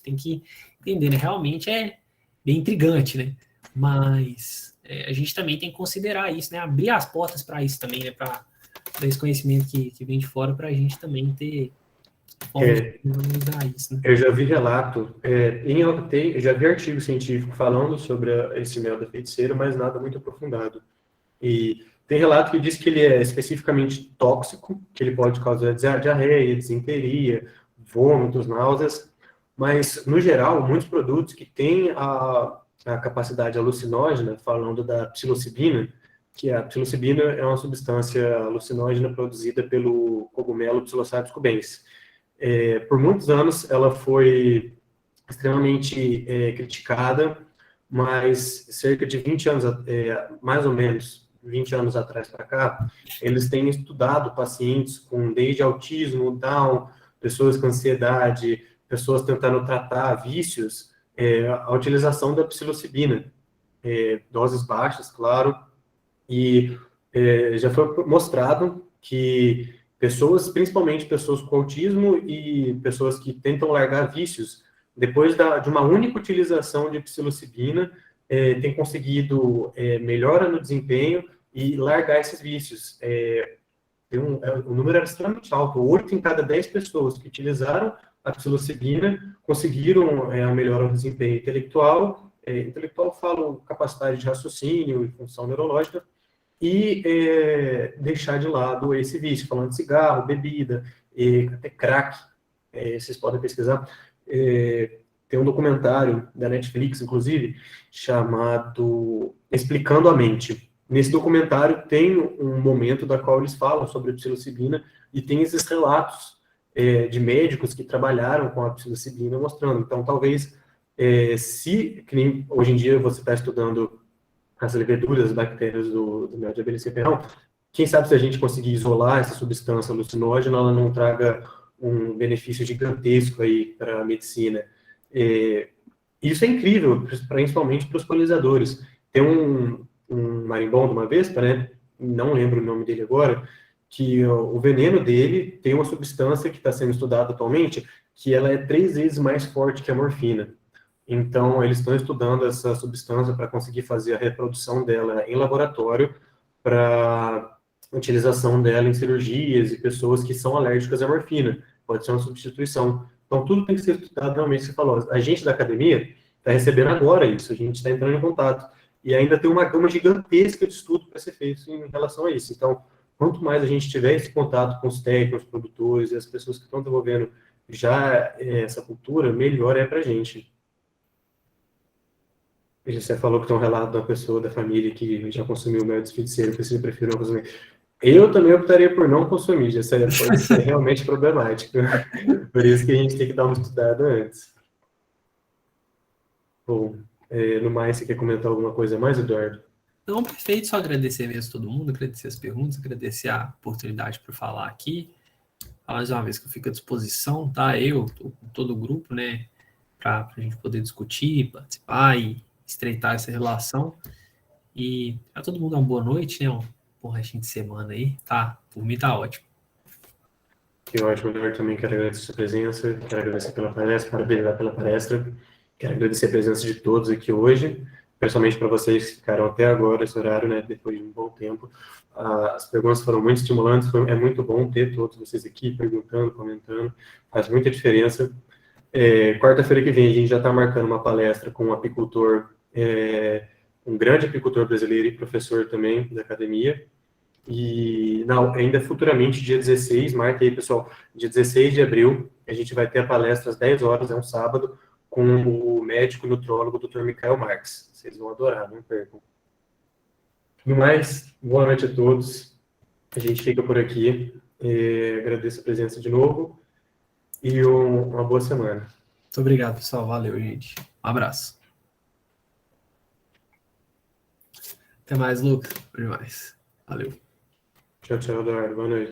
tem que entender, né? Realmente é bem intrigante, né? Mas a gente também tem que considerar isso, né? Abrir as portas para isso também, né? Para esse conhecimento que vem de fora, para a gente também ter formas de usar isso, né? Eu já vi relato, eu já vi artigo científico falando sobre esse mel da feiticeira, mas nada muito aprofundado. E tem relato que diz que ele é especificamente tóxico, que ele pode causar diarreia, desinteria, vômitos, náuseas, mas, no geral, muitos produtos que têm a capacidade alucinógena, falando da psilocibina, que a psilocibina é uma substância alucinógena produzida pelo cogumelo Psilocybe cubensis. Por muitos anos ela foi extremamente criticada, mas cerca de 20 anos, mais ou menos 20 anos atrás para cá, eles têm estudado pacientes com desde autismo, Down, pessoas com ansiedade, pessoas tentando tratar vícios, a utilização da psilocibina, doses baixas, claro, e já foi mostrado que pessoas, principalmente pessoas com autismo e pessoas que tentam largar vícios, depois de uma única utilização de psilocibina, tem conseguido melhora no desempenho e largar esses vícios. O número era extremamente alto. 8 em cada 10 pessoas que utilizaram a psilocibina conseguiram a melhora no desempenho intelectual. Intelectual, falo capacidade de raciocínio e função neurológica, e deixar de lado esse vício, falando de cigarro, bebida, até crack, vocês podem pesquisar. Tem um documentário da Netflix, inclusive, chamado Explicando a Mente. Nesse documentário tem um momento da qual eles falam sobre a psilocibina e tem esses relatos de médicos que trabalharam com a psilocibina mostrando. Então, talvez, que nem hoje em dia você está estudando as leveduras, as bactérias do mel de abelha sem ferrão, quem sabe se a gente conseguir isolar essa substância alucinógena, ela não traga um benefício gigantesco aí para a medicina. Isso é incrível, principalmente para os polinizadores. Tem um marimbondo, uma vespa, né? Não lembro o nome dele agora, que o veneno dele tem uma substância que está sendo estudada atualmente, que ela é 3 vezes mais forte que a morfina. Então, eles estão estudando essa substância para conseguir fazer a reprodução dela em laboratório para utilização dela em cirurgias e pessoas que são alérgicas à morfina. Pode ser uma substituição. Então, tudo tem que ser estudado realmente, você falou. A gente da academia está recebendo agora isso, a gente está entrando em contato. E ainda tem uma gama gigantesca de estudo para ser feito em relação a isso. Então, quanto mais a gente tiver esse contato com os técnicos, os produtores e as pessoas que estão desenvolvendo já essa cultura, melhor é para a gente. Você falou que tem um relato da pessoa da família que já consumiu mel de feiticeiro, que você prefere não consumir. Eu também optaria por não consumir, já pode ser realmente problemático. Por isso que a gente tem que dar uma estudada antes. Bom, no mais, você quer comentar alguma coisa a mais, Eduardo? Não, perfeito, só agradecer mesmo todo mundo, agradecer as perguntas, agradecer a oportunidade para falar aqui. Mais uma vez que eu fico à disposição, tá? Eu, todo o grupo, né? Para a gente poder discutir, participar e estreitar essa relação. E a todo mundo uma boa noite, né? Um bom restinho de semana aí, tá? Por mim tá ótimo. Que ótimo, Eduardo. Também quero agradecer a sua presença, quero agradecer pela palestra, parabenizar pela palestra. Quero agradecer a presença de todos aqui hoje, principalmente para vocês que ficaram até agora, esse horário, né, depois de um bom tempo. As perguntas foram muito estimulantes, é muito bom ter todos vocês aqui perguntando, comentando, faz muita diferença. Quarta-feira que vem a gente já está marcando uma palestra com um apicultor, um grande apicultor brasileiro e professor também da academia. E não, ainda futuramente, dia 16, marca aí, pessoal, dia 16 de abril, a gente vai ter a palestra às 10 horas, é um sábado, com o médico nutrólogo Dr. Michael Marques. Vocês vão adorar, não percam. No mais, boa noite a todos. A gente fica por aqui. Agradeço a presença de novo e uma boa semana. Muito obrigado, pessoal. Valeu, gente. Um abraço. Até mais, Lucas. Até mais. Valeu. Tchau, tchau, Eduardo. Boa noite.